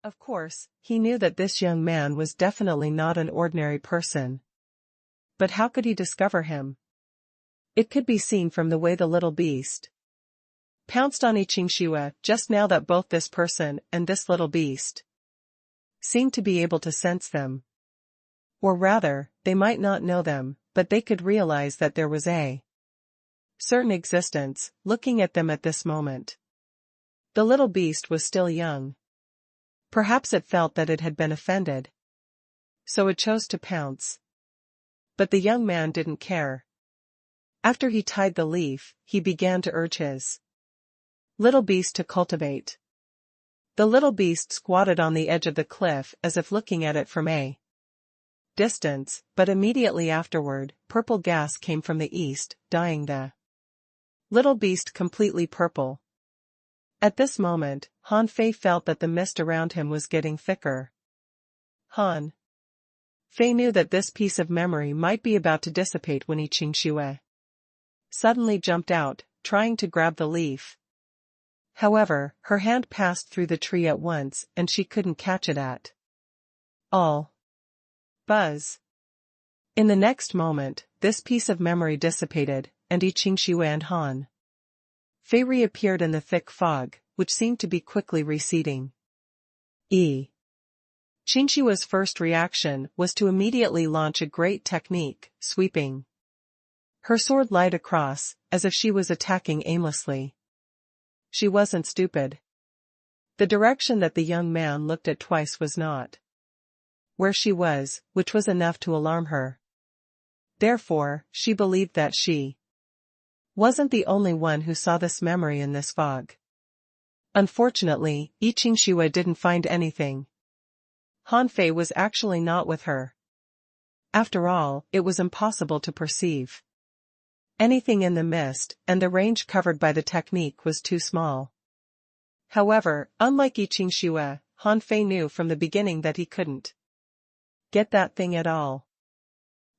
Of course, he knew that this young man was definitely not an ordinary person. But how could he discover him? It could be seen from the way the little beast pounced on Qingxue just now that both this person and this little beast seemed to be able to sense them. Or rather, they might not know them, but they could realize that there was a certain existence looking at them at this moment. The little beast was still young. Perhaps it felt that it had been offended, so it chose to pounce. But the young man didn't care. After he tied the leaf, he began to urge his little beast to cultivate. The little beast squatted on the edge of the cliff as if looking at it from a distance, but immediately afterward, purple gas came from the east, dyeing the little beast completely purple. At this moment, Han Fei felt that the mist around him was getting thicker. Han Fei knew that this piece of memory might be about to dissipate when Qingxue suddenly jumped out, trying to grab the leaf. However, her hand passed through the tree at once and she couldn't catch it at all. Buzz. In the next moment, this piece of memory dissipated, and Qingxue and Han Fei reappeared in the thick fog, which seemed to be quickly receding. Qingxue's first reaction was to immediately launch a great technique, sweeping her sword light across, as if she was attacking aimlessly. She wasn't stupid. The direction that the young man looked at twice was not where she was, which was enough to alarm her. Therefore, she believed that she wasn't the only one who saw this memory in this fog. Unfortunately, Qingxue didn't find anything. Han Fei was actually not with her. After all, it was impossible to perceive anything in the mist, and the range covered by the technique was too small. However, unlike Qingxue, Han Fei knew from the beginning that he couldn't get that thing at all.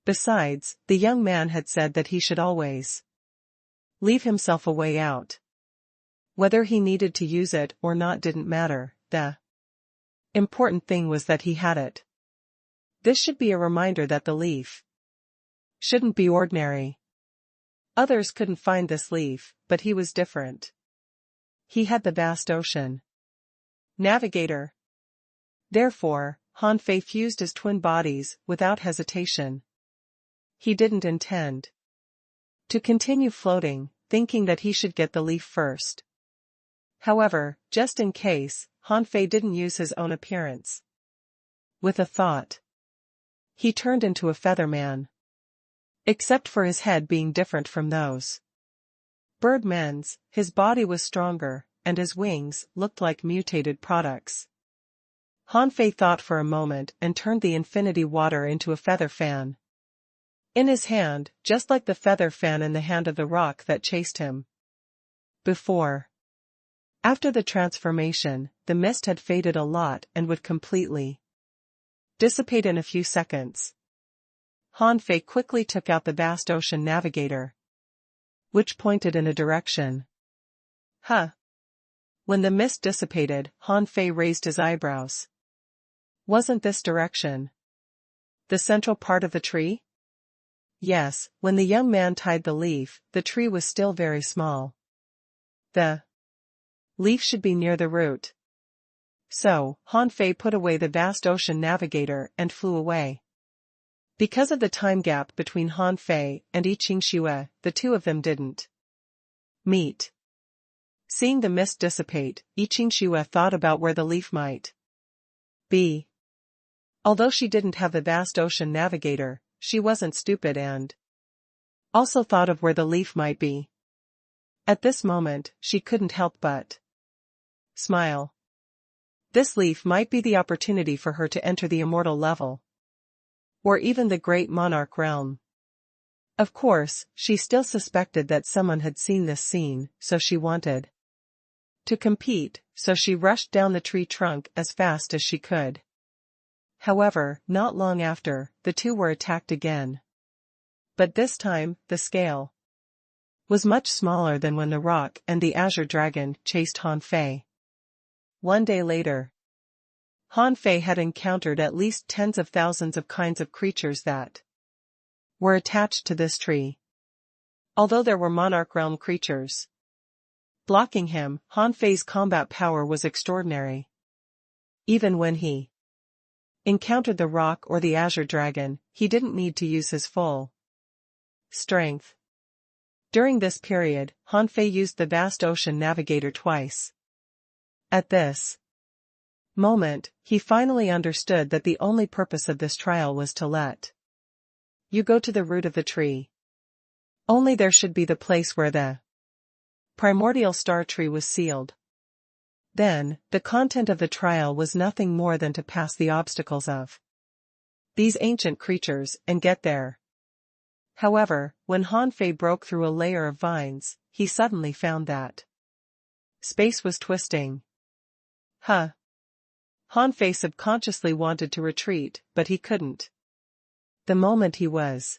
Besides, the young man had said that he should always leave himself a way out. Whether he needed to use it or not didn't matter, the important thing was that he had it. This should be a reminder that the leaf shouldn't be ordinary. Others couldn't find this leaf, but he was different. He had the vast ocean navigator. Therefore, Han Fei fused his twin bodies without hesitation. He didn't intend to continue floating, thinking that he should get the leaf first. However, just in case, Han Fei didn't use his own appearance. With a thought, he turned into a feather man. Except for his head being different from those birdmen's, his body was stronger, and his wings looked like mutated products. Han Fei thought for a moment and turned the infinity water into a feather fan in his hand, just like the feather fan in the hand of the rock that chased him before. After the transformation, the mist had faded a lot and would completely dissipate in a few seconds. Han Fei quickly took out the vast ocean navigator, which pointed in a direction. Huh. When the mist dissipated, Han Fei raised his eyebrows. Wasn't this direction the central part of the tree? Yes, when the young man tied the leaf, the tree was still very small. The leaf should be near the root. So, Han Fei put away the vast ocean navigator and flew away. Because of the time gap between Han Fei and Qingxue, the two of them didn't meet. Seeing the mist dissipate, Qingxue thought about where the leaf might be. Although she didn't have the vast ocean navigator, she wasn't stupid and also thought of where the leaf might be. At this moment, she couldn't help but smile. This leaf might be the opportunity for her to enter the immortal level, or even the great monarch realm. Of course, she still suspected that someone had seen this scene, so she wanted to compete, so she rushed down the tree trunk as fast as she could. However, not long after, the two were attacked again. But this time, the scale was much smaller than when the rock and the azure dragon chased Han Fei. One day later, Han Fei had encountered at least tens of thousands of kinds of creatures that were attached to this tree. Although there were monarch realm creatures blocking him, Han Fei's combat power was extraordinary. Even when he encountered the rock or the azure dragon, he didn't need to use his full strength. During this period, Han Fei used the vast ocean navigator twice. At this moment, he finally understood that the only purpose of this trial was to let you go to the root of the tree. Only there should be the place where the primordial star tree was sealed. Then, the content of the trial was nothing more than to pass the obstacles of these ancient creatures and get there. However, when Han Fei broke through a layer of vines, he suddenly found that space was twisting. Han Fei subconsciously wanted to retreat, but he couldn't. The moment he was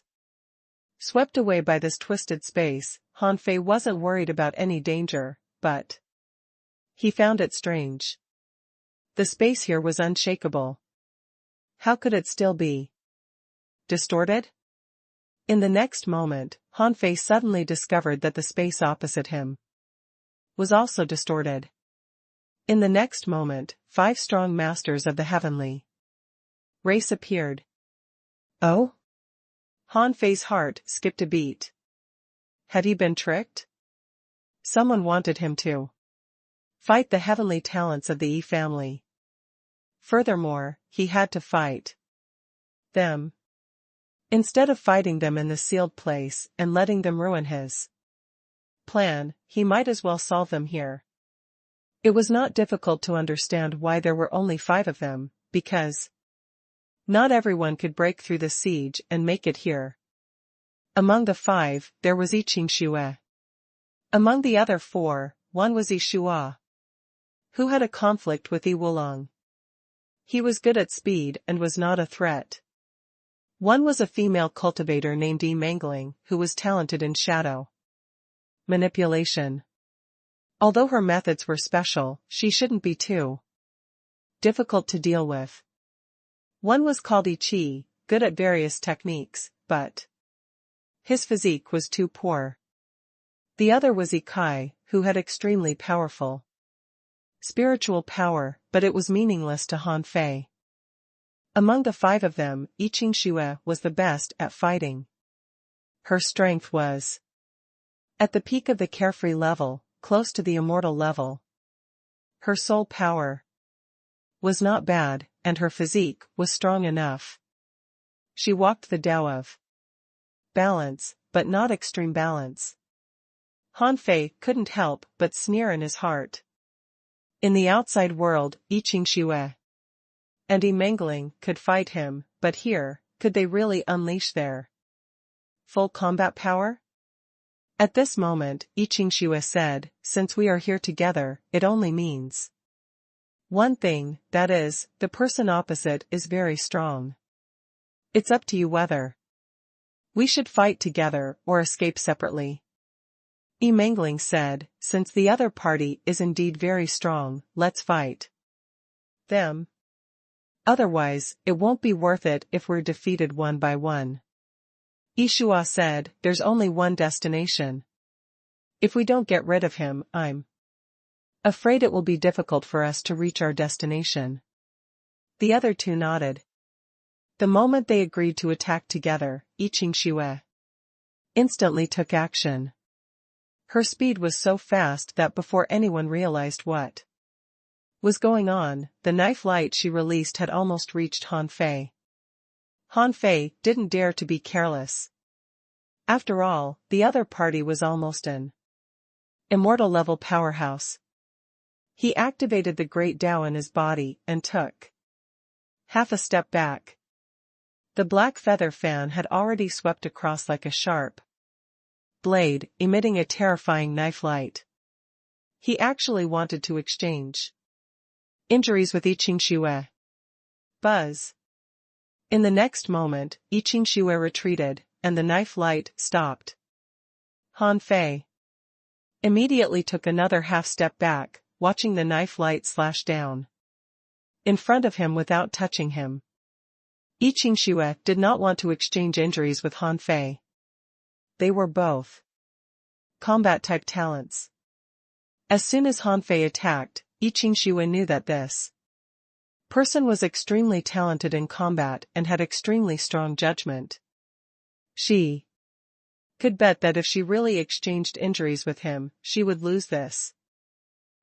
swept away by this twisted space, Han Fei wasn't worried about any danger, but he found it strange. The space here was unshakable. How could it still be distorted? In the next moment, Han Fei suddenly discovered that the space opposite him was also distorted. In the next moment, 5 strong masters of the heavenly race appeared. Oh? Han Fei's heart skipped a beat. Had he been tricked? Someone wanted him to fight the heavenly talents of the Yi family. Furthermore, he had to fight them. Instead of fighting them in the sealed place and letting them ruin his plan, he might as well solve them here. It was not difficult to understand why there were only 5 of them, because not everyone could break through the siege and make it here. Among the 5, there was Yi Qingxue. Among the other 4, one was Yi Shua, who had a conflict with Yi Wulong. He was good at speed and was not a threat. One was a female cultivator named Yi Mangling, who was talented in shadow manipulation. Although her methods were special, she shouldn't be too difficult to deal with. One was called Yi Qi, good at various techniques, but his physique was too poor. The other was Yi Kai, who had extremely powerful spiritual power, but it was meaningless to Han Fei. Among the 5 of them, Yi Qingxue was the best at fighting. Her strength was at the peak of the carefree level, close to the immortal level. Her soul power was not bad, and her physique was strong enough. She walked the Tao of balance, but not extreme balance. Han Fei couldn't help but sneer in his heart. In the outside world, Yi Qingxue and Yi Mangling could fight him, but here, could they really unleash their full combat power? At this moment, Yi Qingxue said, "Since we are here together, it only means one thing, that is, the person opposite is very strong. It's up to you whether we should fight together or escape separately." Yi Mangling said, "Since the other party is indeed very strong, let's fight them. Otherwise, it won't be worth it if we're defeated one by one." Yi Shua said, "There's only one destination. If we don't get rid of him, I'm afraid it will be difficult for us to reach our destination." The other 2 nodded. The moment they agreed to attack together, Yi Qingxue instantly took action. Her speed was so fast that before anyone realized what was going on, the knife light she released had almost reached Han Fei. Han Fei didn't dare to be careless. After all, the other party was almost an immortal level powerhouse. He activated the great Tao in his body and took half a step back. The black feather fan had already swept across like a sharp blade, emitting a terrifying knife light. He actually wanted to exchange injuries with Yi Qingxue. Buzz. In the next moment, Yi Qingxue retreated, and the knife light stopped. Han Fei immediately took another half step back, watching the knife light slash down. in front of him without touching him. Yi Qingxue did not want to exchange injuries with Han Fei. They were both combat-type talents. As soon as Han Fei attacked, Yi Qingxue knew that this person was extremely talented in combat and had extremely strong judgment. She could bet that if she really exchanged injuries with him, she would lose this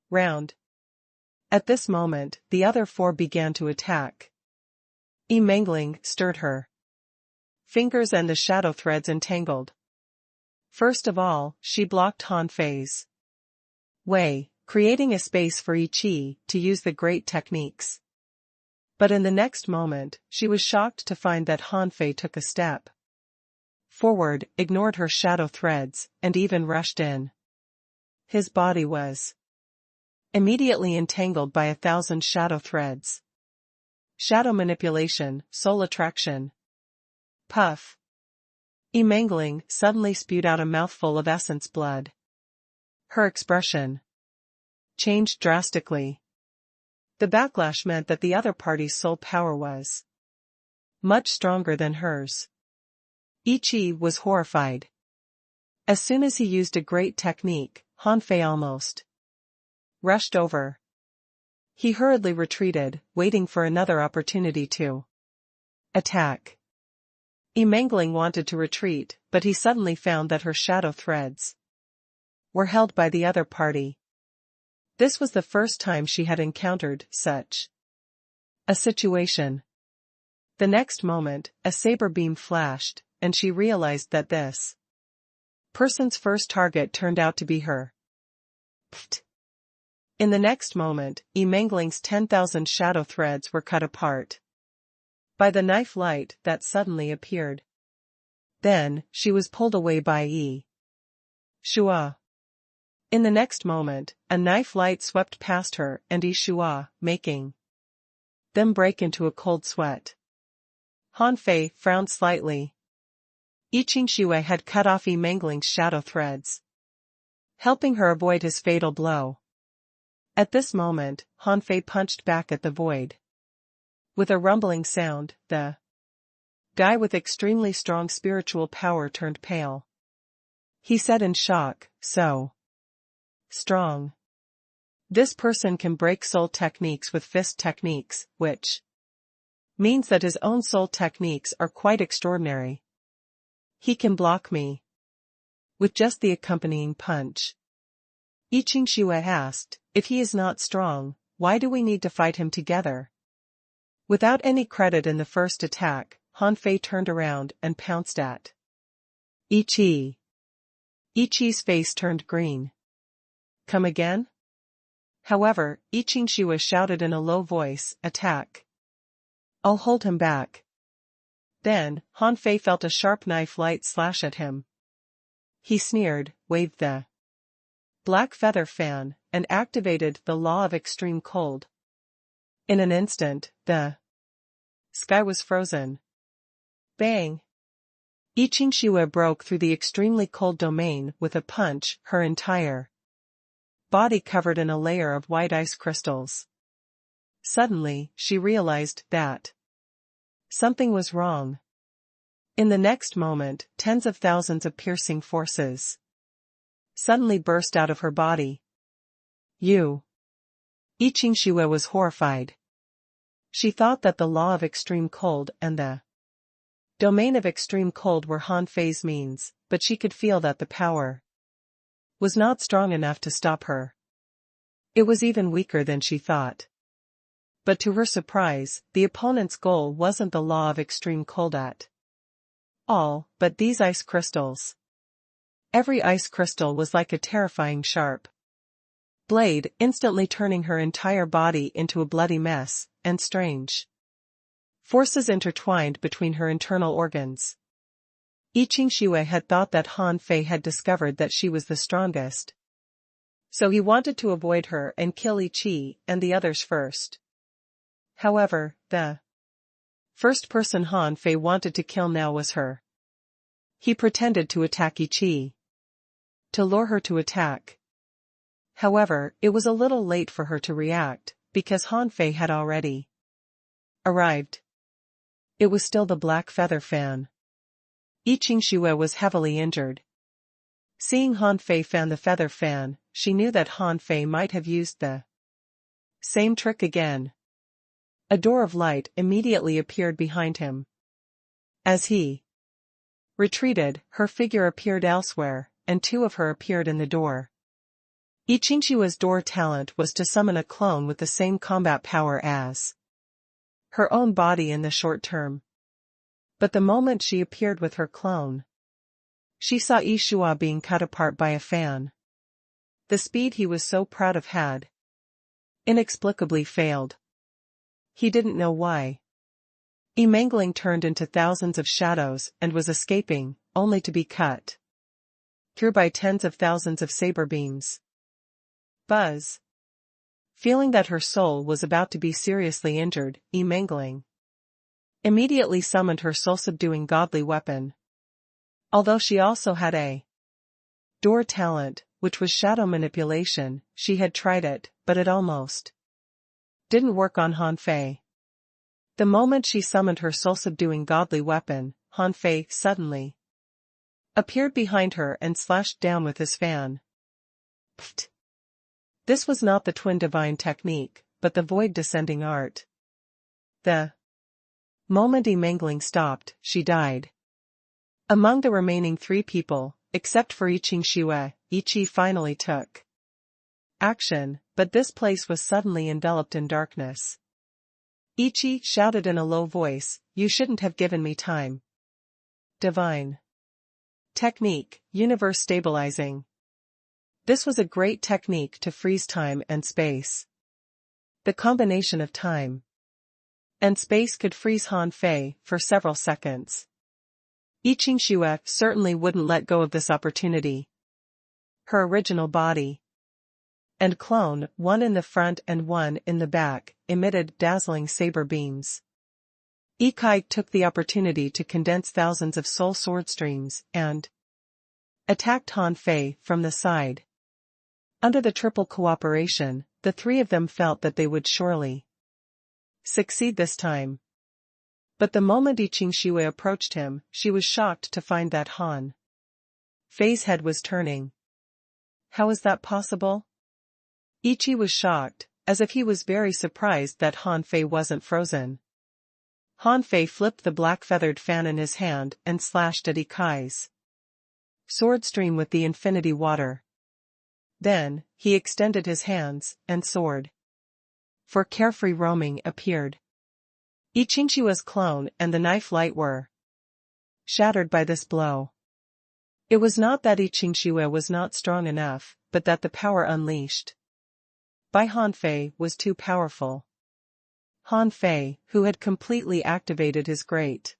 round. At this moment, the other four began to attack. Mangling stirred her fingers and the shadow threads entangled. First of all, she blocked Han Fei's way, creating a space for Yi Qi to use the great techniques. But in the next moment, she was shocked to find that Han Fei took a step forward, ignored her shadow threads, and even rushed in. His body was immediately entangled by 1,000 shadow threads. Shadow manipulation, soul attraction. Puff. Mangling suddenly spewed out a mouthful of essence blood. Her expression changed drastically. The backlash meant that the other party's soul power was much stronger than hers. Yi Qi was horrified. As soon as he used a great technique, Han Fei almost rushed over. He hurriedly retreated, waiting for another opportunity to attack. Mangling wanted to retreat, but he suddenly found that her shadow threads were held by the other party. This was the first time she had encountered such a situation. The next moment, a saber beam flashed, and she realized that this person's first target turned out to be her. Pfft. In the next moment, Mangling's 10,000 shadow threads were cut apart by the knife light that suddenly appeared. Then, she was pulled away by Yi Shua. In the next moment, a knife light swept past her and Yi Shua, making them break into a cold sweat. Han Fei frowned slightly. Yi Qingxue had cut off Mangling's shadow threads, helping her avoid his fatal blow. At this moment, Han Fei punched back at the void. With a rumbling sound, the guy with extremely strong spiritual power turned pale. He said in shock, "So strong. This person can break soul techniques with fist techniques, which means that his own soul techniques are quite extraordinary. He can block me with just the accompanying punch." Yi Qingxue asked, "If he is not strong, why do we need to fight him together?" Without any credit in the first attack, Han Fei turned around and pounced at Yi Qi. Yi Qi's face turned green. "Come again?" However, Yi Qingxue shouted in a low voice, "Attack. I'll hold him back." Then, Han Fei felt a sharp knife light slash at him. He sneered, waved the black feather fan, and activated the law of extreme cold. In an instant, the sky was frozen. Bang! Yi Qingxue broke through the extremely cold domain with a punch, her entire body covered in a layer of white ice crystals. Suddenly, she realized that something was wrong. In the next moment, tens of thousands of piercing forces suddenly burst out of her body. Yi Qingxue was horrified. She thought that the law of extreme cold and the domain of extreme cold were Han Fei's means, but she could feel that the power was not strong enough to stop her. It was even weaker than she thought. But to her surprise, the opponent's goal wasn't the law of extreme cold at all, but these ice crystals. Every ice crystal was like a terrifying sharp blade, instantly turning her entire body into a bloody mess, and strange forces intertwined between her internal organs. Yi Qingxue had thought that Han Fei had discovered that she was the strongest. So he wanted to avoid her and kill Yi Qi and the others first. However, the first person Han Fei wanted to kill now was her. He pretended to attack Yi Qi to lure her to attack. However, it was a little late for her to react, because Han Fei had already arrived. It was still the black feather fan. Yi Qingxue was heavily injured. Seeing Han Fei fan the feather fan, she knew that Han Fei might have used the same trick again. A door of light immediately appeared behind him. As he retreated, her figure appeared elsewhere, and two of her appeared in the door. Yi Qingxue's door talent was to summon a clone with the same combat power as her own body in the short term. But the moment she appeared with her clone, she saw Yi Shua being cut apart by a fan. The speed he was so proud of had inexplicably failed. He didn't know why. Mangling turned into thousands of shadows and was escaping, only to be cut through by tens of thousands of saber beams. Buzz. Feeling that her soul was about to be seriously injured, Mangling immediately summoned her soul-subduing godly weapon. Although she also had a door talent, which was shadow manipulation, she had tried it, but it almost didn't work on Han Fei. The moment she summoned her soul-subduing godly weapon, Han Fei suddenly appeared behind her and slashed down with his fan. Pfft. This was not the twin divine technique, but the void descending art. The moment Mangling stopped, she died. Among the remaining three people, except for Yi Qingxue, Yi Qi finally took action, but this place was suddenly enveloped in darkness. Yi Qi shouted in a low voice, "You shouldn't have given me time." Divine technique, universe stabilizing. This was a great technique to freeze time and space. The combination of time and space could freeze Han Fei for several seconds. Yi Qingxue certainly wouldn't let go of this opportunity. Her original body and clone, one in the front and one in the back, emitted dazzling saber beams. Yi Kai took the opportunity to condense thousands of soul sword streams and attacked Han Fei from the side. Under the triple cooperation, the three of them felt that they would surely succeed this time. But the moment Yi Qingxue approached him, she was shocked to find that Han Fei's head was turning. How is that possible? Yi Qi was shocked, as if he was very surprised that Han Fei wasn't frozen. Han Fei flipped the black-feathered fan in his hand and slashed at Yi Kai's sword stream with the infinity water. Then, he extended his hands, and sword for carefree roaming appeared. Yi Qingxue's clone and the knife light were shattered by this blow. It was not that Yi Qingxue was not strong enough, but that the power unleashed by Han Fei was too powerful. Han Fei, who had completely activated his great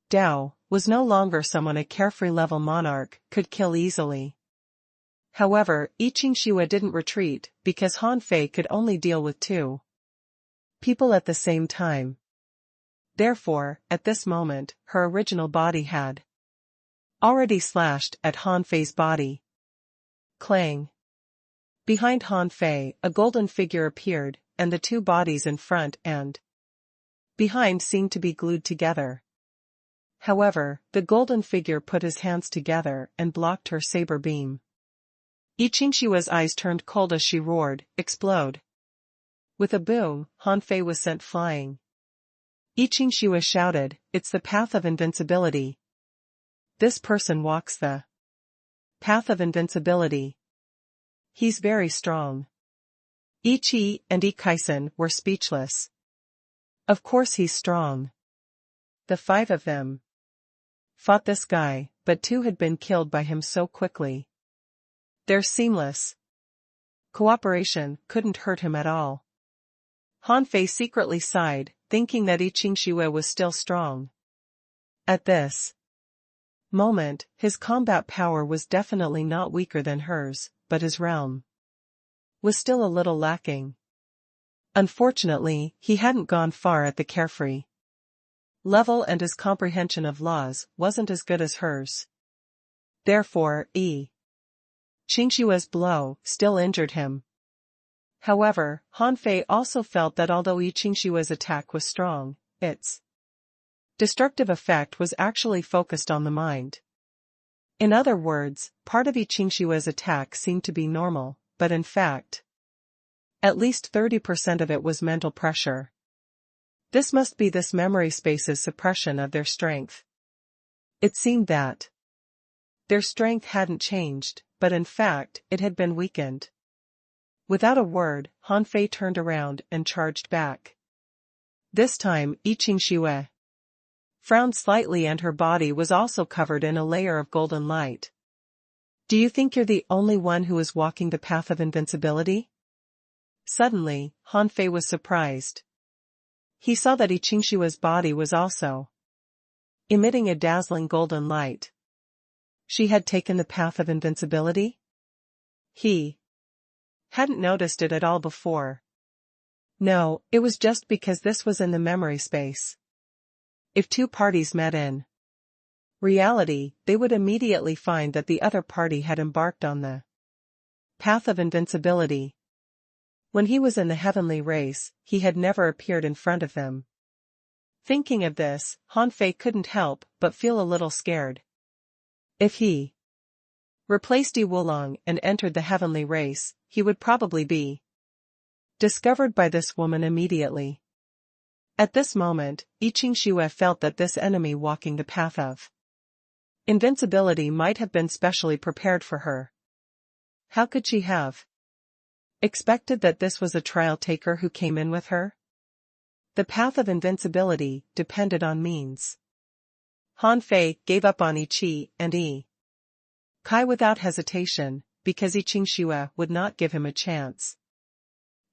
Dao, was no longer someone a carefree level monarch could kill easily. However, Yi Qingxue didn't retreat, because Han Fei could only deal with two people at the same time. Therefore, at this moment, her original body had already slashed at Han Fei's body. Clang. Behind Han Fei, a golden figure appeared, and the two bodies in front and behind seemed to be glued together. However, the golden figure put his hands together and blocked her saber beam. Yi Qingxue's eyes turned cold as she roared, "Explode!" With a boom, Han Fei was sent flying. Yi Qingxue shouted, "It's the path of invincibility. This person walks the path of invincibility. He's very strong." Yi Qi and Yi Kaisen were speechless. Of course he's strong. The five of them fought this guy, but two had been killed by him so quickly. Their seamless cooperation couldn't hurt him at all. Han Fei secretly sighed, thinking that Yi Qingxue was still strong. At this moment, his combat power was definitely not weaker than hers, but his realm was still a little lacking. Unfortunately, he hadn't gone far at the carefree level and his comprehension of laws wasn't as good as hers. Therefore, Yi Qingxue's blow still injured him. However, Han Fei also felt that although Yi Qingshua's attack was strong, its destructive effect was actually focused on the mind. In other words, part of Yi Qingshua's attack seemed to be normal, but in fact, at least 30% of it was mental pressure. This must be this memory space's suppression of their strength. It seemed that their strength hadn't changed, but in fact, it had been weakened. Without a word, Han Fei turned around and charged back. This time, Yi Qingxue frowned slightly and her body was also covered in a layer of golden light. Do you think you're the only one who is walking the path of invincibility? Suddenly, Han Fei was surprised. He saw that Yi Qingshua's body was also emitting a dazzling golden light. She had taken the path of invincibility? He hadn't noticed it at all before. No, it was just because this was in the memory space. If two parties met in reality, they would immediately find that the other party had embarked on the path of invincibility. When he was in the heavenly race, he had never appeared in front of them. Thinking of this, Han Fei couldn't help but feel a little scared. If he replaced Yi Wulong and entered the heavenly race, he would probably be discovered by this woman immediately. At this moment, Yi Qingxue felt that this enemy walking the path of invincibility might have been specially prepared for her. How could she have expected that this was a trial taker who came in with her? The path of invincibility depended on means. Han Fei gave up on Yi Qi and Yi Kai without hesitation, because Yi Qingxue would not give him a chance.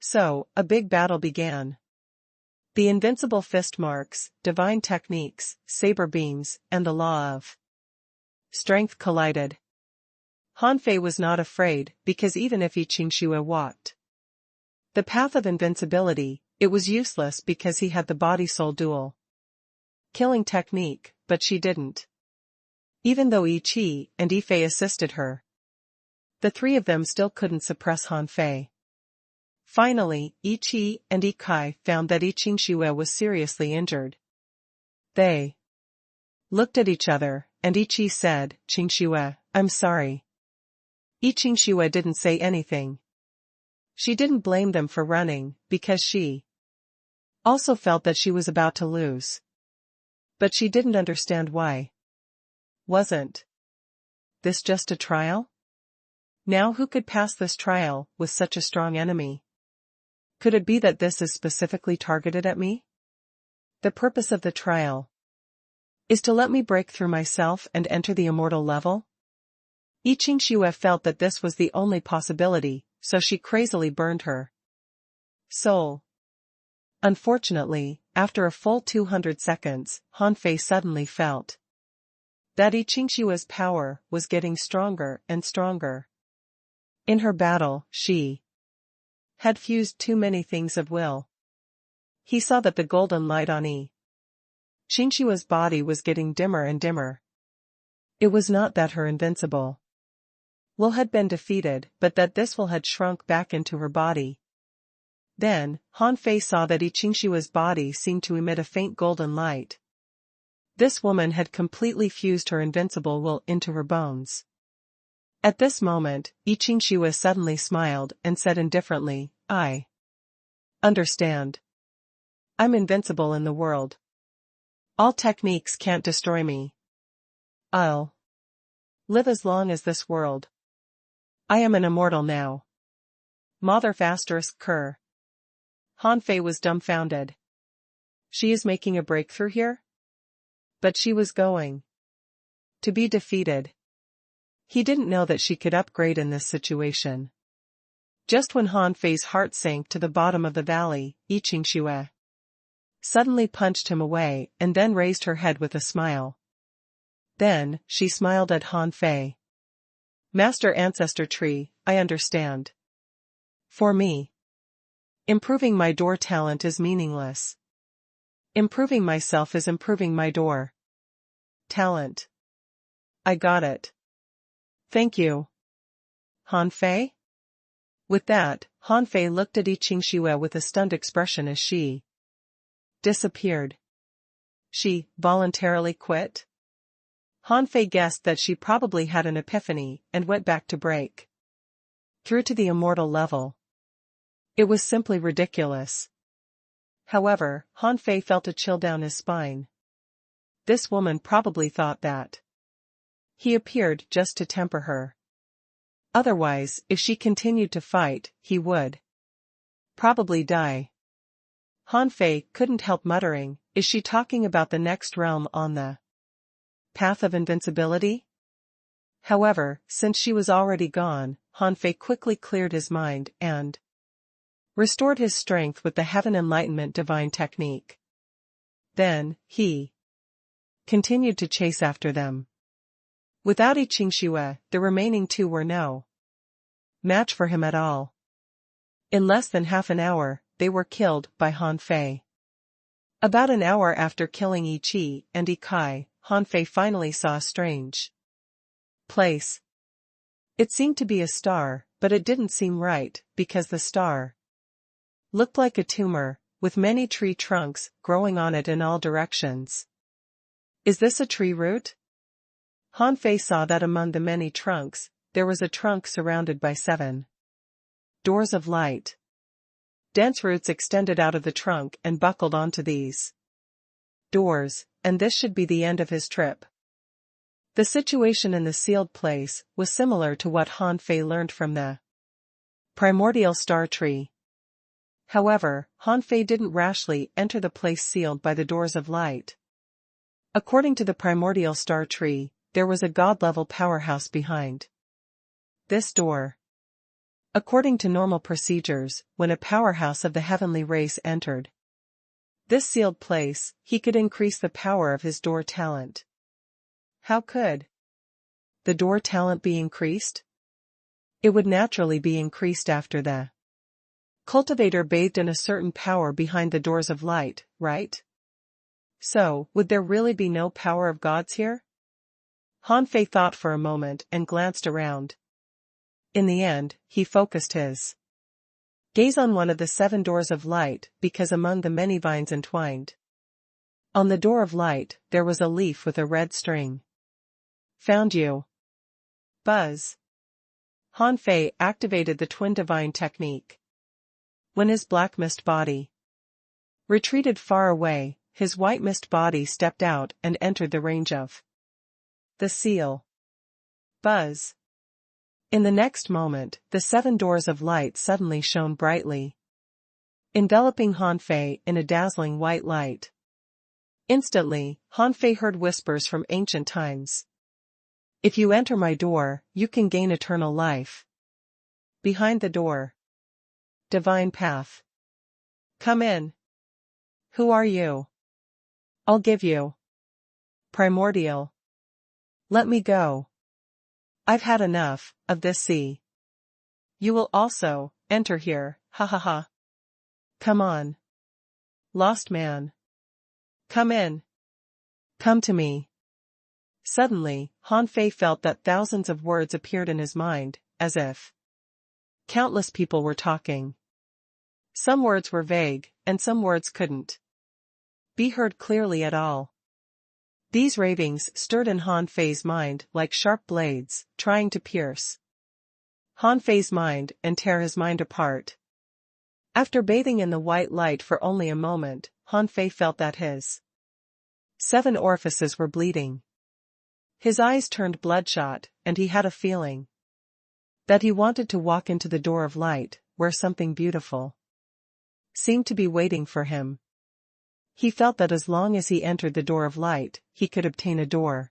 So, a big battle began. The invincible fist marks, divine techniques, saber beams, and the law of strength collided. Han Fei was not afraid, because even if Yi Qingxue walked the path of invincibility, it was useless because he had the body-soul dual killing technique, but she didn't. Even though Yi Qi and Yi Fei assisted her, the three of them still couldn't suppress Han Fei. Finally, Yi Qi and Yi Kai found that Yi Qingxue was seriously injured. They looked at each other, and Yi Qi said, "Qingxue, I'm sorry." Yi Qingxue didn't say anything. She didn't blame them for running, because she also felt that she was about to lose. But she didn't understand why. Wasn't this just a trial? Now who could pass this trial with such a strong enemy? Could it be that this is specifically targeted at me? The purpose of the trial is to let me break through myself and enter the immortal level? Yi Qingxue felt that this was the only possibility, so she crazily burned her soul. Unfortunately, after a full 200 seconds, Han Fei suddenly felt that Yi Qingxue's power was getting stronger and stronger. In her battle, she had fused too many things of will. He saw that the golden light on Yi Qingxue's body was getting dimmer and dimmer. It was not that her invincible will had been defeated, but that this will had shrunk back into her body. Then, Han Fei saw that Yi Qingxue's body seemed to emit a faint golden light. This woman had completely fused her invincible will into her bones. At this moment, Yi Qingxue suddenly smiled and said indifferently, "I understand. I'm invincible in the world. All techniques can't destroy me. I'll live as long as this world. I am an immortal now." Mother ****. Han Fei was dumbfounded. She is making a breakthrough here? But she was going to be defeated. He didn't know that she could upgrade in this situation. Just when Han Fei's heart sank to the bottom of the valley, Yi Qingxue suddenly punched him away and then raised her head with a smile. Then, she smiled at Han Fei. "Master Ancestor Tree, I understand. For me, improving my door talent is meaningless. Improving myself is improving my door talent. I got it. Thank you, Han Fei." With that, Han Fei looked at I Chingxue with a stunned expression as she disappeared. She voluntarily quit? Han Fei guessed that she probably had an epiphany and went back to break through to the immortal level. It was simply ridiculous. However, Han Fei felt a chill down his spine. This woman probably thought that he appeared just to temper her. Otherwise, if she continued to fight, he would probably die. Han Fei couldn't help muttering, is she talking about the next realm on the path of invincibility? However, since she was already gone, Han Fei quickly cleared his mind and restored his strength with the Heaven Enlightenment divine technique. Then, he continued to chase after them. Without I Chingxue, the remaining two were no match for him at all. In less than half an hour, they were killed by Han Fei. About an hour after killing Yi Qi and Yi Kai, Han Fei finally saw a strange place. It seemed to be a star, but it didn't seem right, because the star looked like a tumor, with many tree trunks growing on it in all directions. Is this a tree root? Han Fei saw that among the many trunks, there was a trunk surrounded by 7 doors of light. Dense roots extended out of the trunk and buckled onto these doors, and this should be the end of his trip. The situation in the sealed place was similar to what Han Fei learned from the primordial star tree. However, Han Fei didn't rashly enter the place sealed by the doors of light. According to the primordial star tree, there was a god-level powerhouse behind this door. According to normal procedures, when a powerhouse of the heavenly race entered this sealed place, he could increase the power of his door talent. How could the door talent be increased? It would naturally be increased after the cultivator bathed in a certain power behind the doors of light, right? So, would there really be no power of gods here? Han Fei thought for a moment and glanced around. In the end, he focused his gaze on one of the 7 doors of light, because among the many vines entwined on the door of light, there was a leaf with a red string. Found you. Buzz. Han Fei activated the twin divine technique. When his black mist body retreated far away, his white mist body stepped out and entered the range of the seal. Buzz. In the next moment, the 7 doors of light suddenly shone brightly, enveloping Han Fei in a dazzling white light. Instantly, Han Fei heard whispers from ancient times. If you enter my door, you can gain eternal life. Behind the door. Divine path. Come in. Who are you? I'll give you. Primordial. Let me go. I've had enough of this sea. You will also enter here, ha ha ha. Come on. Lost man. Come in. Come to me. Suddenly, Han Fei felt that thousands of words appeared in his mind, as if countless people were talking. Some words were vague, and some words couldn't be heard clearly at all. These ravings stirred in Han Fei's mind like sharp blades, trying to pierce Han Fei's mind and tear his mind apart. After bathing in the white light for only a moment, Han Fei felt that his 7 orifices were bleeding. His eyes turned bloodshot, and he had a feeling that he wanted to walk into the door of light, where something beautiful seemed to be waiting for him. He felt that as long as he entered the door of light, he could obtain a door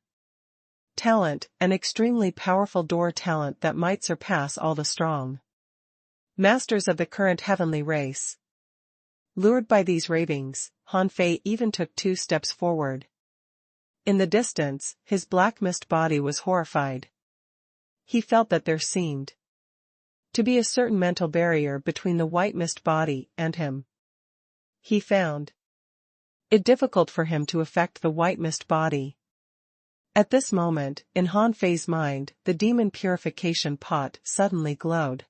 talent, an extremely powerful door talent that might surpass all the strong masters of the current heavenly race. Lured by these ravings, Han Fei even took 2 steps forward. In the distance, his black mist body was horrified. He felt that there seemed to be a certain mental barrier between the white mist body and him. He found it difficult for him to affect the white mist body. At this moment, in Han Fei's mind, the demon purification pot suddenly glowed.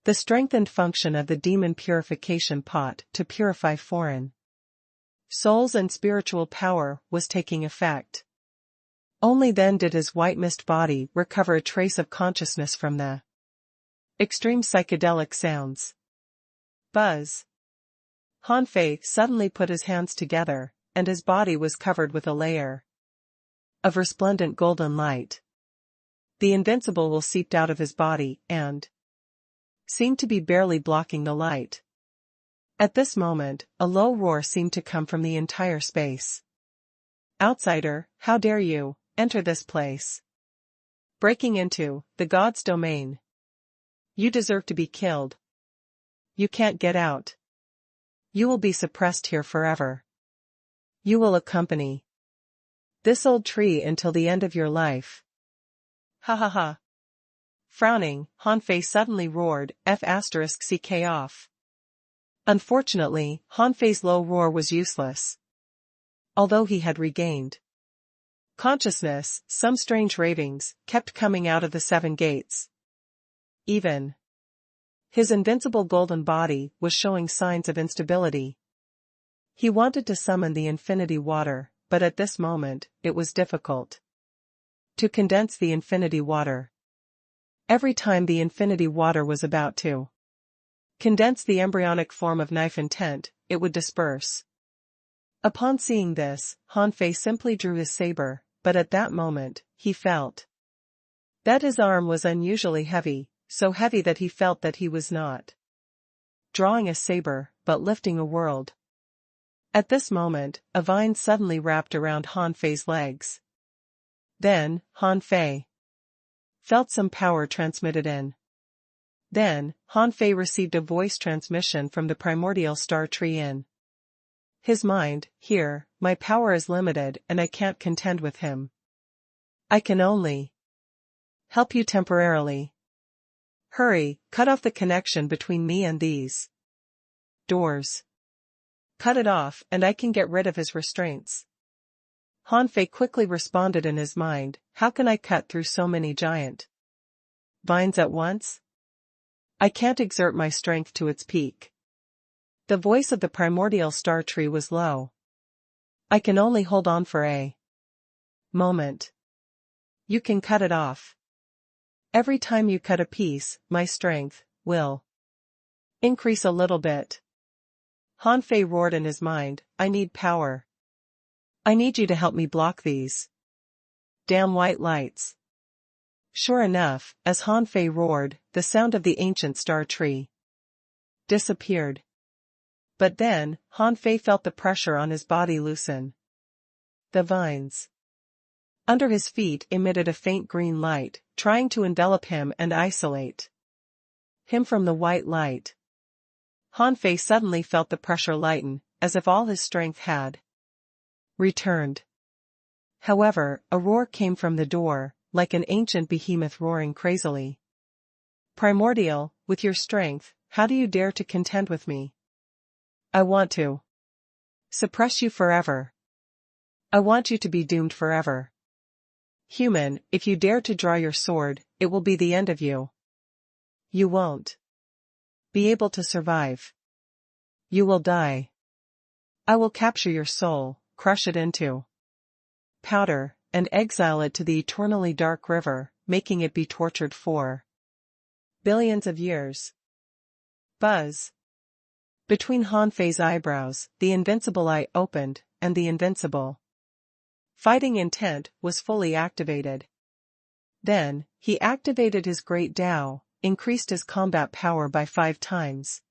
The strengthened function of the demon purification pot to purify foreign souls and spiritual power was taking effect. Only then did his white mist body recover a trace of consciousness from the extreme psychedelic sounds. Buzz. Han Fei suddenly put his hands together, and his body was covered with a layer of resplendent golden light. The invincible will seeped out of his body and seemed to be barely blocking the light. At this moment, a low roar seemed to come from the entire space. Outsider, how dare you enter this place? Breaking into the god's domain. You deserve to be killed. You can't get out. You will be suppressed here forever. You will accompany this old tree until the end of your life. Ha ha ha. Frowning, Han Fei suddenly roared, F***ck off. Unfortunately, Han Fei's low roar was useless. Although he had regained consciousness, some strange ravings kept coming out of the 7 gates. Even his invincible golden body was showing signs of instability. He wanted to summon the infinity water, but at this moment, it was difficult to condense the infinity water. Every time the infinity water was about to condense the embryonic form of knife intent, it would disperse. Upon seeing this, Han Fei simply drew his saber, but at that moment, he felt that his arm was unusually heavy, so heavy that he felt that he was not drawing a saber, but lifting a world. At this moment, a vine suddenly wrapped around Han Fei's legs. Then, Han Fei felt some power transmitted in. Then, Han Fei received a voice transmission from the primordial star tree in his mind. Here, my power is limited and I can't contend with him. I can only help you temporarily. Hurry, cut off the connection between me and these doors. Cut it off and I can get rid of his restraints. Han Fei quickly responded in his mind, how can I cut through so many giant vines at once? I can't exert my strength to its peak. The voice of the primordial star tree was low. I can only hold on for a moment. You can cut it off. Every time you cut a piece, my strength will increase a little bit. Han Fei roared in his mind, I need power. I need you to help me block these damn white lights. Sure enough, as Han Fei roared, the sound of the ancient star tree disappeared. But then, Han Fei felt the pressure on his body loosen. The vines under his feet emitted a faint green light, trying to envelop him and isolate him from the white light. Han Fei suddenly felt the pressure lighten, as if all his strength had returned. However, a roar came from the door, like an ancient behemoth roaring crazily. Primordial, with your strength, how do you dare to contend with me? I want to suppress you forever. I want you to be doomed forever. Human, if you dare to draw your sword, it will be the end of you. You won't be able to survive. You will die. I will capture your soul, crush it into powder, and exile it to the eternally dark river, making it be tortured for billions of years. Buzz. Between Han Fei's eyebrows, the invincible eye opened, and the invincible fighting intent was fully activated. Then, he activated his great Tao, increased his combat power by 5 times,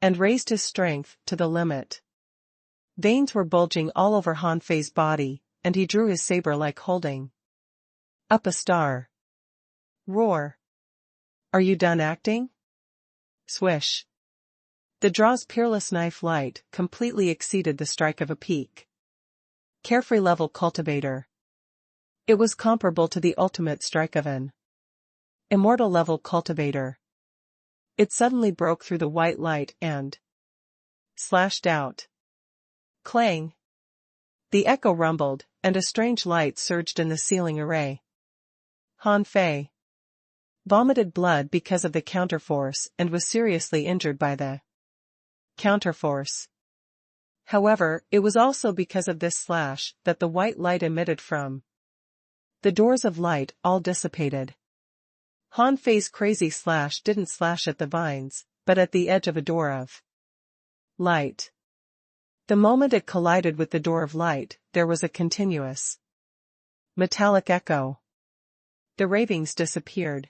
and raised his strength to the limit. Veins were bulging all over Han Fei's body, and he drew his saber like holding up a star. Roar. Are you done acting? Swish. The draw's peerless knife light completely exceeded the strike of a peak carefree level cultivator. It was comparable to the ultimate strike of an immortal level cultivator. It suddenly broke through the white light and slashed out. Clang. The echo rumbled, and a strange light surged in the ceiling array. Han Fei vomited blood because of the counterforce and was seriously injured by the counterforce. However, it was also because of this slash that the white light emitted from the doors of light all dissipated. Han Fei's crazy slash didn't slash at the vines, but at the edge of a door of light. The moment it collided with the door of light, there was a continuous metallic echo. The ravings disappeared.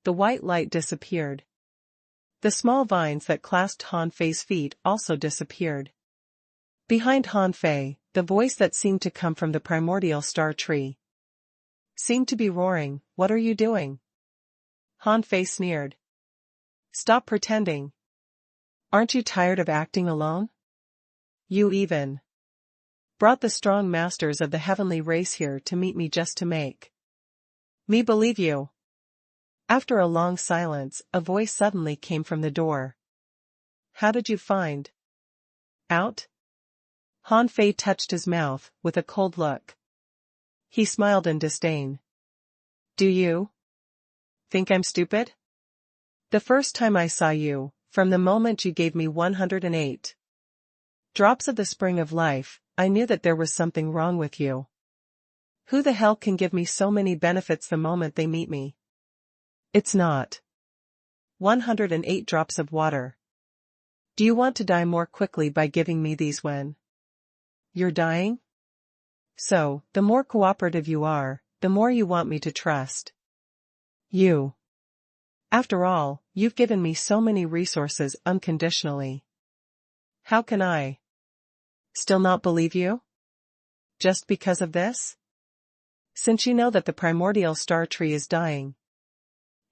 The white light disappeared. The small vines that clasped Han Fei's feet also disappeared. Behind Han Fei, the voice that seemed to come from the primordial star tree seemed to be roaring, "What are you doing?" Han Fei sneered. "Stop pretending. Aren't you tired of acting alone? You even brought the strong masters of the heavenly race here to meet me just to make me believe you." After a long silence, a voice suddenly came from the door. "How did you find out?" Han Fei touched his mouth with a cold look. He smiled in disdain. "Do you think I'm stupid? The first time I saw you, from the moment you gave me 108 drops of the spring of life, I knew that there was something wrong with you. Who the hell can give me so many benefits the moment they meet me? It's not 108 drops of water. Do you want to die more quickly by giving me these when you're dying? So, the more cooperative you are, the more you want me to trust you. After all, you've given me so many resources unconditionally. How can I still not believe you? Just because of this? Since you know that the primordial star tree is dying,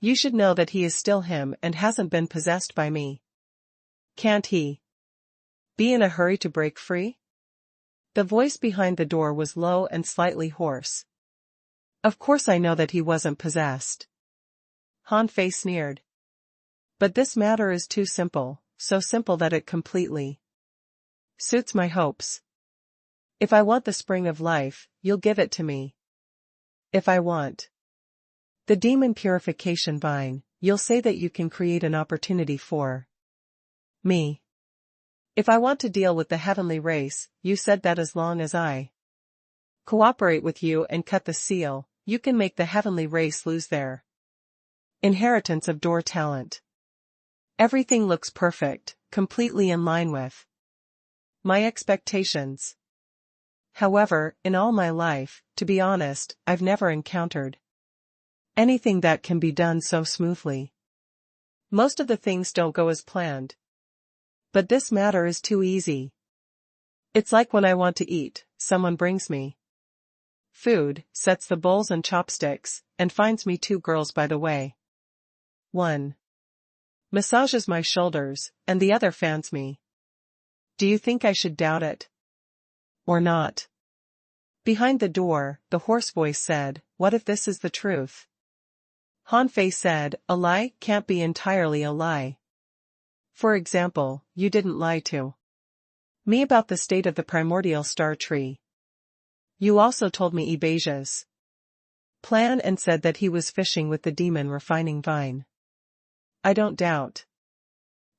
you should know that he is still him and hasn't been possessed by me. Can't he be in a hurry to break free?" The voice behind the door was low and slightly hoarse. "Of course I know that he wasn't possessed." Han Fei sneered. "But this matter is too simple, so simple that it completely suits my hopes. If I want the spring of life, you'll give it to me. If I want the demon purification vine, you'll say that you can create an opportunity for me. If I want to deal with the heavenly race, you said that as long as I cooperate with you and cut the seal, you can make the heavenly race lose their inheritance of door talent. Everything looks perfect, completely in line with my expectations. However, in all my life, to be honest, I've never encountered anything that can be done so smoothly. Most of the things don't go as planned. But this matter is too easy. It's like when I want to eat, someone brings me food, sets the bowls and chopsticks, and finds me 2 girls by the way. One massages my shoulders, and the other fans me. Do you think I should doubt it? Or not? Behind the door, the hoarse voice said, "What if this is the truth?" Han Fei said, "A lie can't be entirely a lie. For example, you didn't lie to me about the state of the primordial star tree. You also told me Ibasia's plan and said that he was fishing with the demon refining vine. I don't doubt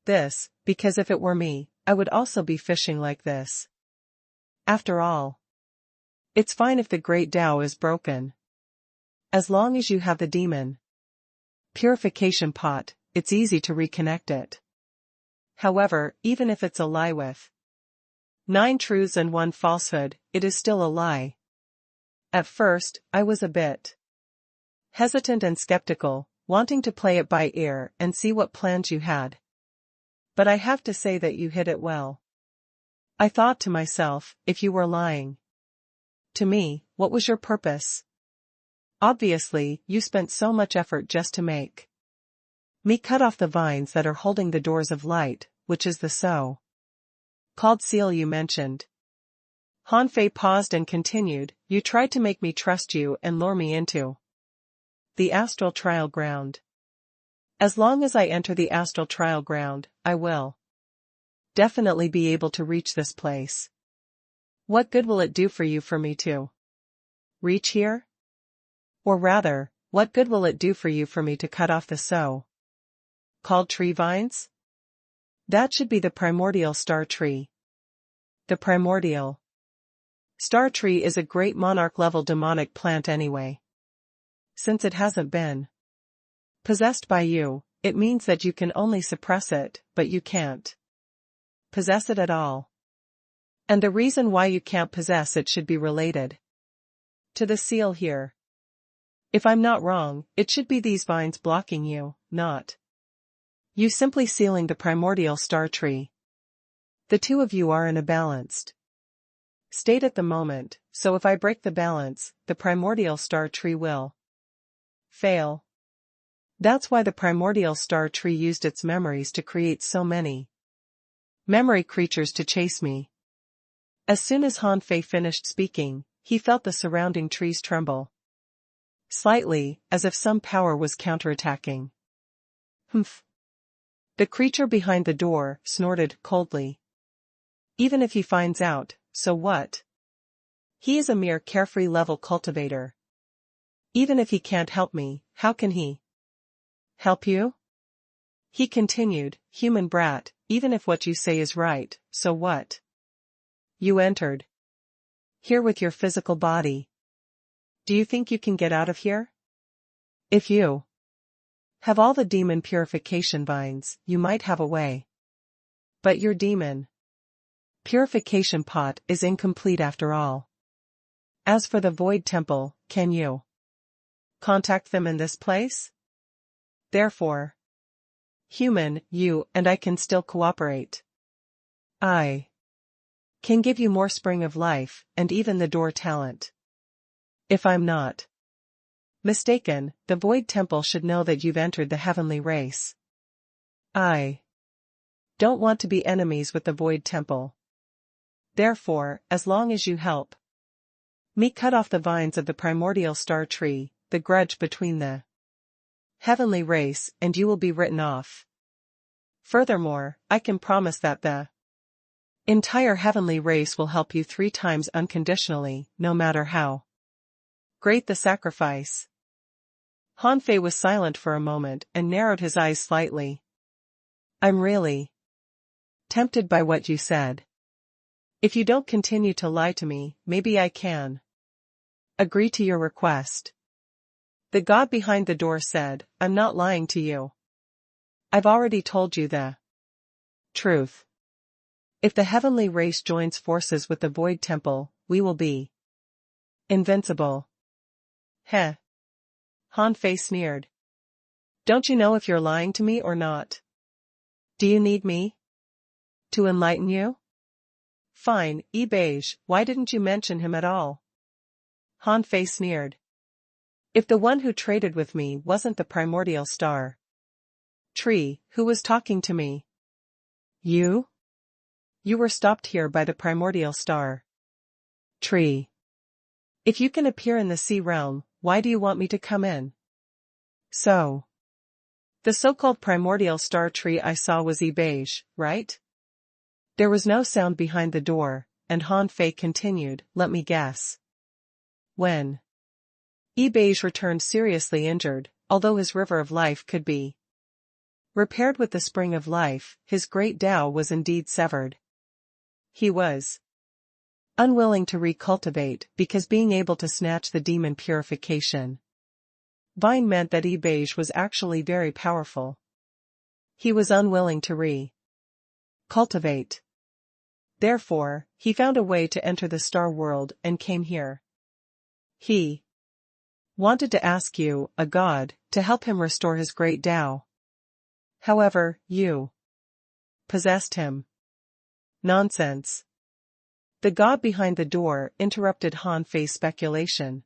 this, because if it were me, I would also be fishing like this. After all, it's fine if the great Tao is broken. As long as you have the demon purification pot, it's easy to reconnect it. However, even if it's a lie with 9 truths and 1 falsehood, it is still a lie." At first, I was a bit hesitant and skeptical, wanting to play it by ear and see what plans you had. But I have to say that you hid it well. I thought to myself, if you were lying to me, what was your purpose? Obviously, you spent so much effort just to make me cut off the vines that are holding the doors of light, which is the so-called seal you mentioned. Han Fei paused and continued, "You tried to make me trust you and lure me into the astral trial ground. As long as I enter the astral trial ground, I will definitely be able to reach this place. What good will it do for you for me to reach here? Or rather, What good will it do for you for me to cut off the so-called tree vines? That should be the primordial star tree. The primordial star tree is a great monarch-level demonic plant anyway. Since it hasn't been possessed by you, it means that you can only suppress it, but you can't possess it at all. And the reason why you can't possess it should be related to the seal here. If I'm not wrong, it should be these vines blocking you, not you simply sealing the primordial star tree. The two of you are in a balanced state at the moment, so if I break the balance, the primordial star tree will fail. That's why the primordial star tree used its memories to create so many memory creatures to chase me. As soon as Han Fei finished speaking, he felt the surrounding trees tremble slightly, as if some power was counterattacking. Humph. The creature behind the door snorted coldly. Even if he finds out, so what? He is a mere carefree level cultivator. Even if he can't help me, how can he help you? He continued, human brat, even if what you say is right, so what? You entered here with your physical body. Do you think you can get out of here? If you have all the demon purification vines, you might have a way. But your demon purification pot is incomplete after all. As for the Void Temple, can you contact them in this place? Therefore, human, you and I can still cooperate. I can give you more spring of life, and even the door talent. If I'm not mistaken, the Void Temple should know that you've entered the heavenly race. I don't want to be enemies with the Void Temple. Therefore, as long as you help me cut off the vines of the primordial star tree, the grudge between the heavenly race and you will be written off. Furthermore, I can promise that the entire heavenly race will help you 3 times unconditionally, no matter how great the sacrifice. Han Fei was silent for a moment and narrowed his eyes slightly. I'm really tempted by what you said. If you don't continue to lie to me, maybe I can agree to your request. The god behind the door said, I'm not lying to you. I've already told you the truth. If the heavenly race joins forces with the Void Temple, we will be invincible. Heh. Han Fei sneered. Don't you know if you're lying to me or not? Do you need me to enlighten you? Fine, Beige, why didn't you mention him at all? Han Fei sneered. If the one who traded with me wasn't the primordial star tree, who was talking to me? You? You were stopped here by the primordial star tree. If you can appear in the sea realm, why do you want me to come in? So, the so-called primordial star tree I saw was Beige, right? There was no sound behind the door, and Han Fei continued, let me guess. When Beige returned seriously injured, although his river of life could be repaired with the spring of life, his great Tao was indeed severed. He was unwilling to recultivate because being able to snatch the demon purification vine meant that Beige was actually very powerful. He was unwilling to recultivate. Therefore, he found a way to enter the star world and came here. He wanted to ask you, a god, to help him restore his great Tao. However, you possessed him. Nonsense. The god behind the door interrupted Han Fei's speculation.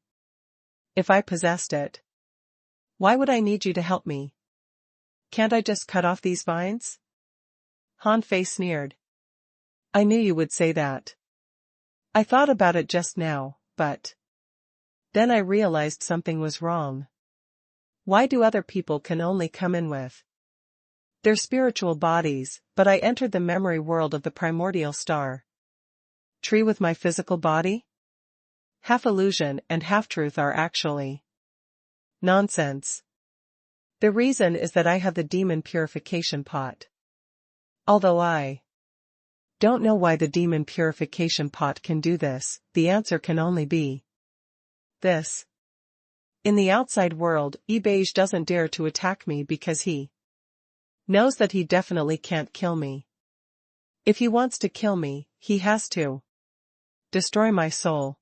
If I possessed it, why would I need you to help me? Can't I just cut off these vines? Han Fei sneered. I knew you would say that. I thought about it just now, but then I realized something was wrong. Why do other people can only come in with their spiritual bodies, but I entered the memory world of the primordial star tree with my physical body? Half illusion and half truth are actually Nonsense. The reason is that I have the demon purification pot. Although I don't know why the demon purification pot can do this, the answer can only be this. In the outside world, imbued doesn't dare to attack me because he knows that he definitely can't kill me. If he wants to kill me, he has to destroy my soul.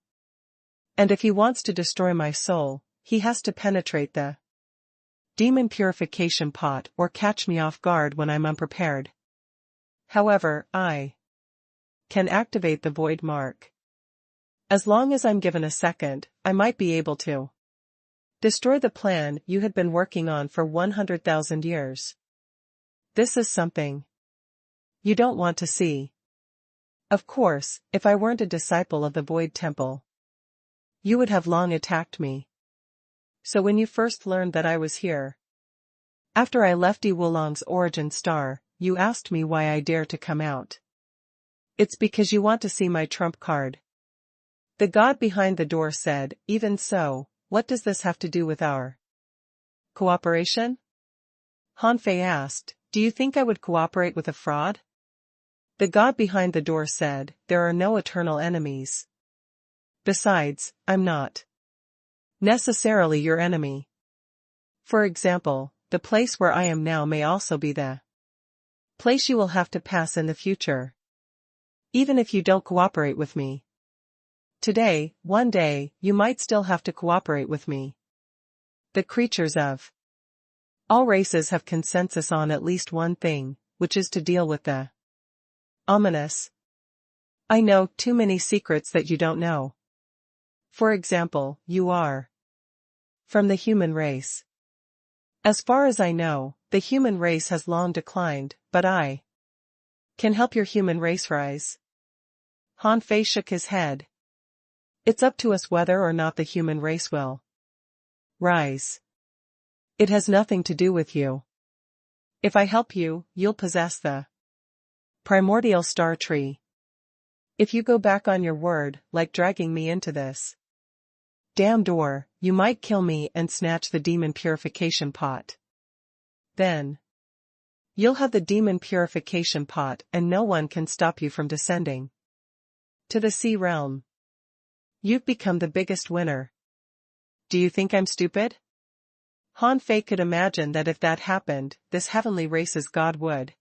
And if he wants to destroy my soul, he has to penetrate the demon purification pot or catch me off guard when I'm unprepared. However, I can activate the void mark. As long as I'm given a second, I might be able to destroy the plan you had been working on for 100,000 years. This is something you don't want to see. Of course, if I weren't a disciple of the Void Temple, you would have long attacked me. So when you first learned that I was here, after I left Yi Wulong's origin star, you asked me why I dare to come out. It's because you want to see my trump card. The god behind the door said, even so, what does this have to do with our cooperation? Han Fei asked, do you think I would cooperate with a fraud? The god behind the door said, there are no eternal enemies. Besides, I'm not necessarily your enemy. For example, the place where I am now may also be the place you will have to pass in the future. Even if you don't cooperate with me today, one day, you might still have to cooperate with me. The creatures of all races have consensus on at least one thing, which is to deal with the ominous. I know too many secrets that you don't know. For example, you are from the human race. As far as I know, the human race has long declined, but I can help your human race rise. Han Fei shook his head. It's up to us whether or not the human race will rise. It has nothing to do with you. If I help you, you'll possess the primordial star tree. If you go back on your word, like dragging me into this damn door, you might kill me and snatch the demon purification pot. Then you'll have the demon purification pot and no one can stop you from descending to the sea realm. You've become the biggest winner. Do you think I'm stupid? Han Fei could imagine that if that happened, this heavenly race's god would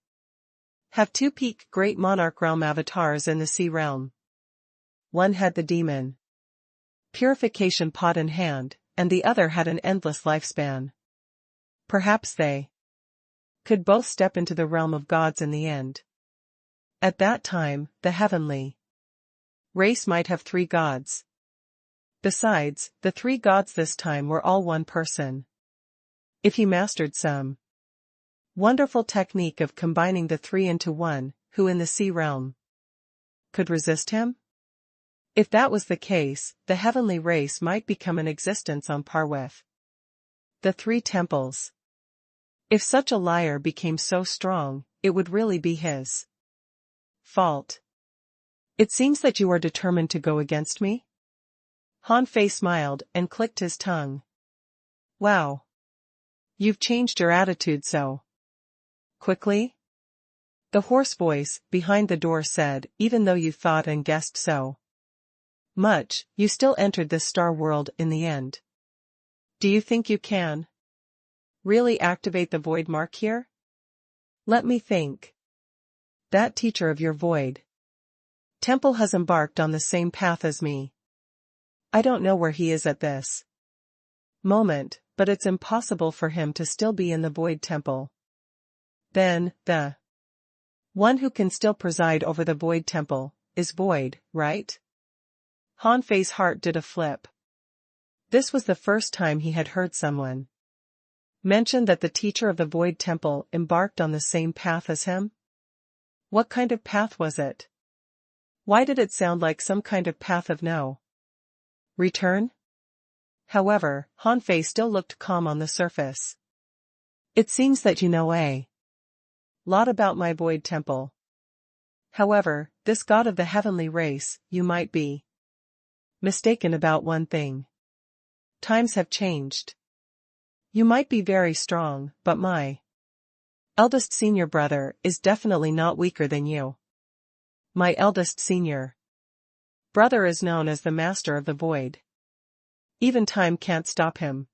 have two peak great monarch realm avatars in the sea realm. One had the demon purification pot in hand, and the other had an endless lifespan. Perhaps they could both step into the realm of gods in the end. At that time, the heavenly race might have 3 gods. Besides, the 3 gods this time were all one person. If he mastered some wonderful technique of combining the 3 into one, who in the sea realm could resist him? If that was the case, the heavenly race might become an existence on par with the 3 temples. If such a liar became so strong, it would really be his fault. It seems that you are determined to go against me? Han Fei smiled and clicked his tongue. Wow. You've changed your attitude so quickly? The hoarse voice behind the door said, even though you thought and guessed so much, you still entered this star world in the end. Do you think you can really activate the void mark here? Let me think. That teacher of your void temple has embarked on the same path as me. I don't know where he is at this moment, but it's impossible for him to still be in the void temple. Then, the one who can still preside over the void temple is void, right? Han Fei's heart did a flip. This was the first time he had heard someone mention that the teacher of the void temple embarked on the same path as him. What kind of path was it? Why did it sound like some kind of path of no return? However, Han Fei still looked calm on the surface. It seems that you know a lot about my void temple. However, this god of the heavenly race, you might be mistaken about one thing. Times have changed. You might be very strong, but my eldest senior brother is definitely not weaker than you. My eldest senior brother is known as the master of the void. Even time can't stop him.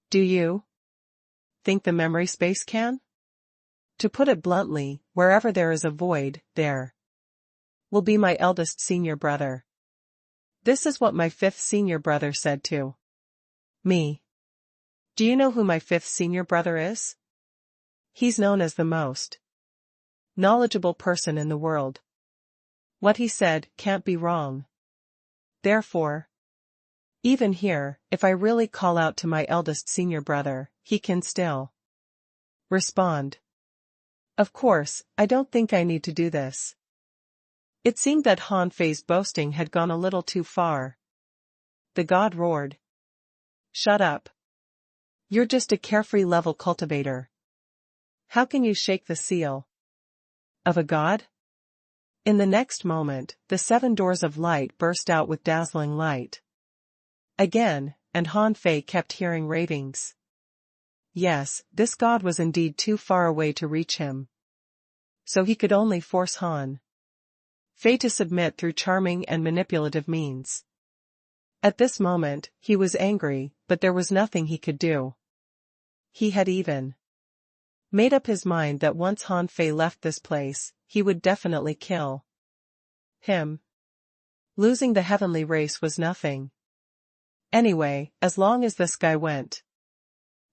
Do you think the memory space can? To put it bluntly, wherever there is a void, there will be my eldest senior brother. This is what my fifth senior brother said to me. Do you know who my fifth senior brother is? He's known as the most knowledgeable person in the world. What he said can't be wrong. Therefore, even here, if I really call out to my eldest senior brother, he can still respond. Of course, I don't think I need to do this. It seemed that Han Fei's boasting had gone a little too far. The god roared. Shut up. You're just a carefree level cultivator. How can you shake the seal of a god? In the next moment, the 7 doors of light burst out with dazzling light. Again, and Han Fei kept hearing ravings. Yes, this god was indeed too far away to reach him. So he could only force Han Fei to submit through charming and manipulative means. At this moment, he was angry, but there was nothing he could do. He had even made up his mind that once Han Fei left this place, he would definitely kill him. Losing the heavenly race was nothing. Anyway, as long as this guy went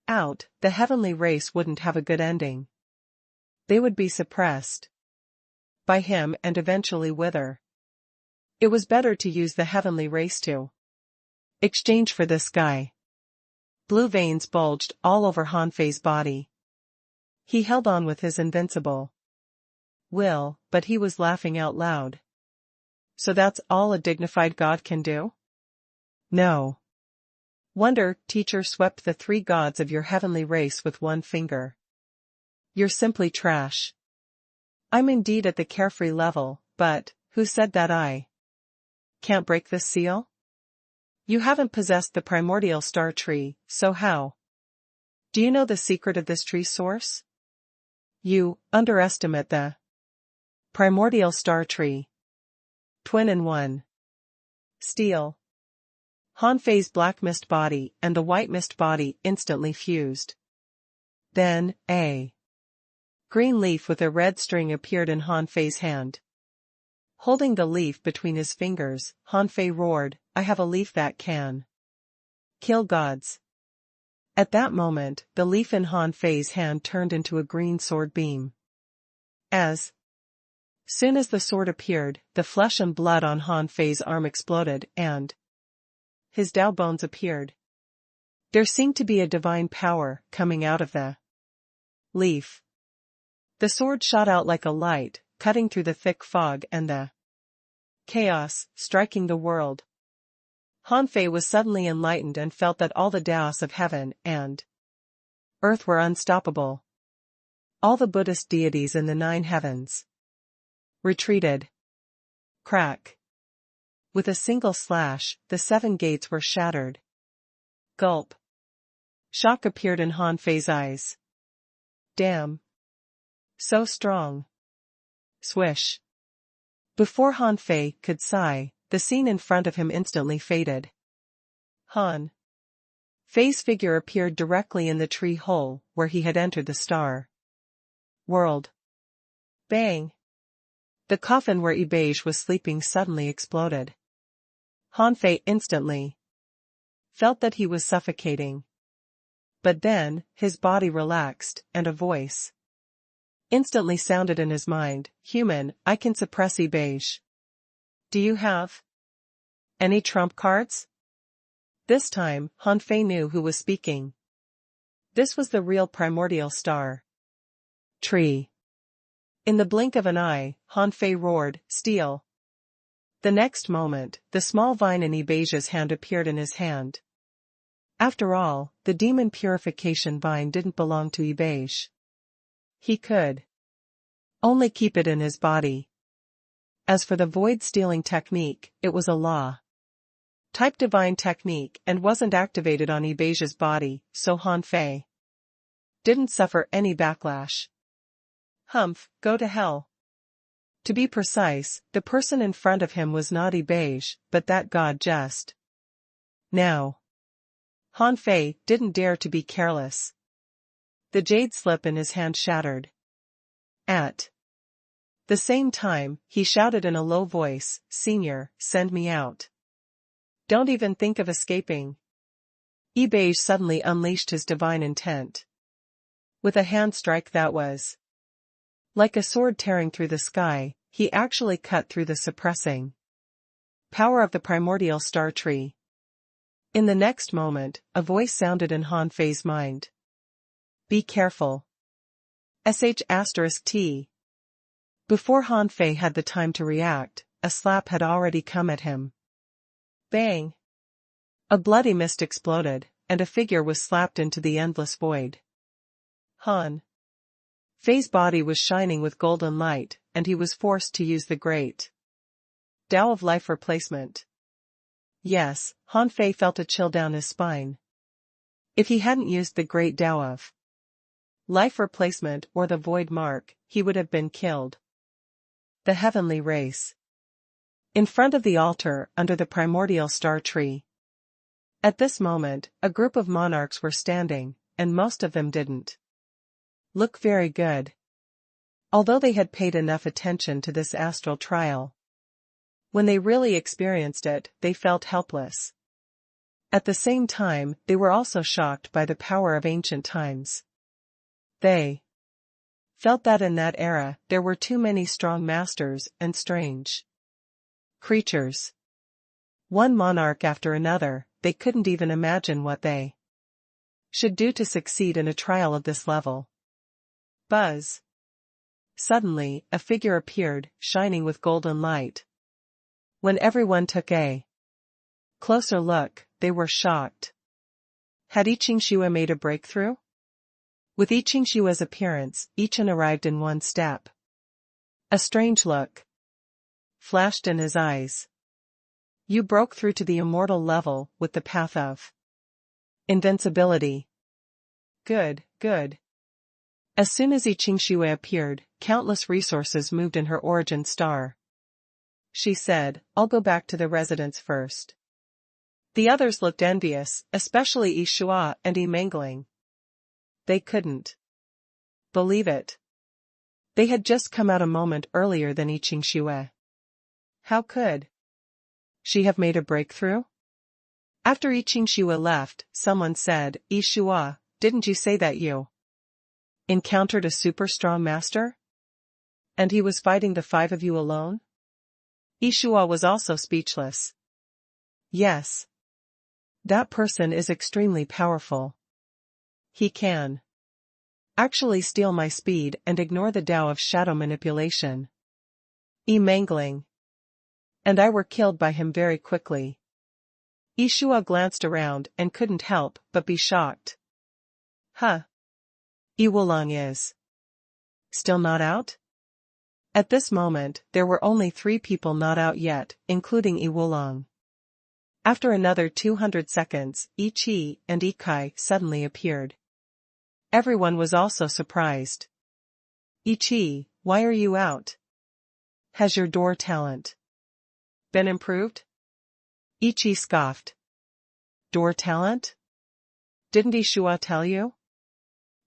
out, the heavenly race wouldn't have a good ending. They would be suppressed by him and eventually wither. It was better to use the heavenly race to exchange for this guy. Blue veins bulged all over Han Fei's body. He held on with his invincible will, but he was laughing out loud. So that's all a dignified god can do? No wonder teacher swept the 3 gods of your heavenly race with one finger. You're simply trash. I'm indeed at the carefree level, but who said that I can't break this seal? You haven't possessed the primordial star tree, so how? Do you know the secret of this tree's source? You underestimate the primordial star tree. Twin in one. Steel. Han Fei's black mist body and the white mist body instantly fused. Then, a green leaf with a red string appeared in Han Fei's hand. Holding the leaf between his fingers, Han Fei roared, I have a leaf that can kill gods. At that moment, the leaf in Han Fei's hand turned into a green sword beam. As soon as the sword appeared, the flesh and blood on Han Fei's arm exploded and his Dao bones appeared. There seemed to be a divine power coming out of the leaf. The sword shot out like a light, cutting through the thick fog and the chaos, striking the world. Han Fei was suddenly enlightened and felt that all the Daos of heaven and earth were unstoppable. All the Buddhist deities in the 9 heavens retreated. Crack. With a single slash, the 7 gates were shattered. Gulp. Shock appeared in Han Fei's eyes. Damn. So strong. Swish. Before Han Fei could sigh, the scene in front of him instantly faded. Han Fei's figure appeared directly in the tree hole where he had entered the star world. Bang! The coffin where Ibeige was sleeping suddenly exploded. Han Fei instantly felt that he was suffocating. But then, his body relaxed, and a voice instantly sounded in his mind, Human, I can suppress Ibeige. Do you have any trump cards? This time, Han Fei knew who was speaking. This was the real primordial star tree. In the blink of an eye, Han Fei roared, Steal. The next moment, the small vine in Ibeige's hand appeared in his hand. After all, the demon purification vine didn't belong to Ibeige. He could only keep it in his body. As for the void stealing technique, it was a law Type divine technique and wasn't activated on Ibeige's body, so Han Fei didn't suffer any backlash. Humph, go to hell. To be precise, the person in front of him was not Ibeige, but that god just now. Han Fei didn't dare to be careless. The jade slip in his hand shattered. At the same time, he shouted in a low voice, "Senior, send me out. Don't even think of escaping." Ibeige suddenly unleashed his divine intent. With a hand strike that was like a sword tearing through the sky, he actually cut through the suppressing power of the primordial star tree. In the next moment, a voice sounded in Han Fei's mind. "Be careful. **T. Before Han Fei had the time to react, a slap had already come at him. Bang! A bloody mist exploded, and a figure was slapped into the endless void. Han Fei's body was shining with golden light, and he was forced to use the great Tao of life replacement. Yes, Han Fei felt a chill down his spine. If he hadn't used the great Tao of life replacement or the void mark, he would have been killed. The heavenly race. In front of the altar, under the primordial star tree. At this moment, a group of monarchs were standing, and most of them didn't look very good. Although they had paid enough attention to this astral trial. When they really experienced it, they felt helpless. At the same time, they were also shocked by the power of ancient times. They felt that in that era, there were too many strong masters and strange creatures. One monarch after another, they couldn't even imagine what they should do to succeed in a trial of this level. Buzz. Suddenly, a figure appeared, shining with golden light. When everyone took a closer look, they were shocked. Had I Ching Shue made a breakthrough? With I Ching Shue's appearance, Ichin arrived in one step. A strange look flashed in his eyes. You broke through to the immortal level with the path of invincibility. Good, good. As soon as I Ching Shue appeared, countless resources moved in her origin star. She said, "I'll go back to the residence first." The others looked envious, especially Yi Shua and Yi Mangling. They couldn't believe it. They had just come out a moment earlier than I Ching Shue. How could she have made a breakthrough? After I Ching Shue left, someone said, "Yi Shua, didn't you say that you encountered a super strong master? And he was fighting the five of you alone?" Yi Shua was also speechless. Yes. That person is extremely powerful. He can actually steal my speed and ignore the Tao of shadow manipulation. Yi Mangling and I were killed by him very quickly. Yi Shua glanced around and couldn't help but be shocked. Huh. Yi Wulong is still not out? At this moment, there were only 3 people not out yet, including Yi Wulong. After another 200 seconds, Yi Qi and Yi Kai suddenly appeared. Everyone was also surprised. Yi Qi, why are you out? Has your door talent been improved? Yi Qi scoffed. Door talent? Didn't Yi Shua tell you?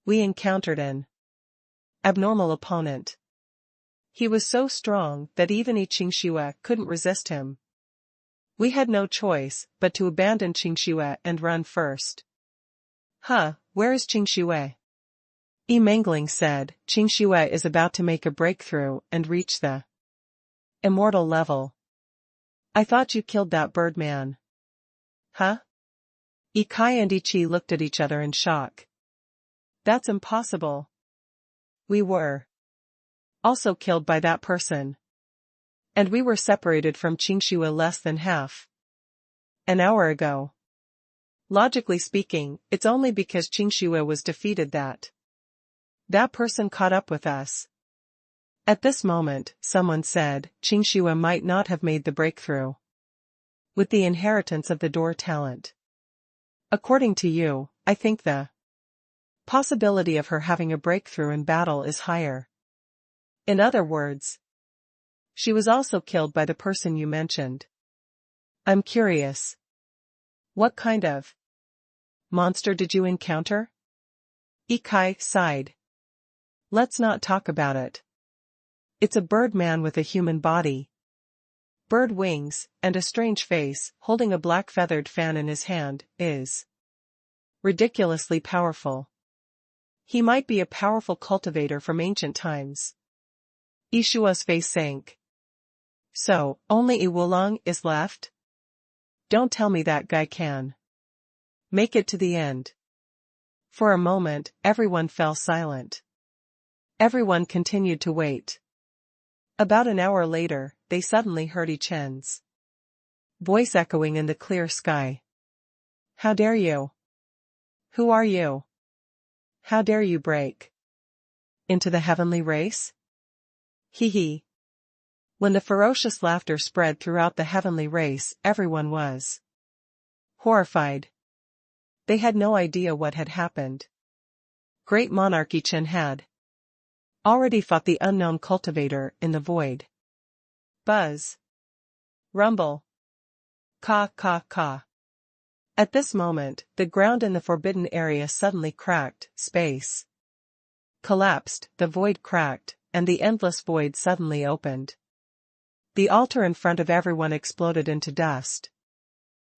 We encountered an abnormal opponent. He was so strong that even I Ching Shue couldn't resist him. We had no choice but to abandon Ching Shue and run first. Huh, where is Ching Shue? Yi Mangling said, Ching Shue is about to make a breakthrough and reach the immortal level. I thought you killed that bird man. Huh? Yi Kai and Yi Qi looked at each other in shock. That's impossible. We were also killed by that person. And we were separated from Ching Shue less than half an hour ago. Logically speaking, it's only because Ching Shue was defeated that person caught up with us. At this moment, someone said, Ching Shue might not have made the breakthrough. with the inheritance of the door talent. According to you, I think the possibility of her having a breakthrough in battle is higher. In other words, she was also killed by the person you mentioned. I'm curious. What kind of monster did you encounter? Ikai sighed. Let's not talk about it. It's a bird man with a human body, bird wings, and a strange face, holding a black feathered fan in his hand, is ridiculously powerful. He might be a powerful cultivator from ancient times. Ishua's face sank. So, only Iwulong is left? Don't tell me that guy can make it to the end. For a moment, everyone fell silent. Everyone continued to wait. About an hour later, they suddenly heard Ichen's voice echoing in the clear sky. How dare you? Who are you? How dare you break into the heavenly race? Hee hee. When the ferocious laughter spread throughout the heavenly race, everyone was horrified. They had no idea what had happened. Great monarch Ichen had already fought the unknown cultivator in the void. Buzz. Rumble. Caw caw caw. At this moment, the ground in the forbidden area suddenly cracked, space collapsed, the void cracked, and the endless void suddenly opened. The altar in front of everyone exploded into dust.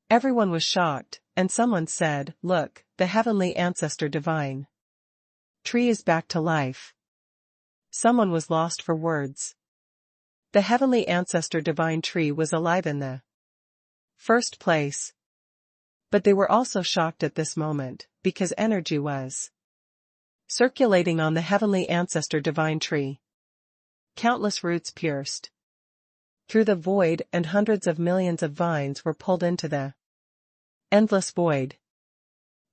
Everyone was shocked, and someone said, "Look, the heavenly ancestor divine tree is back to life." Someone was lost for words. The heavenly ancestor divine tree was alive in the first place. But they were also shocked at this moment, because energy was circulating on the heavenly ancestor divine tree. Countless roots pierced through the void, and hundreds of millions of vines were pulled into the endless void.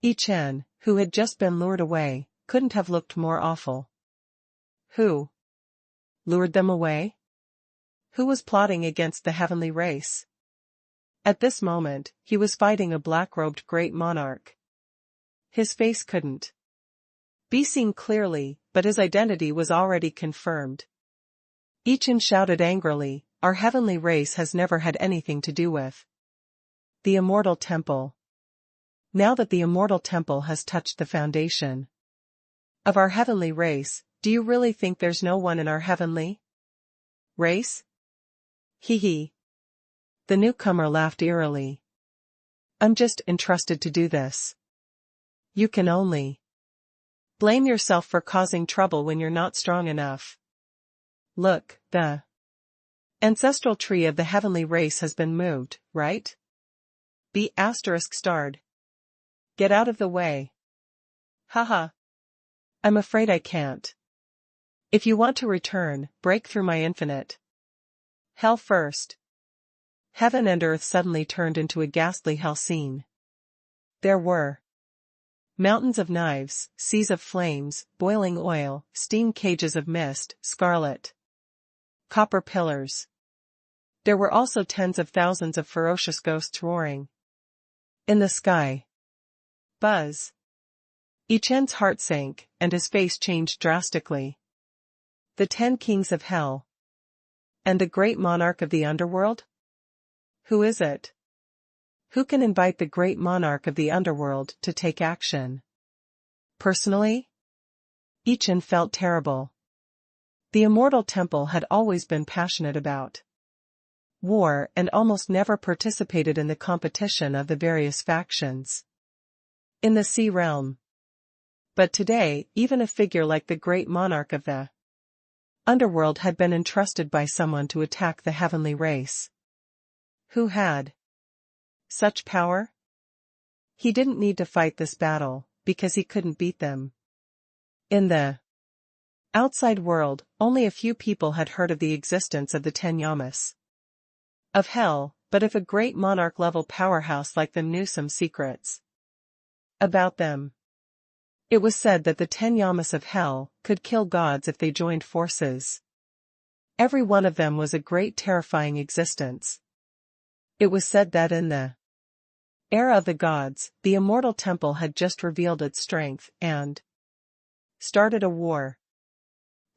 Ichen, who had just been lured away, couldn't have looked more awful. Who lured them away? Who was plotting against the heavenly race? At this moment, he was fighting a black-robed great monarch. His face couldn't be seen clearly, but his identity was already confirmed. Ichen shouted angrily, "Our heavenly race has never had anything to do with the immortal temple. Now that the immortal temple has touched the foundation of our heavenly race, do you really think there's no one in our heavenly race?" Hee hee. The newcomer laughed eerily. "I'm just entrusted to do this. You can only blame yourself for causing trouble when you're not strong enough. Look, the ancestral tree of the heavenly race has been moved, right? B*****. Get out of the way. Haha. I'm afraid I can't. If you want to return, break through my infinite hell first." Heaven and earth suddenly turned into a ghastly hell scene. There were mountains of knives, seas of flames, boiling oil, steam cages of mist, scarlet, copper pillars. There were also tens of thousands of ferocious ghosts roaring in the sky. Buzz. Ichen's heart sank, and his face changed drastically. The 10 kings of hell. And the great monarch of the underworld? Who is it? Who can invite the great monarch of the underworld to take action? Personally? Ichen felt terrible. The immortal temple had always been passionate about war and almost never participated in the competition of the various factions in the sea realm. But today, even a figure like the great monarch of the underworld had been entrusted by someone to attack the heavenly race. Who had such power? He didn't need to fight this battle, because he couldn't beat them. In the outside world, only a few people had heard of the existence of the 10 yamas of hell, but if a great monarch-level powerhouse like them knew some secrets about them. It was said that the 10 yamas of hell could kill gods if they joined forces. Every one of them was a great terrifying existence. It was said that in the era of the gods, the immortal temple had just revealed its strength and started a war.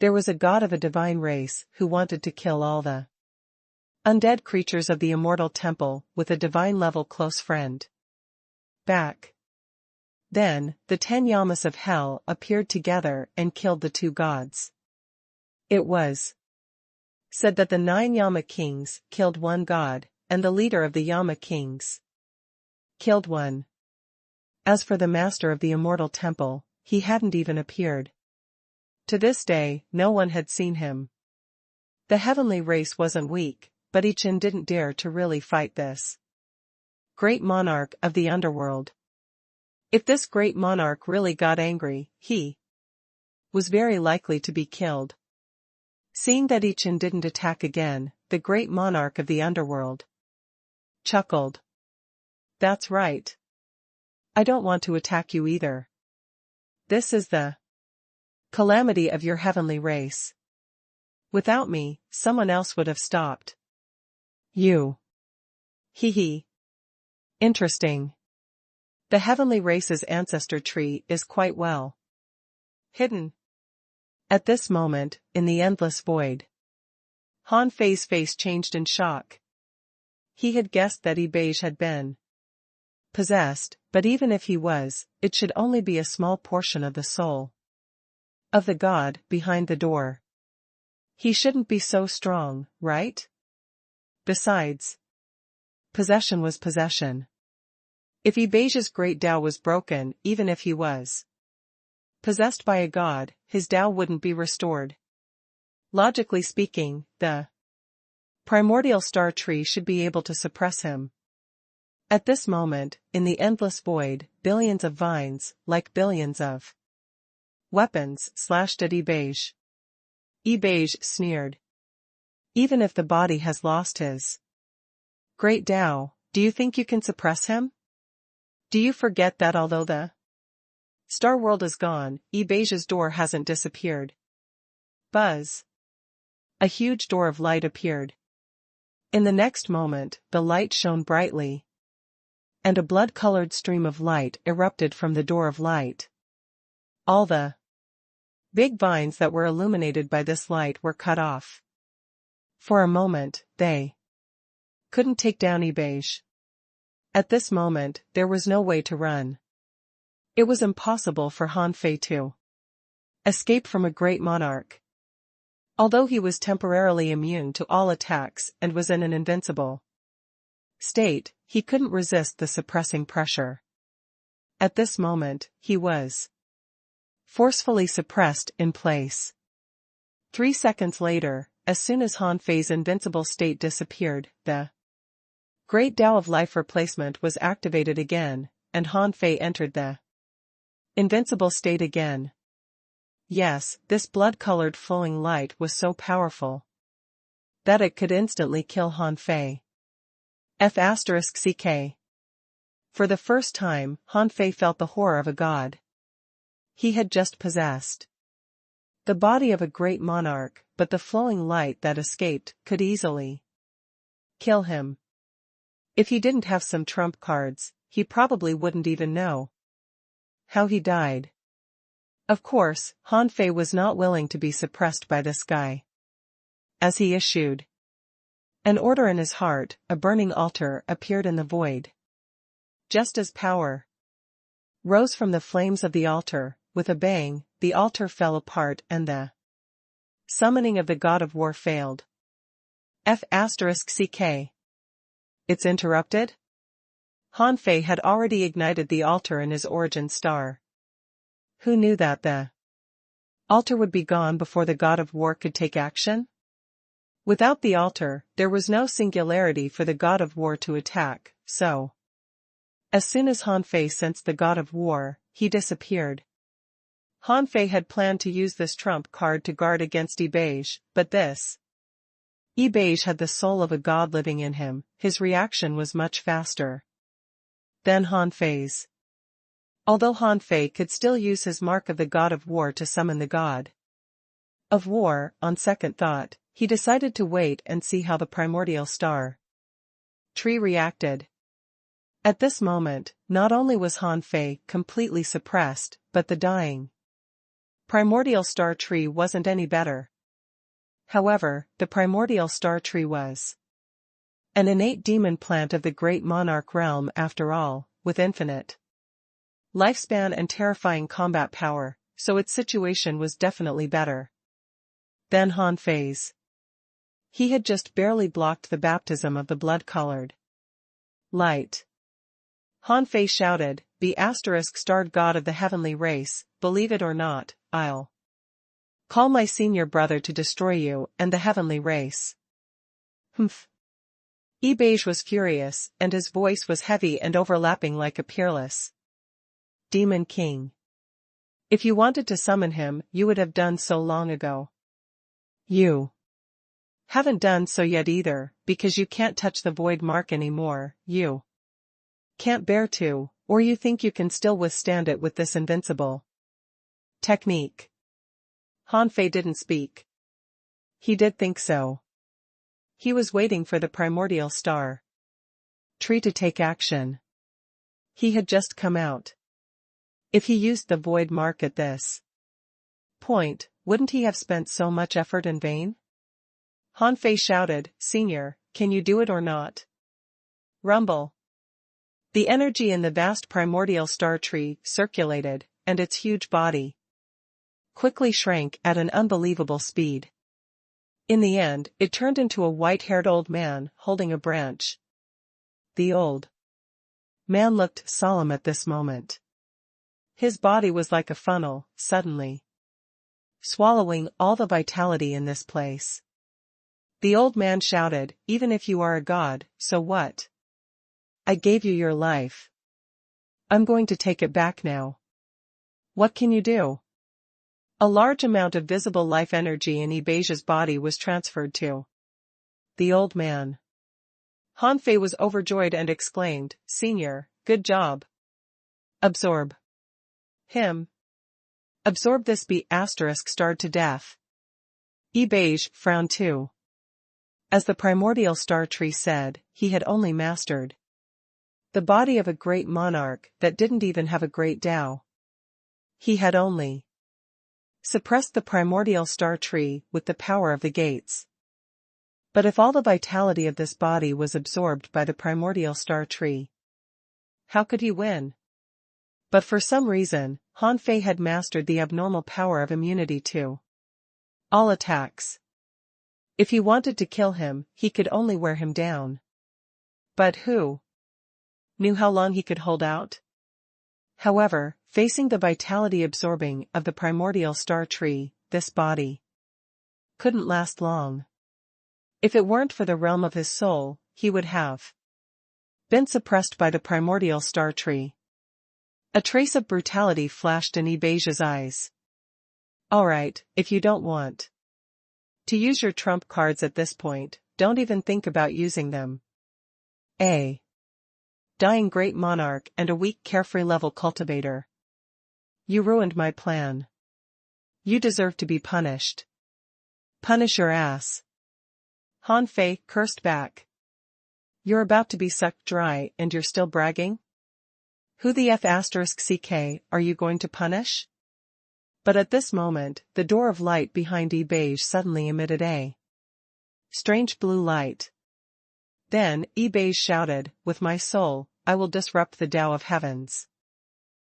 There was a god of a divine race who wanted to kill all the undead creatures of the immortal temple with a divine-level close friend. Back then, the 10 Yamas of hell appeared together and killed the 2 gods. It was said that the 9 Yama kings killed 1 god, and the leader of the Yama kings killed 1. As for the master of the immortal temple, he hadn't even appeared. To this day, no one had seen him. The heavenly race wasn't weak, but Ichin didn't dare to really fight this great monarch of the underworld. If this great monarch really got angry, he was very likely to be killed. Seeing that Ichin didn't attack again, the great monarch of the underworld chuckled. That's right. I don't want to attack you either. This is the calamity of your heavenly race. Without me, someone else would have stopped you. Hee hee. Interesting. The heavenly race's ancestor tree is quite well hidden. At this moment, in the endless void, Han Fei's face changed in shock. He had guessed that Beige had been possessed, but even if he was, it should only be a small portion of the soul of the god behind the door. He shouldn't be so strong, right? Besides, possession was possession. If Beige's great Tao was broken, even if he was possessed by a god, his Tao wouldn't be restored. Logically speaking, the primordial star tree should be able to suppress him. At this moment, in the endless void, billions of vines, like billions of weapons, slashed at Beige. Beige sneered. Even if the body has lost his great Tao, do you think you can suppress him? Do you forget that although the star world is gone, Beige's door hasn't disappeared? Buzz. A huge door of light appeared. In the next moment, the light shone brightly, and a blood-colored stream of light erupted from the door of light. All the big vines that were illuminated by this light were cut off. For a moment, they couldn't take down Beige. At this moment, there was no way to run. It was impossible for Han Fei to escape from a great monarch. Although he was temporarily immune to all attacks and was in an invincible state, he couldn't resist the suppressing pressure. At this moment, he was forcefully suppressed in place. 3 seconds later, as soon as Han Fei's invincible state disappeared, the Great Tao of Life replacement was activated again, and Han Fei entered the invincible state again. Yes, this blood-colored flowing light was so powerful that it could instantly kill Han Fei. F***ck. For the first time, Han Fei felt the horror of a god. He had just possessed the body of a great monarch, but the flowing light that escaped could easily kill him. If he didn't have some trump cards, he probably wouldn't even know how he died. Of course, Han Fei was not willing to be suppressed by this guy. As he issued an order in his heart, a burning altar appeared in the void. Just as power rose from the flames of the altar, with a bang, the altar fell apart and the summoning of the god of war failed. F***ck. It's interrupted? Han Fei had already ignited the altar in his origin star. Who knew that the altar would be gone before the god of war could take action? Without the altar, there was no singularity for the god of war to attack, so as soon as Han Fei sensed the god of war, he disappeared. Han Fei had planned to use this trump card to guard against Beige, but this Beige had the soul of a god living in him. His reaction was much faster than Han Fei's. Although Han Fei could still use his mark of the god of war to summon the god of war, on second thought, he decided to wait and see how the primordial star Tree reacted. At this moment, not only was Han Fei completely suppressed, but the dying primordial star tree wasn't any better. However, the primordial star tree was an innate demon plant of the great monarch realm after all, with infinite lifespan and terrifying combat power, so its situation was definitely better than Han Fei's. He had just barely blocked the baptism of the blood-colored light. Han Fei shouted, "Be *starred god of the heavenly race, believe it or not, I'll call my senior brother to destroy you and the heavenly race." Humph. Beige was furious, and his voice was heavy and overlapping like a peerless demon king. If you wanted to summon him, you would have done so long ago. You haven't done so yet either, because you can't touch the void mark anymore. You can't bear to, or you think you can still withstand it with this invincible technique. Han Fei didn't speak. He did think so. He was waiting for the primordial star tree to take action. He had just come out. If he used the void mark at this point, wouldn't he have spent so much effort in vain? Han Fei shouted, "Senior, can you do it or not?" Rumble. The energy in the vast primordial star tree circulated, and its huge body quickly shrank at an unbelievable speed. In the end, it turned into a white-haired old man holding a branch. The old man looked solemn at this moment. His body was like a funnel, suddenly swallowing all the vitality in this place. The old man shouted, "Even if you are a god, so what? I gave you your life. I'm going to take it back now. What can you do?" A large amount of visible life energy in Beige's body was transferred to the old man. Han Fei was overjoyed and exclaimed, "Senior, good job. Absorb him. Absorb this **starred to death." Beige frowned too. As the primordial star tree said, he had only mastered the body of a great monarch that didn't even have a great Tao. He had only suppressed the primordial star tree with the power of the gates. But if all the vitality of this body was absorbed by the primordial star tree, how could he win? But for some reason, Han Fei had mastered the abnormal power of immunity to all attacks. If he wanted to kill him, he could only wear him down. But who knew how long he could hold out? However, facing the vitality absorbing of the primordial star tree, this body couldn't last long. If it weren't for the realm of his soul, he would have been suppressed by the primordial star tree. A trace of brutality flashed in Beige's eyes. "Alright, if you don't want to use your trump cards at this point, don't even think about using them. A dying great monarch and a weak carefree level cultivator. You ruined my plan. You deserve to be punished. Punish your ass." Han Fei cursed back. "You're about to be sucked dry and you're still bragging? Who the **CK are you going to punish?" But at this moment, the door of light behind Beige suddenly emitted a strange blue light. Then, Beige shouted, "With my soul, I will disrupt the Tao of heavens."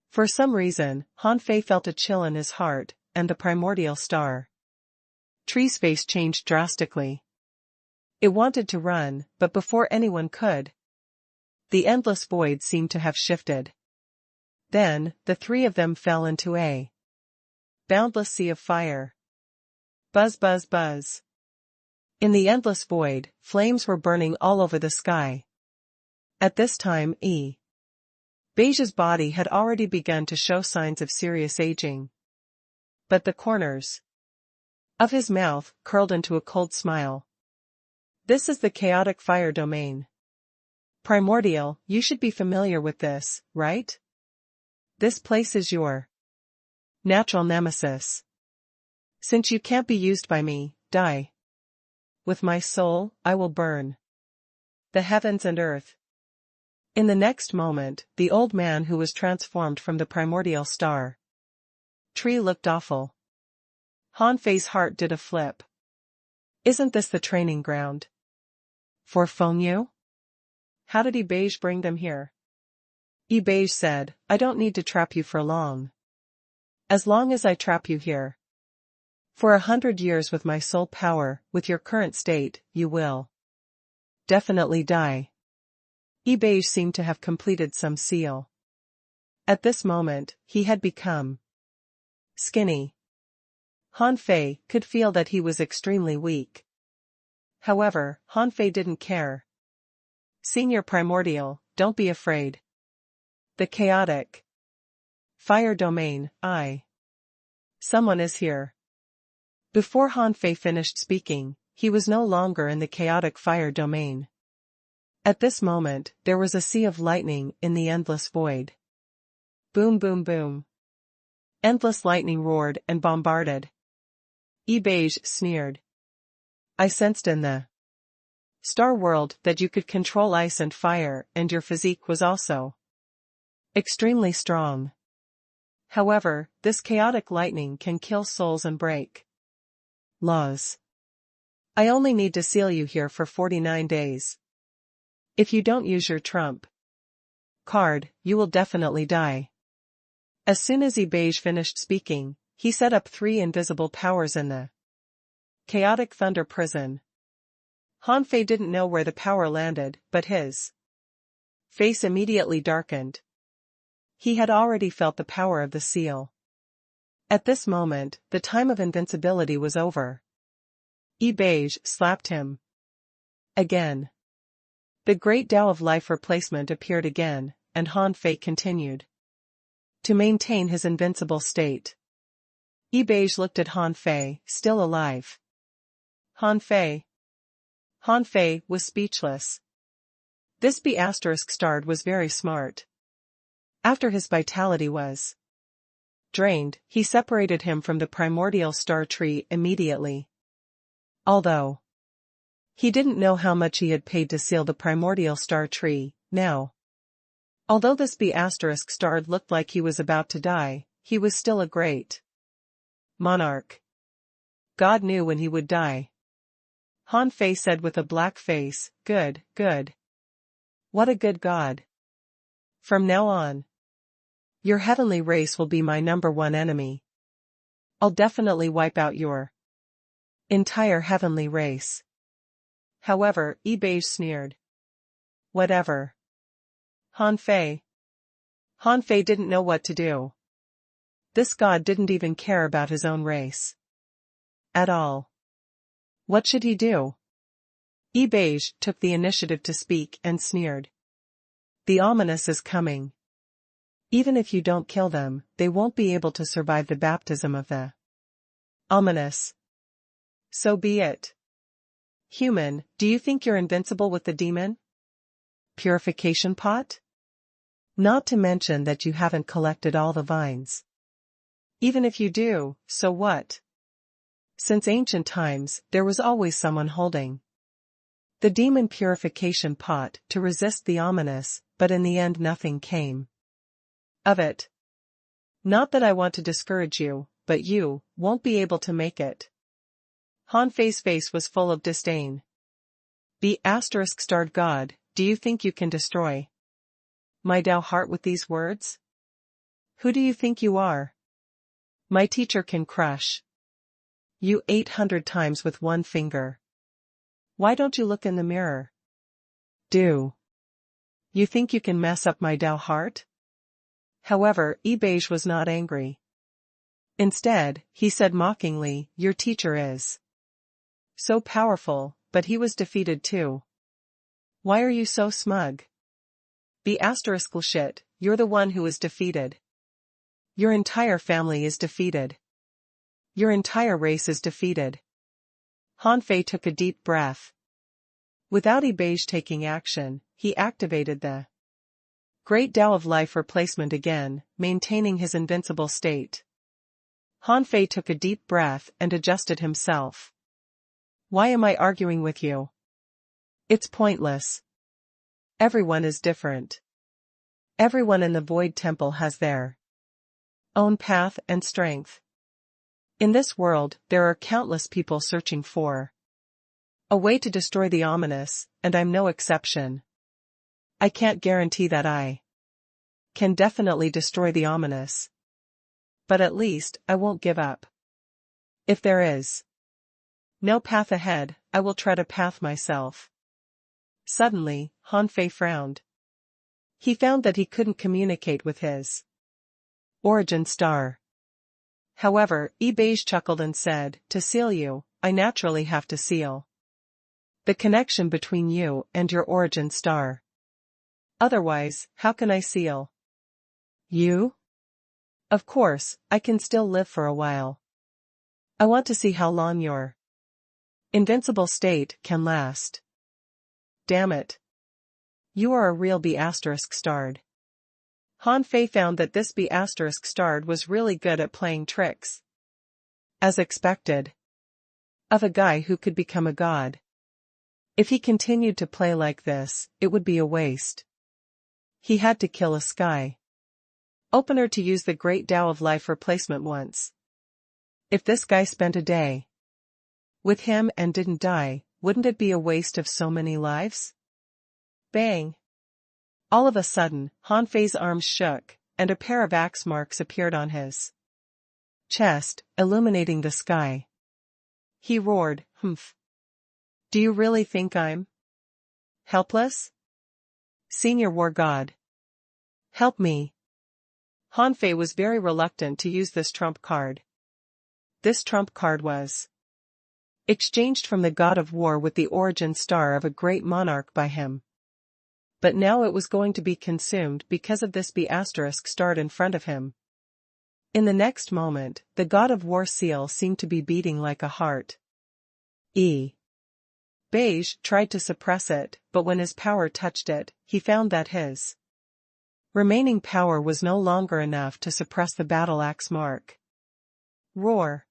For some reason, Han Fei felt a chill in his heart, and the primordial star tree's face changed drastically. It wanted to run, but before anyone could, the endless void seemed to have shifted. Then, the three of them fell into a boundless sea of fire. Buzz buzz buzz. In the endless void, flames were burning all over the sky. At this time Beige's body had already begun to show signs of serious aging. But the corners of his mouth curled into a cold smile. "This is the chaotic fire domain. Primordial, you should be familiar with this, right? This place is your natural nemesis. Since you can't be used by me, die. With my soul, I will burn The heavens and earth. In the next moment, the old man who was transformed from the primordial star tree looked awful. Han Fei's heart did a flip. Isn't this the training ground for Feng Yu? How did Beige bring them here? Beige said, I don't need to trap you for long. As long as I trap you here. For 100 years with my soul power, with your current state, you will definitely die. Beige seemed to have completed some seal. At this moment, he had become skinny. Han Fei could feel that he was extremely weak. However, Han Fei didn't care. Senior Primordial, don't be afraid. The chaotic fire domain, someone is here. Before Han Fei finished speaking, he was no longer in the chaotic fire domain. At this moment, there was a sea of lightning in the endless void. Boom boom boom. Endless lightning roared and bombarded. Beige sneered. I sensed in the star world that you could control ice and fire, and your physique was also extremely strong. However, this chaotic lightning can kill souls and break laws. I only need to seal you here for 49 days. If you don't use your trump card, you will definitely die. As soon as Beige finished speaking, he set up 3 invisible powers in the chaotic thunder prison. Han Fei didn't know where the power landed, but his face immediately darkened. He had already felt the power of the seal. At this moment, the time of invincibility was over. Beige slapped him again. The great Tao of life replacement appeared again, and Han Fei continued to maintain his invincible state. Beige looked at Han Fei, still alive. Han Fei. Han Fei was speechless. This B***** was very smart. After his vitality was drained, he separated him from the primordial star tree immediately. Although he didn't know how much he had paid to seal the primordial star tree, now. Although this B** looked like he was about to die, he was still a great monarch. God knew when he would die. Han Fei said with a black face, good, good. What a good God. From now on, your heavenly race will be my #1 enemy. I'll definitely wipe out your entire heavenly race. However, Beige sneered. Whatever. Han Fei. Han Fei didn't know what to do. This god didn't even care about his own race at all. What should he do? Beige took the initiative to speak and sneered. The ominous is coming. Even if you don't kill them, they won't be able to survive the baptism of the ominous. So be it. Human, do you think you're invincible with the demon purification pot? Not to mention that you haven't collected all the vines. Even if you do, so what? Since ancient times, there was always someone holding the demon purification pot to resist the ominous, but in the end nothing came of it. Not that I want to discourage you, but you won't be able to make it. Han Fei's face was full of disdain. B***** God, do you think you can destroy my Tao heart with these words? Who do you think you are? My teacher can crush you 800 times with one finger. Why don't you look in the mirror? Do you think you can mess up my Tao heart? However, Beige was not angry. Instead, he said mockingly, your teacher is so powerful, but he was defeated too. Why are you so smug? B***shit, you're the one who is defeated. Your entire family is defeated. Your entire race is defeated. Han Fei took a deep breath. Without Beige taking action, he activated the great Tao of life replacement again, maintaining his invincible state. Han Fei took a deep breath and adjusted himself. Why am I arguing with you? It's pointless. Everyone is different. Everyone in the Void Temple has their own path and strength. In this world, there are countless people searching for a way to destroy the ominous, and I'm no exception. I can't guarantee that I can definitely destroy the ominous. But at least, I won't give up. If there is no path ahead, I will tread a path myself. Suddenly, Han Fei frowned. He found that he couldn't communicate with his origin star. However, Beige chuckled and said, "To seal you, I naturally have to seal the connection between you and your origin star. Otherwise, how can I seal you? Of course, I can still live for a while. I want to see how long your invincible state can last." Damn it. You are a real B***starred. Han Fei found that this B***starred was really good at playing tricks. As expected. Of a guy who could become a god. If he continued to play like this, it would be a waste. He had to kill a sky opener to use the Great Tao of Life replacement once. If this guy spent a day with him and didn't die, wouldn't it be a waste of so many lives? Bang! All of a sudden, Han Fei's arms shook, and a pair of axe marks appeared on his chest, illuminating the sky. He roared, "Humph! Do you really think I'm helpless? Senior War God, help me." Han Fei was very reluctant to use this trump card. This trump card was exchanged from the god of war with the origin star of a great monarch by him. But now it was going to be consumed because of this B***starred in front of him. In the next moment, the god of war seal seemed to be beating like a heart. Beige tried to suppress it, but when his power touched it, he found that his remaining power was no longer enough to suppress the battle axe mark. Roar!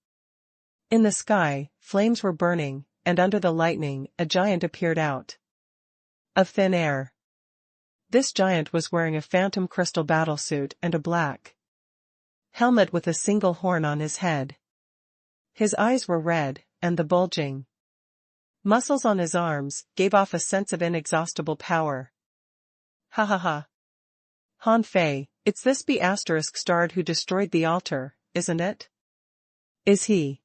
In the sky, flames were burning, and under the lightning, a giant appeared out of thin air. This giant was wearing a phantom crystal battlesuit and a black helmet with a single horn on his head. His eyes were red, and the bulging muscles on his arms gave off a sense of inexhaustible power. Ha ha ha. Han Fei, it's this B***starred who destroyed the altar, isn't it? Is he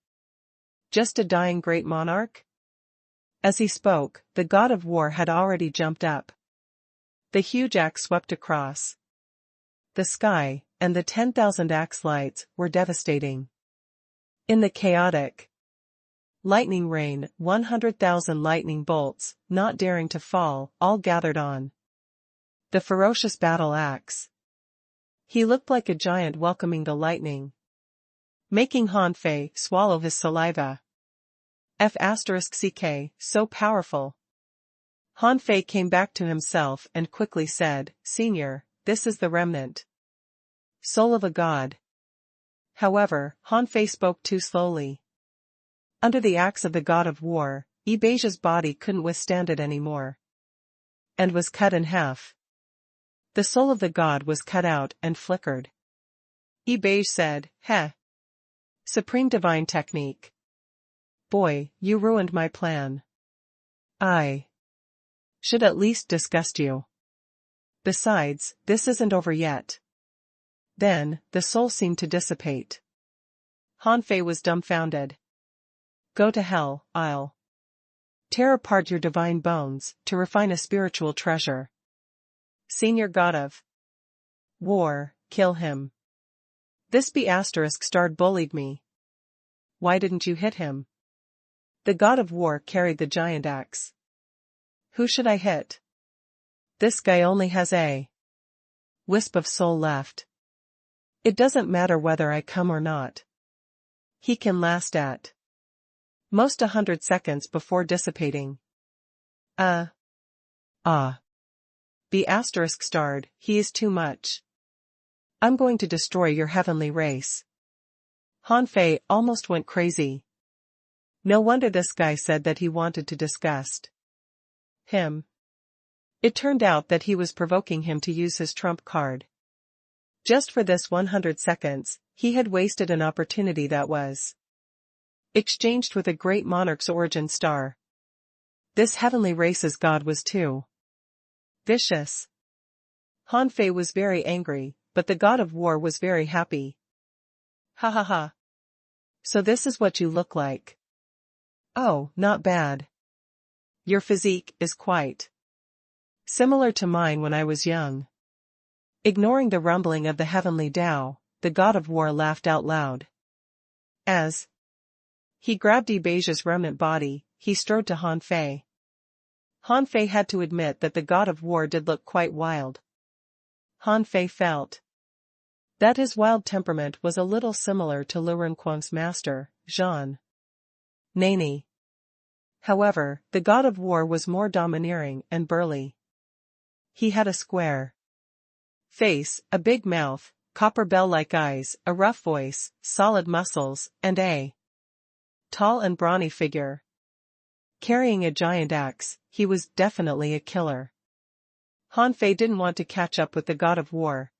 just a dying great monarch? As he spoke, the god of war had already jumped up. The huge axe swept across the sky, and the 10,000 axe lights were devastating. In the chaotic lightning rain, 100,000 lightning bolts, not daring to fall, all gathered on the ferocious battle axe. He looked like a giant welcoming the lightning, making Han Fei swallow his saliva. F***ck, so powerful. Han Fei came back to himself and quickly said, "Senior, this is the remnant soul of a god." However, Han Fei spoke too slowly. Under the axe of the god of war, Beige's body couldn't withstand it anymore, and was cut in half. The soul of the god was cut out and flickered. Beige said, "Heh. Supreme divine technique. Boy, you ruined my plan. I should at least disgust you. Besides, this isn't over yet." Then, the soul seemed to dissipate. Han Fei was dumbfounded. "Go to hell, I'll tear apart your divine bones to refine a spiritual treasure. Senior god of war, kill him. This B***starred bullied me. Why didn't you hit him?" The god of war carried the giant axe. "Who should I hit? This guy only has a wisp of soul left. It doesn't matter whether I come or not. He can last at most 100 seconds before dissipating. B***starred, he is too much. I'm going to destroy your heavenly race." Han Fei almost went crazy. No wonder this guy said that he wanted to disgust him. It turned out that he was provoking him to use his trump card. Just for this 100 seconds, he had wasted an opportunity that was exchanged with a great monarch's origin star. This heavenly race's god was too vicious. Han Fei was very angry, but the god of war was very happy. Ha ha ha. So this is what you look like. Oh, not bad. Your physique is quite similar to mine when I was young. Ignoring the rumbling of the heavenly Tao, the god of war laughed out loud. As he grabbed Yi Bei's remnant body, he strode to Han Fei. Han Fei had to admit that the god of war did look quite wild. Han Fei felt that his wild temperament was a little similar to Lu Renquang's master, Zhan Nani. However, the god of war was more domineering and burly. He had a square face, a big mouth, copper bell-like eyes, a rough voice, solid muscles, and a tall and brawny figure. Carrying a giant axe, he was definitely a killer. Han Fei didn't want to catch up with the god of war.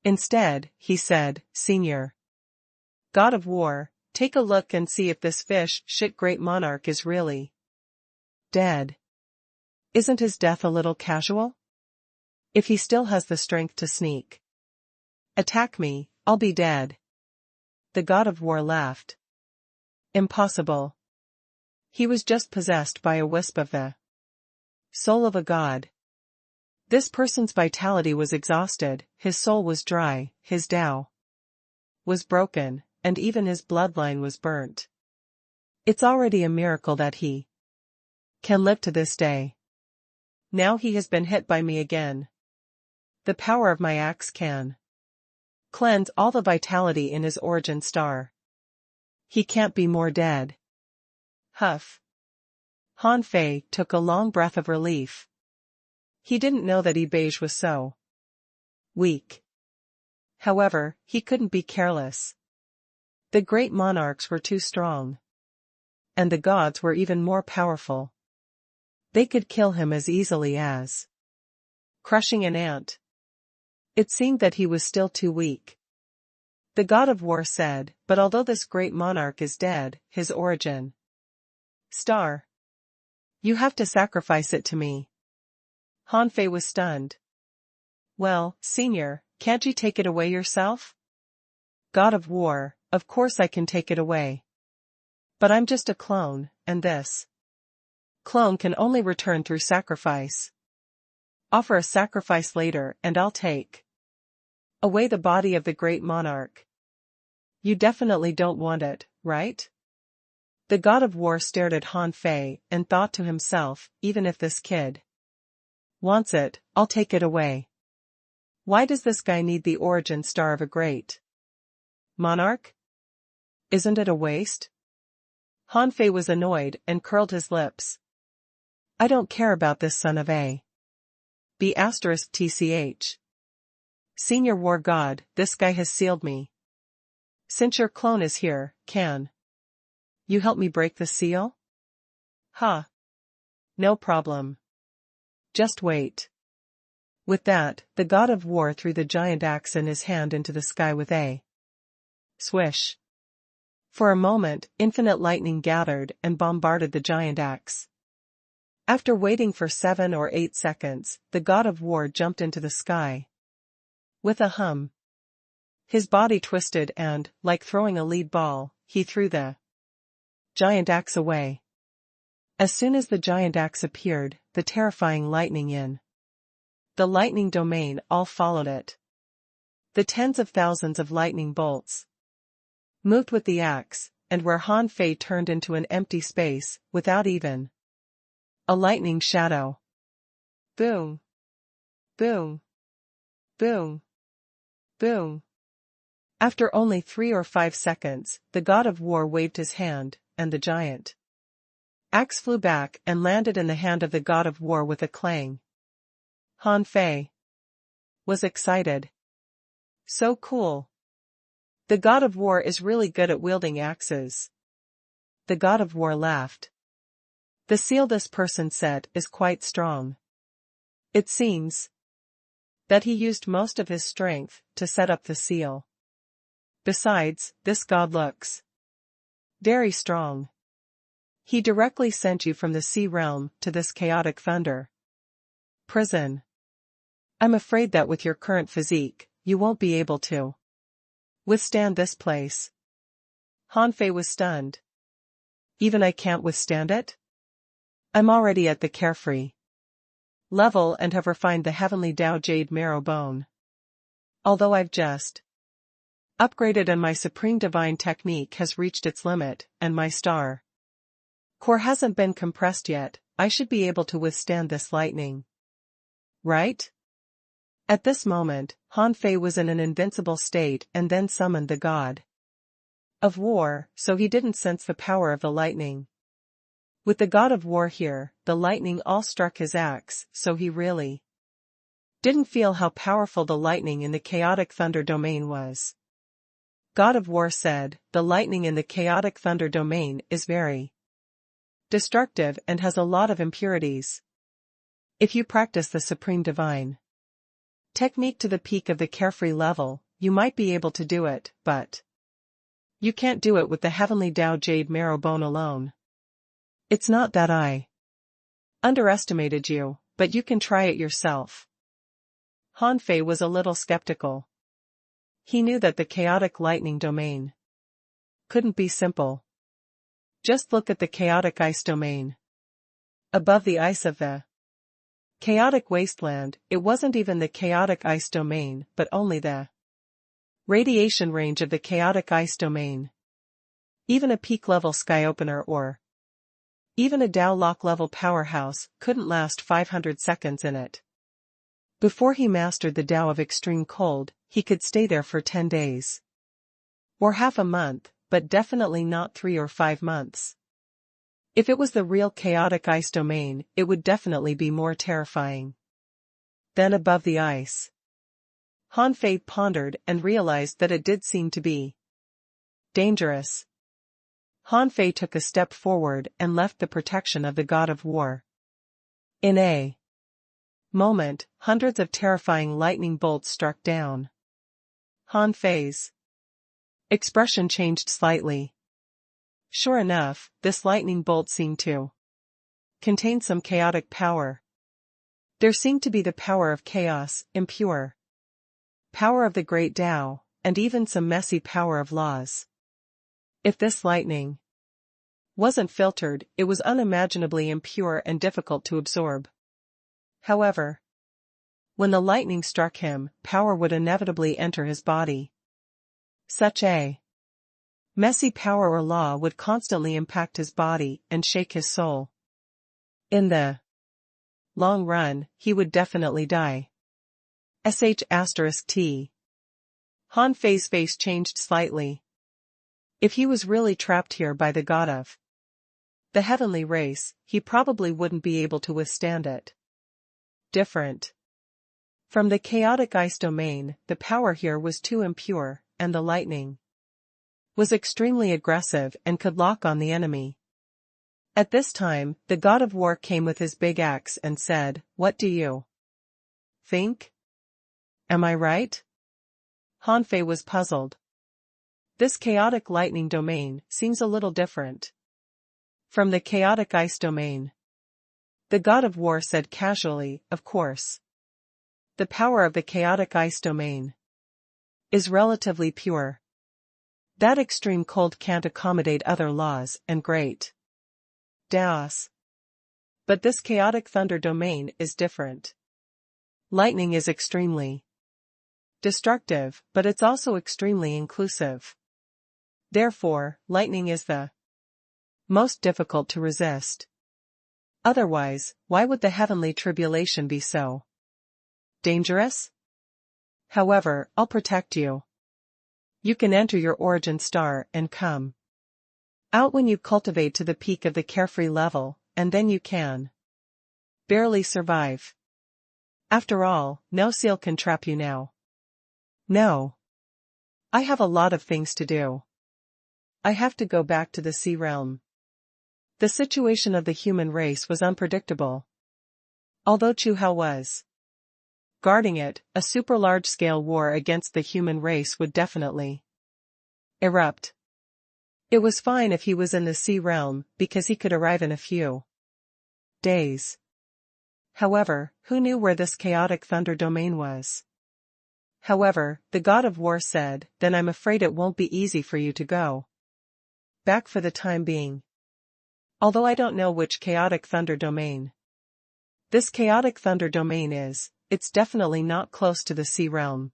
Instead, he said, "Senior God of War, take a look and see if this shit great monarch is really dead. Isn't his death a little casual? If he still has the strength to sneak attack me, I'll be dead." The god of war laughed. Impossible. He was just possessed by a wisp of the soul of a god. This person's vitality was exhausted, his soul was dry, his Tao was broken, and even his bloodline was burnt. It's already a miracle that he can live to this day. Now he has been hit by me again. The power of my axe can cleanse all the vitality in his origin star. He can't be more dead. Huff. Han Fei took a long breath of relief. He didn't know that Yi Bei was so weak. However, he couldn't be careless. The great monarchs were too strong. And the gods were even more powerful. They could kill him as easily as crushing an ant. It seemed that he was still too weak. The god of war said, "But although this great monarch is dead, his origin star, you have to sacrifice it to me." Han Fei was stunned. "Well, senior, can't you take it away yourself?" God of war, of course I can take it away. But I'm just a clone, and this clone can only return through sacrifice. Offer a sacrifice later and I'll take away the body of the great monarch. You definitely don't want it, right? The god of war stared at Han Fei and thought to himself, even if this kid wants it, I'll take it away. Why does this guy need the origin star of a great monarch? Isn't it a waste? Han Fei was annoyed and curled his lips. I don't care about this son of a B*TCH. Senior war god, this guy has sealed me. Since your clone is here, can you help me break the seal? Ha. No problem. Just wait. With that, the god of war threw the giant axe in his hand into the sky with a swish. For a moment, infinite lightning gathered and bombarded the giant axe. After waiting for 7 or 8 seconds, the god of war jumped into the sky. With a hum. His body twisted and, like throwing a lead ball, he threw the giant axe away. As soon as the giant axe appeared, the terrifying lightning in the lightning domain all followed it. The tens of thousands of lightning bolts moved with the axe, and where Han Fei turned into an empty space, without even a lightning shadow. Boom. Boom. Boom. Boom. After only 3 or 5 seconds, the god of war waved his hand, and the giant axe flew back and landed in the hand of the god of war with a clang. Han Fei was excited. So cool. The god of war is really good at wielding axes. The god of war laughed. The seal this person set is quite strong. It seems that he used most of his strength to set up the seal. Besides, this god looks very strong. He directly sent you from the sea realm to this chaotic thunder prison. I'm afraid that with your current physique, you won't be able to withstand this place. Han Fei was stunned. Even I can't withstand it? I'm already at the carefree level and have refined the heavenly Tao jade marrow bone. Although I've just upgraded and my supreme divine technique has reached its limit, and my star core hasn't been compressed yet, I should be able to withstand this lightning. Right? At this moment, Han Fei was in an invincible state and then summoned the god of war, so he didn't sense the power of the lightning. With the god of war here, the lightning all struck his axe, so he really didn't feel how powerful the lightning in the chaotic thunder domain was. God of War said, the lightning in the chaotic thunder domain is very destructive and has a lot of impurities. If you practice the supreme divine technique to the peak of the carefree level, you might be able to do it, but you can't do it with the heavenly Tao jade marrow bone alone. It's not that I underestimated you, but you can try it yourself. Han Fei was a little skeptical. He knew that the chaotic lightning domain couldn't be simple. Just look at the chaotic ice domain. Above the ice of the chaotic wasteland, it wasn't even the chaotic ice domain, but only the radiation range of the chaotic ice domain. Even a peak-level sky opener or even a Tao lock-level powerhouse couldn't last 500 seconds in it. Before he mastered the Tao of extreme cold, he could stay there for 10 days. Or half a month, but definitely not 3 or 5 months. If it was the real chaotic ice domain, it would definitely be more terrifying. Then above the ice, Han Fei pondered and realized that it did seem to be dangerous. Han Fei took a step forward and left the protection of the god of war. In a moment, hundreds of terrifying lightning bolts struck down. Han Fei's expression changed slightly. Sure enough, this lightning bolt seemed to contain some chaotic power. There seemed to be the power of chaos, impure power of the great Tao, and even some messy power of laws. If this lightning wasn't filtered, it was unimaginably impure and difficult to absorb. However, when the lightning struck him, power would inevitably enter his body. Such a messy power or law would constantly impact his body and shake his soul. In the long run, he would definitely die. **T. Han Fei's face changed slightly. If he was really trapped here by the god of the heavenly race, he probably wouldn't be able to withstand it. Different from the chaotic ice domain, the power here was too impure, and the lightning was extremely aggressive and could lock on the enemy. At this time, the god of war came with his big axe and said, "What do you think? Am I right?" Han Fei was puzzled. This chaotic lightning domain seems a little different from the chaotic ice domain. The god of war said casually, "Of course. The power of the chaotic ice domain is relatively pure. That extreme cold can't accommodate other laws and great Taos. But this chaotic thunder domain is different. Lightning is extremely destructive, but it's also extremely inclusive. Therefore, lightning is the most difficult to resist. Otherwise, why would the heavenly tribulation be so dangerous? However, I'll protect you. You can enter your origin star and come out when you cultivate to the peak of the carefree level, and then you can barely survive. After all, no seal can trap you now." "No. I have a lot of things to do. I have to go back to the sea realm." The situation of the human race was unpredictable. Although Chu Hao was guarding it, a super large-scale war against the human race would definitely erupt. It was fine if he was in the sea realm, because he could arrive in a few days. However, who knew where this chaotic thunder domain was? However, the god of war said, then I'm afraid it won't be easy for you to go back for the time being. Although I don't know which chaotic thunder domain this chaotic thunder domain is, it's definitely not close to the sea realm.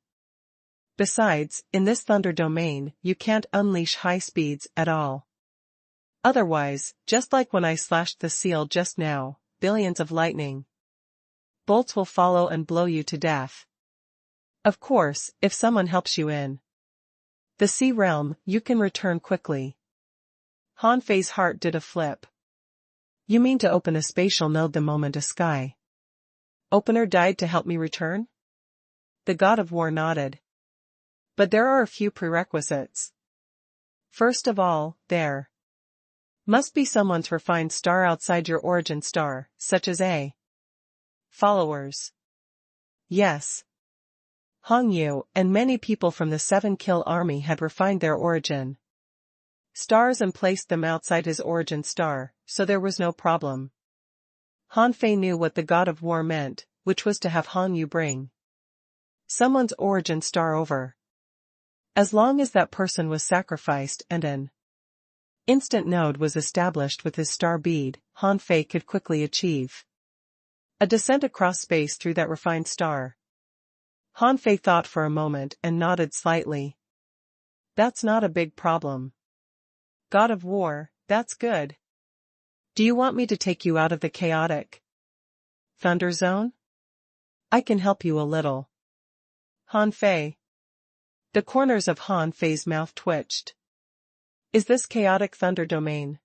Besides, in this thunder domain, you can't unleash high speeds at all. Otherwise, just like when I slashed the seal just now, billions of lightning bolts will follow and blow you to death. Of course, if someone helps you in the sea realm, you can return quickly. Han Fei's heart did a flip. You mean to open a spatial node the moment a sky opener died to help me return? The god of war nodded. But there are a few prerequisites. First of all, there must be someone's refined star outside your origin star, such as a followers. Yes. Hong Yu and many people from the 7-kill army had refined their origin stars and placed them outside his origin star, so there was no problem. Han Fei knew what the god of war meant, which was to have Hong Yu bring someone's origin star over. As long as that person was sacrificed and an instant node was established with his star bead, Han Fei could quickly achieve a descent across space through that refined star. Han Fei thought for a moment and nodded slightly. That's not a big problem. God of war, that's good. Do you want me to take you out of the chaotic thunder zone? I can help you a little. Han Fei. The corners of Han Fei's mouth twitched. Is this chaotic thunder domain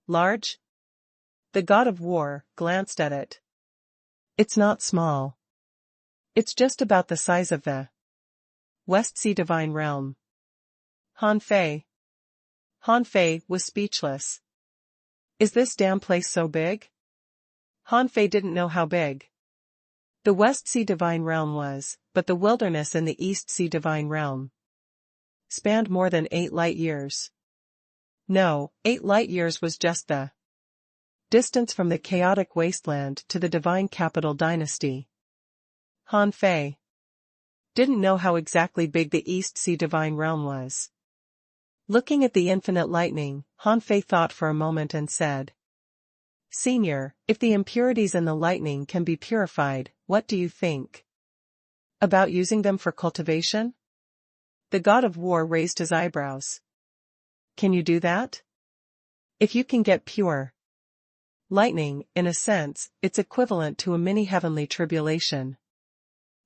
large? The god of war glanced at it. It's not small. It's just about the size of the West Sea Divine Realm. Han Fei. Han Fei was speechless. Is this damn place so big? Han Fei didn't know how big the West Sea Divine Realm was, but the wilderness in the East Sea Divine Realm spanned more than 8 light years. No, 8 light years was just the distance from the chaotic wasteland to the divine capital dynasty. Han Fei didn't know how exactly big the East Sea Divine Realm was. Looking at the infinite lightning, Han Fei thought for a moment and said, Senior, if the impurities in the lightning can be purified, what do you think about using them for cultivation? The god of war raised his eyebrows. Can you do that? If you can get pure lightning, in a sense, it's equivalent to a mini heavenly tribulation.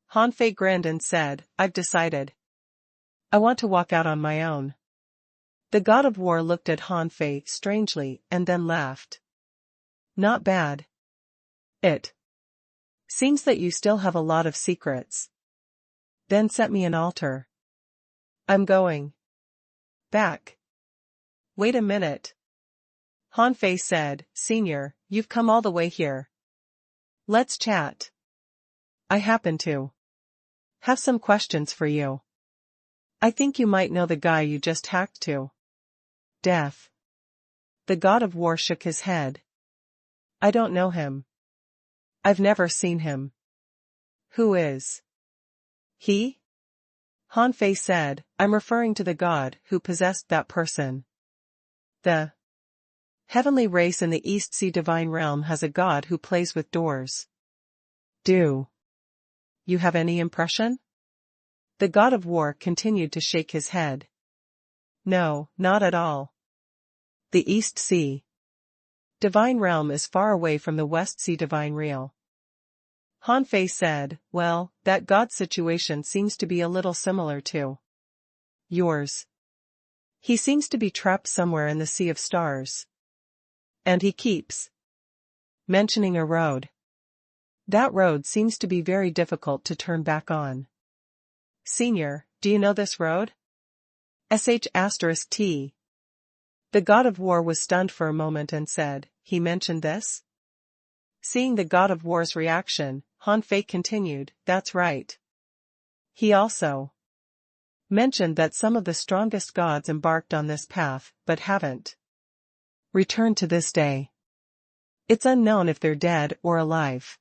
Han Fei grinned and said, I've decided. I want to walk out on my own. The god of war looked at Han Fei strangely and then laughed. Not bad. It seems that you still have a lot of secrets. Then set me an altar. I'm going back. Wait a minute. Han Fei said, Senior, you've come all the way here. Let's chat. I happen to have some questions for you. I think you might know the guy you just hacked to death. The god of war shook his head. I don't know him. I've never seen him. Who is he? Han Fei said, I'm referring to the god who possessed that person. The heavenly race in the East Sea Divine Realm has a god who plays with doors. Do you have any impression? The god of war continued to shake his head. No, not at all. The East Sea Divine Realm is far away from the West Sea Divine Realm. Han Fei said, well, that god situation seems to be a little similar to yours. He seems to be trapped somewhere in the Sea of Stars. And he keeps mentioning a road. That road seems to be very difficult to turn back on. Senior, do you know this road? **T. The god of war was stunned for a moment and said, he mentioned this? Seeing the god of war's reaction, Han Fei continued, that's right. He also mentioned that some of the strongest gods embarked on this path, but haven't returned to this day. It's unknown if they're dead or alive.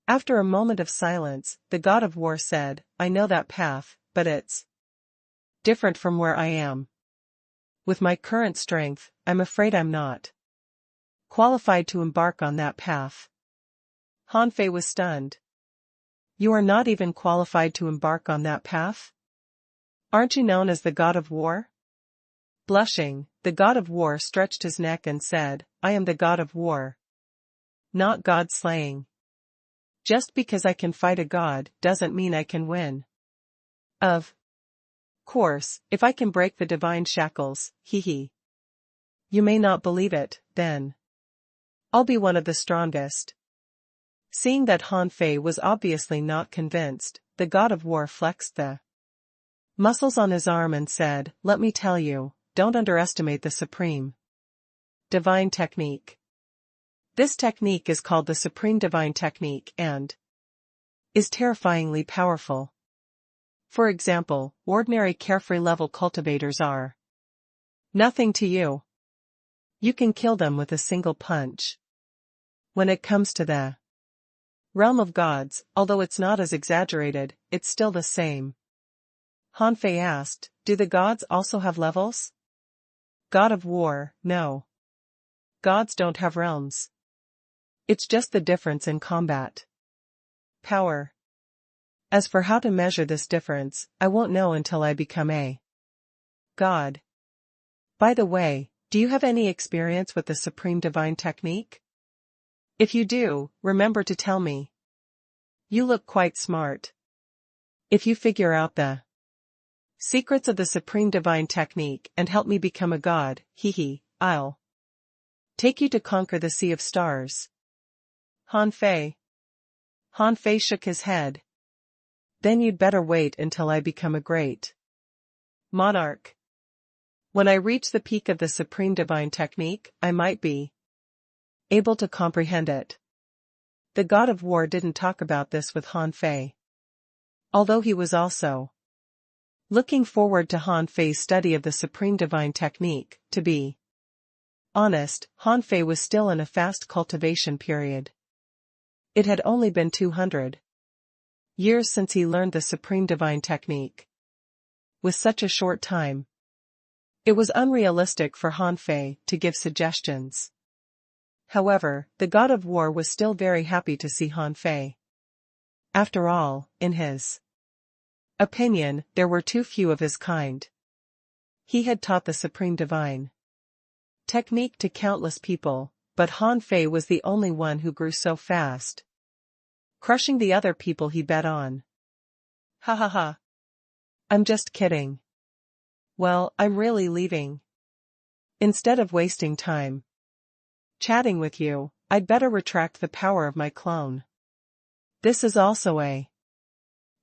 After a moment of silence, the god of war said, I know that path, but it's different from where I am. With my current strength, I'm afraid I'm not qualified to embark on that path. Han Fei was stunned. You are not even qualified to embark on that path? Aren't you known as the god of war? Blushing, the god of war stretched his neck and said, I am the god of war. Not god slaying. Just because I can fight a god doesn't mean I can win. Of course, if I can break the divine shackles, hee. You may not believe it, then I'll be one of the strongest. Seeing that Han Fei was obviously not convinced, the god of war flexed the muscles on his arm and said, let me tell you, don't underestimate the supreme divine technique. This technique is called the Supreme Divine Technique and is terrifyingly powerful. For example, ordinary carefree level cultivators are nothing to you. You can kill them with a single punch. When it comes to the realm of gods, although it's not as exaggerated, it's still the same. Han Fei asked, do the gods also have levels? God of war, no. Gods don't have realms. It's just the difference in combat power. As for how to measure this difference, I won't know until I become a god. By the way, do you have any experience with the Supreme Divine Technique? If you do, remember to tell me. You look quite smart. If you figure out the secrets of the Supreme Divine Technique and help me become a god, I'll take you to conquer the Sea of Stars. Han Fei. Han Fei shook his head. Then you'd better wait until I become a great monarch. When I reach the peak of the Supreme Divine Technique, I might be able to comprehend it. The god of war didn't talk about this with Han Fei, although he was also looking forward to Han Fei's study of the Supreme Divine Technique. To be honest, Han Fei was still in a fast cultivation period. It had only been 200 years since he learned the Supreme Divine Technique. With such a short time, it was unrealistic for Han Fei to give suggestions. However, the god of war was still very happy to see Han Fei. After all, in his opinion, there were too few of his kind. He had taught the Supreme Divine Technique to countless people, but Han Fei was the only one who grew so fast, crushing the other people he bet on. Ha ha ha. I'm just kidding. Well, I'm really leaving. Instead of wasting time chatting with you, I'd better retract the power of my clone. This is also a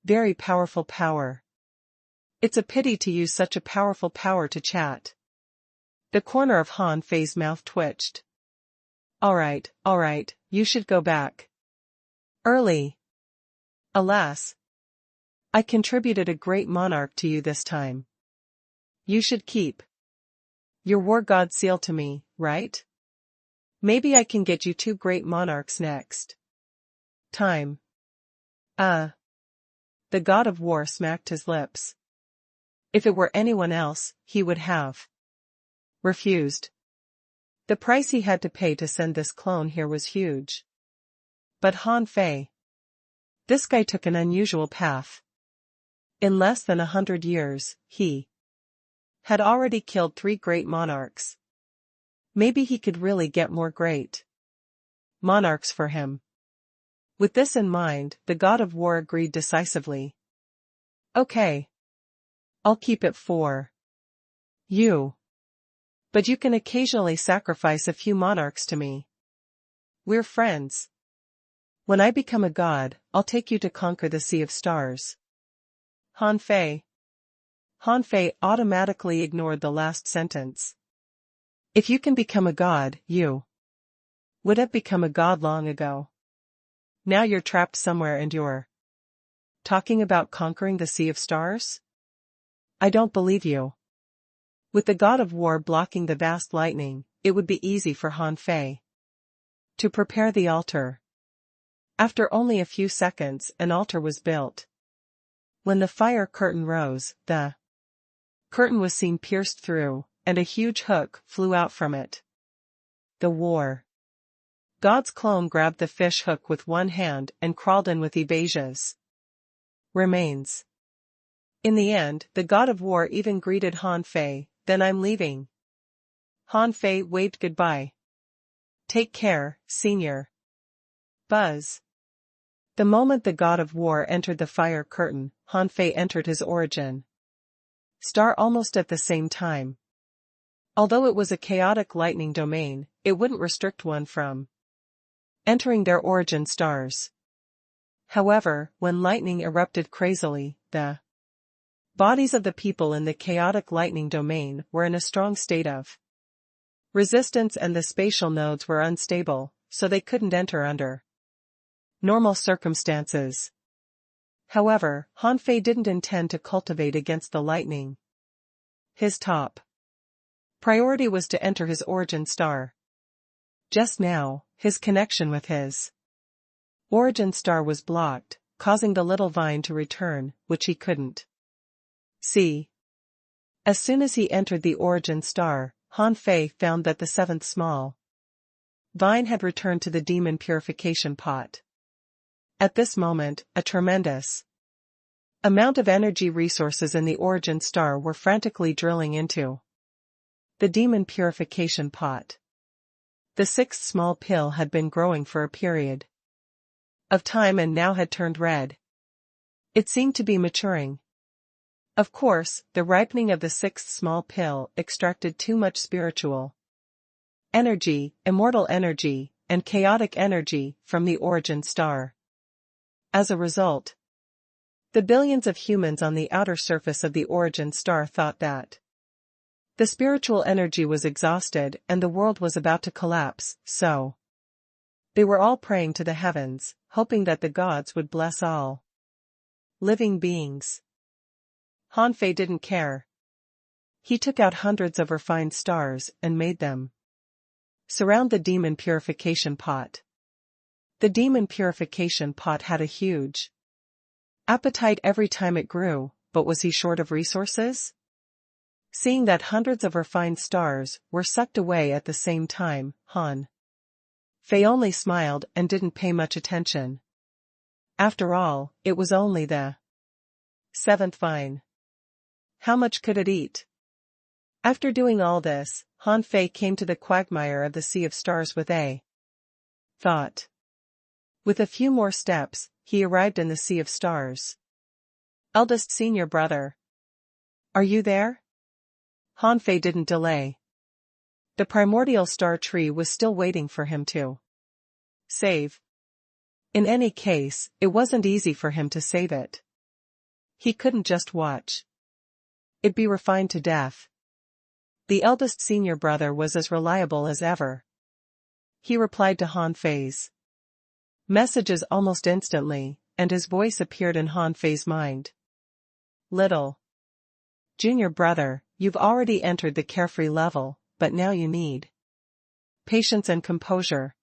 very powerful power. It's a pity to use such a powerful power to chat. The corner of Han Fei's mouth twitched. All right, you should go back early. Alas, I contributed a great monarch to you this time. You should keep your war god seal to me, right? Maybe I can get you 2 great monarchs next time. The god of war smacked his lips. If it were anyone else, he would have refused. The price he had to pay to send this clone here was huge. But Han Fei, this guy took an unusual path. In less than 100 years, he had already killed 3 great monarchs. Maybe he could really get more great monarchs for him. With this in mind, the god of war agreed decisively. Okay. I'll keep it for you. But you can occasionally sacrifice a few monarchs to me. We're friends. When I become a god, I'll take you to conquer the Sea of Stars. Han Fei. Han Fei automatically ignored the last sentence. If you can become a god, you would have become a god long ago. Now you're trapped somewhere and you're talking about conquering the Sea of Stars? I don't believe you. With the god of war blocking the vast lightning, it would be easy for Han Fei to prepare the altar. After only a few seconds, an altar was built. When the fire curtain rose, the curtain was seen pierced through, and a huge hook flew out from it. The war god's clone grabbed the fish hook with one hand and crawled in with Evasia's remains. In the end, the god of war even greeted Han Fei, "Then I'm leaving." Han Fei waved goodbye. "Take care, Senior." Buzz. The moment the god of war entered the fire curtain, Han Fei entered his origin star almost at the same time. Although it was a chaotic lightning domain, it wouldn't restrict one from entering their origin stars. However, when lightning erupted crazily, the bodies of the people in the chaotic lightning domain were in a strong state of resistance, and the spatial nodes were unstable, so they couldn't enter under normal circumstances. However, Han Fei didn't intend to cultivate against the lightning. His top priority was to enter his origin star. Just now, his connection with his origin star was blocked, causing the little vine to return, which he couldn't see. As soon as he entered the origin star, Han Fei found that the seventh small vine had returned to the demon purification pot. At this moment, a tremendous amount of energy resources in the origin star were frantically drilling into the demon purification pot. The sixth small pill had been growing for a period of time and now had turned red. It seemed to be maturing. Of course, the ripening of the sixth small pill extracted too much spiritual energy, immortal energy, and chaotic energy from the origin star. As a result, the billions of humans on the outer surface of the origin star thought that the spiritual energy was exhausted and the world was about to collapse, so they were all praying to the heavens, hoping that the gods would bless all living beings. Han Fei didn't care. He took out hundreds of refined stars and made them surround the demon purification pot. The demon purification pot had a huge appetite every time it grew, but was he short of resources? Seeing that hundreds of refined stars were sucked away at the same time, Han Fei only smiled and didn't pay much attention. After all, it was only the seventh vine. How much could it eat? After doing all this, Han Fei came to the quagmire of the Sea of Stars with a thought. With a few more steps, he arrived in the Sea of Stars. "Eldest senior brother. Are you there?" Han Fei didn't delay. The primordial star tree was still waiting for him to save. In any case, it wasn't easy for him to save it. He couldn't just watch it be refined to death. The eldest senior brother was as reliable as ever. He replied to Han Fei's messages almost instantly, and his voice appeared in Han Fei's mind. "Little junior brother, you've already entered the carefree level, but now you need patience and composure."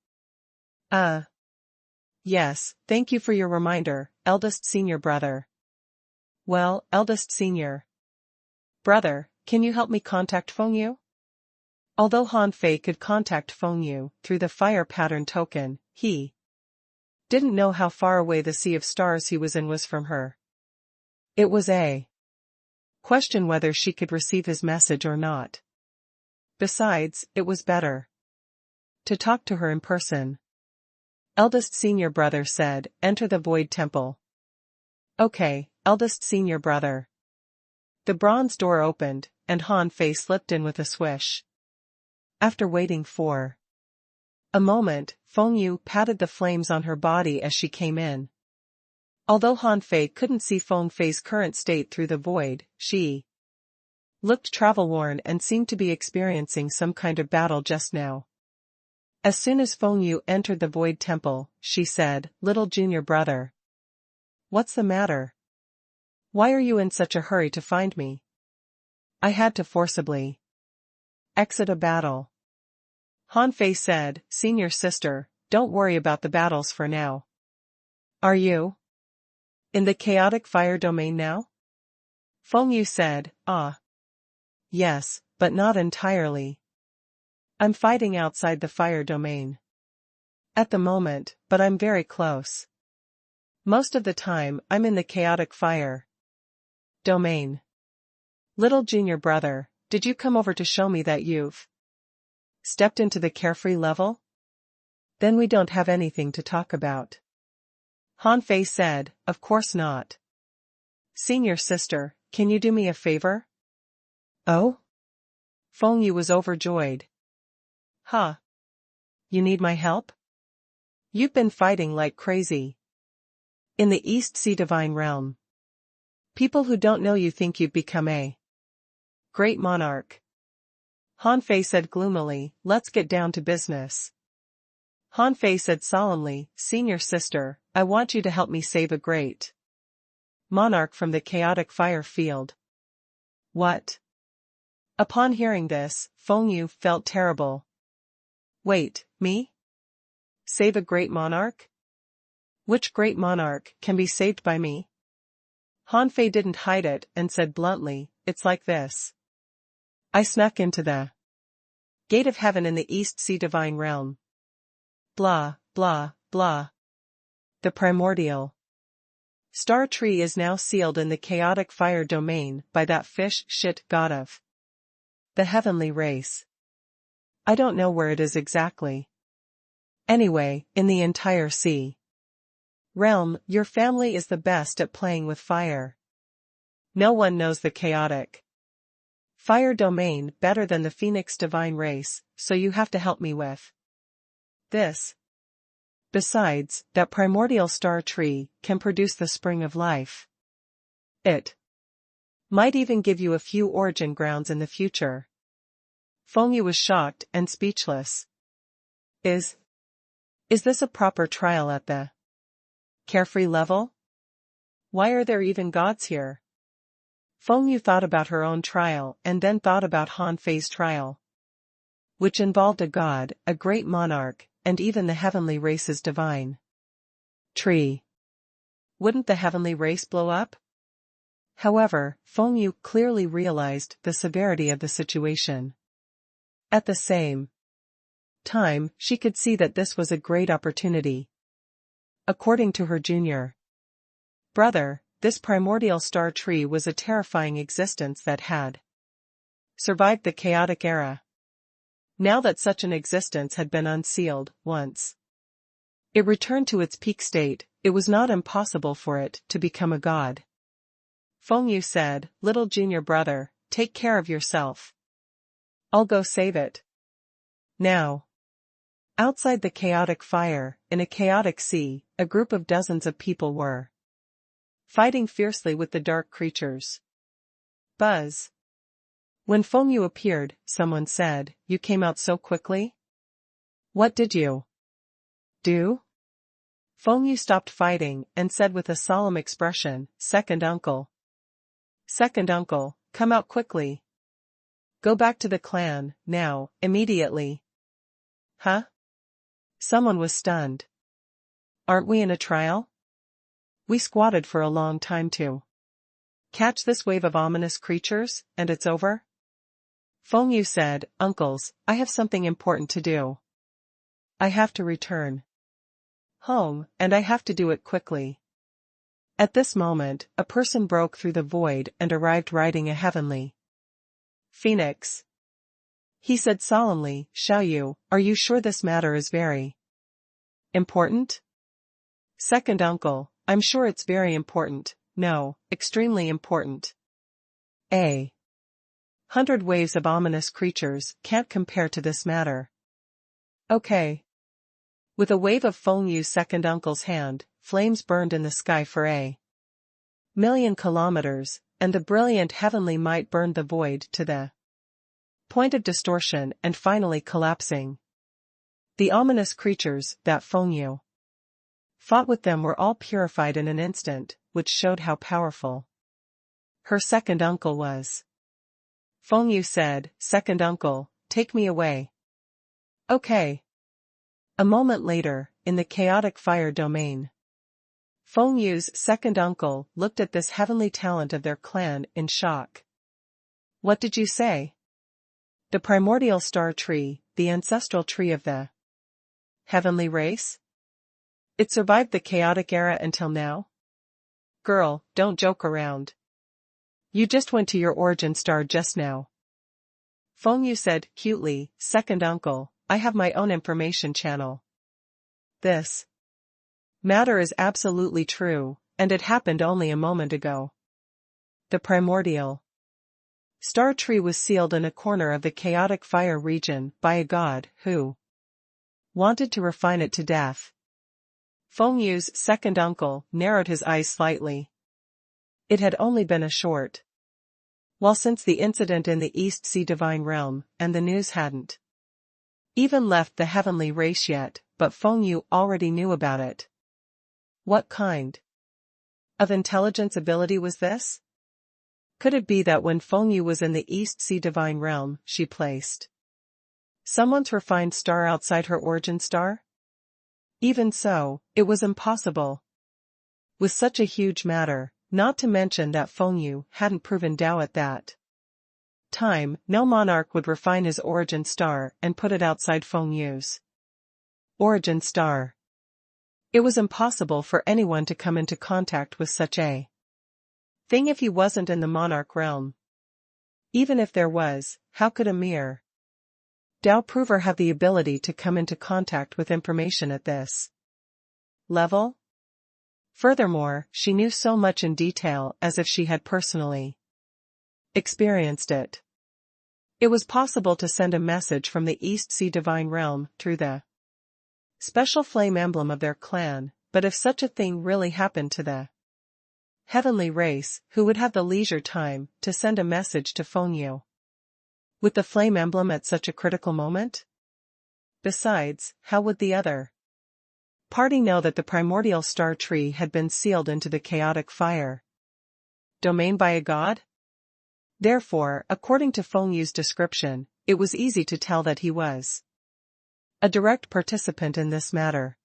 Yes, thank you for your reminder, eldest senior brother." "Well, eldest senior brother, can you help me contact Feng Yu?" Although Han Fei could contact Feng Yu through the fire pattern token, he didn't know how far away the Sea of Stars he was in was from her. It was a question whether she could receive his message or not. Besides, it was better to talk to her in person. Eldest senior brother said, "Enter the Void Temple." "Okay, eldest senior brother." The bronze door opened, and Han Fei slipped in with a swish. After waiting for a moment, Feng Yu patted the flames on her body as she came in. Although Han Fei couldn't see Feng Fei's current state through the void, she looked travel-worn and seemed to be experiencing some kind of battle just now. As soon as Feng Yu entered the Void Temple, she said, "Little junior brother. What's the matter? Why are you in such a hurry to find me?" "I had to forcibly exit a battle." Han Fei said, "Senior sister, don't worry about the battles for now." "Are you in the chaotic fire domain now?" Feng Yu said, "Ah. Yes, but not entirely. I'm fighting outside the fire domain at the moment, but I'm very close. Most of the time, I'm in the chaotic fire domain." "Little junior brother, did you come over to show me that you've stepped into the carefree level? Then we don't have anything to talk about." Han Fei said, "Of course not. Senior sister, can you do me a favor?" "Oh?" Feng Yu was overjoyed. "Huh? You need my help? You've been fighting like crazy in the East Sea Divine Realm. People who don't know you think you've become a great monarch." Han Fei said gloomily, "Let's get down to business." Han Fei said solemnly, "Senior sister, I want you to help me save a great monarch from the chaotic fire field." "What?" Upon hearing this, Feng Yu felt terrible. "Wait, me? Save a great monarch? Which great monarch can be saved by me?" Han Fei didn't hide it and said bluntly, "It's like this. I snuck into the gate of heaven in the East Sea Divine Realm. Blah, blah, blah. The primordial star tree is now sealed in the chaotic fire domain by that fish shit god of the heavenly race. I don't know where it is exactly. Anyway, in the entire sea realm, your family is the best at playing with fire. No one knows the chaotic fire domain better than the Phoenix divine race, so you have to help me with this. Besides, that primordial star tree can produce the spring of life. It might even give you a few origin grounds in the future." Feng Yu was shocked and speechless. Is this a proper trial at the carefree level? Why are there even gods here?" Feng Yu thought about her own trial and then thought about Han Fei's trial, which involved a god, a great monarch, and even the heavenly race's divine tree. Wouldn't the heavenly race blow up? However, Feng Yu clearly realized the severity of the situation. At the same time, she could see that this was a great opportunity. According to her junior brother, this primordial star tree was a terrifying existence that had survived the chaotic era. Now that such an existence had been unsealed once it returned to its peak state, it was not impossible for it to become a god. Feng Yu said, "Little junior brother, take care of yourself. I'll go save it." Now, outside the chaotic fire, in a chaotic sea, a group of dozens of people were fighting fiercely with the dark creatures. Buzz. When Feng Yu appeared, someone said, "You came out so quickly? What did you do?" Feng Yu stopped fighting and said with a solemn expression, "Second uncle. Second uncle, come out quickly. Go back to the clan, now, immediately." "Huh?" Someone was stunned. "Aren't we in a trial? We squatted for a long time to catch this wave of ominous creatures, and it's over?" Feng Yu said, "Uncles, I have something important to do. I have to return home, and I have to do it quickly." At this moment, a person broke through the void and arrived riding a heavenly phoenix. He said solemnly, "Xiao Yu, are you sure this matter is very important?" "Second uncle, I'm sure it's very important, no, extremely important. 100 waves of ominous creatures can't compare to this matter." "Okay." With a wave of Feng Yu's second uncle's hand, flames burned in the sky for a million kilometers, and the brilliant heavenly might burned the void to the point of distortion and finally collapsing. The ominous creatures that Feng Yu fought with them were all purified in an instant, which showed how powerful her second uncle was. Feng Yu said, "Second uncle, take me away." "Okay." A moment later, in the chaotic fire domain, Feng Yu's second uncle looked at this heavenly talent of their clan in shock. "What did you say?" "The primordial star tree, the ancestral tree of the heavenly race? It survived the chaotic era until now? Girl, don't joke around. You just went to your origin star just now." Feng Yu said cutely, "Second uncle, I have my own information channel. This matter is absolutely true, and it happened only a moment ago. The primordial star tree was sealed in a corner of the chaotic fire region by a god who wanted to refine it to death." Feng Yu's second uncle narrowed his eyes slightly. It had only been a short while since the incident in the East Sea Divine Realm, and the news hadn't even left the heavenly race yet, but Feng Yu already knew about it. What kind of intelligence ability was this? Could it be that when Feng Yu was in the East Sea Divine Realm, she placed someone's refined star outside her origin star? Even so, it was impossible. With such a huge matter, not to mention that Feng Yu hadn't proven Dao at that time, no monarch would refine his origin star and put it outside Feng Yu's origin star. It was impossible for anyone to come into contact with such a thing if he wasn't in the monarch realm. Even if there was, how could a mere Dao prover have the ability to come into contact with information at this level? Furthermore, she knew so much in detail as if she had personally experienced it. It was possible to send a message from the East Sea Divine Realm through the special flame emblem of their clan, but if such a thing really happened to the heavenly race, who would have the leisure time to send a message to Feng Yu with the flame emblem at such a critical moment? Besides, how would the other party know that the primordial star tree had been sealed into the chaotic fire domain by a god? Therefore, according to Feng Yu's description, it was easy to tell that he was a direct participant in this matter.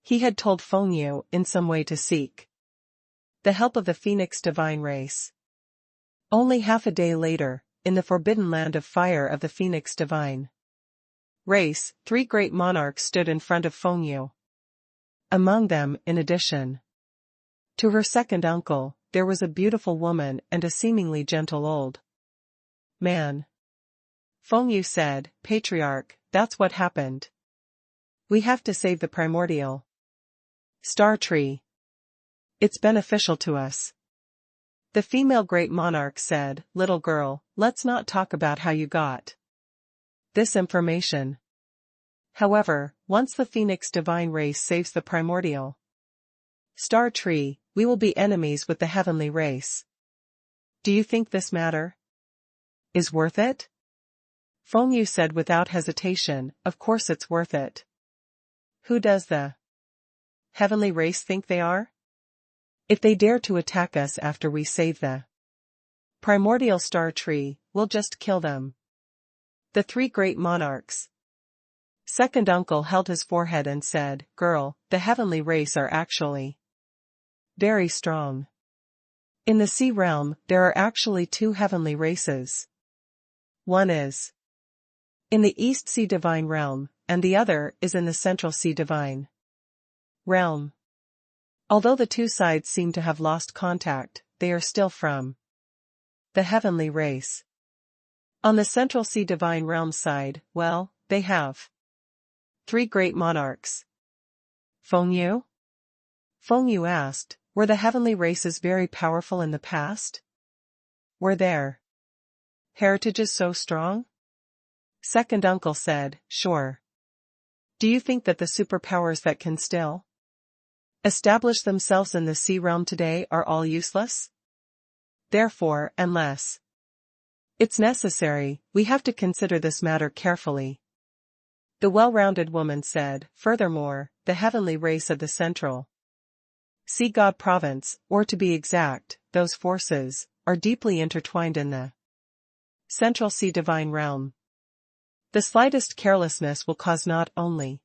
He had told Feng Yu in some way to seek the help of the Phoenix divine race. Only half a day later, in the forbidden land of fire of the Phoenix divine race, 3 great monarchs stood in front of Feng Yu. Among them, in addition to her second uncle, there was a beautiful woman and a seemingly gentle old man. Feng Yu said, "Patriarch, that's what happened. We have to save the primordial star tree. It's beneficial to us." The female great monarch said, "Little girl, let's not talk about how you got this information. However, once the Phoenix divine race saves the primordial star tree, we will be enemies with the heavenly race. Do you think this matter is worth it?" Feng Yu said without hesitation, "Of course it's worth it. Who does the heavenly race think they are? If they dare to attack us after we save the primordial star tree, we'll just kill them." The 3 great monarchs' second uncle held his forehead and said, "Girl, the heavenly race are actually very strong. In the sea realm, there are actually 2 heavenly races. One is in the East Sea Divine Realm, and the other is in the Central Sea Divine Realm. Although the 2 sides seem to have lost contact, they are still from the heavenly race. On the Central Sea Divine Realm side, well, they have 3 great monarchs." "Feng Yu?" Feng Yu asked, "Were the heavenly races very powerful in the past? Were their heritages so strong?" Second uncle said, "Sure. Do you think that the superpowers that can still establish themselves in the sea realm today are all useless? Therefore, unless it's necessary, we have to consider this matter carefully. The well-rounded woman said, furthermore, the heavenly race of the central sea god province, or to be exact, those forces, are deeply intertwined in the central sea divine realm. The slightest carelessness will cause not only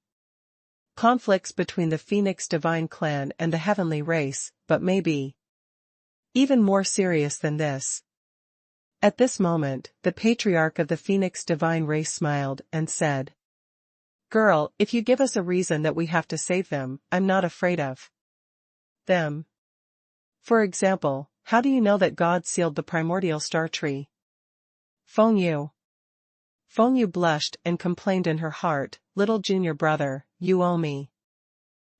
conflicts between the Phoenix divine clan and the heavenly race, but may be even more serious than this. At this moment, the patriarch of the Phoenix divine race smiled and said, "Girl, if you give us a reason that we have to save them, I'm not afraid of them. For example, how do you know that God sealed the primordial star tree?" Feng Yu blushed and complained in her heart, "Little junior brother, you owe me.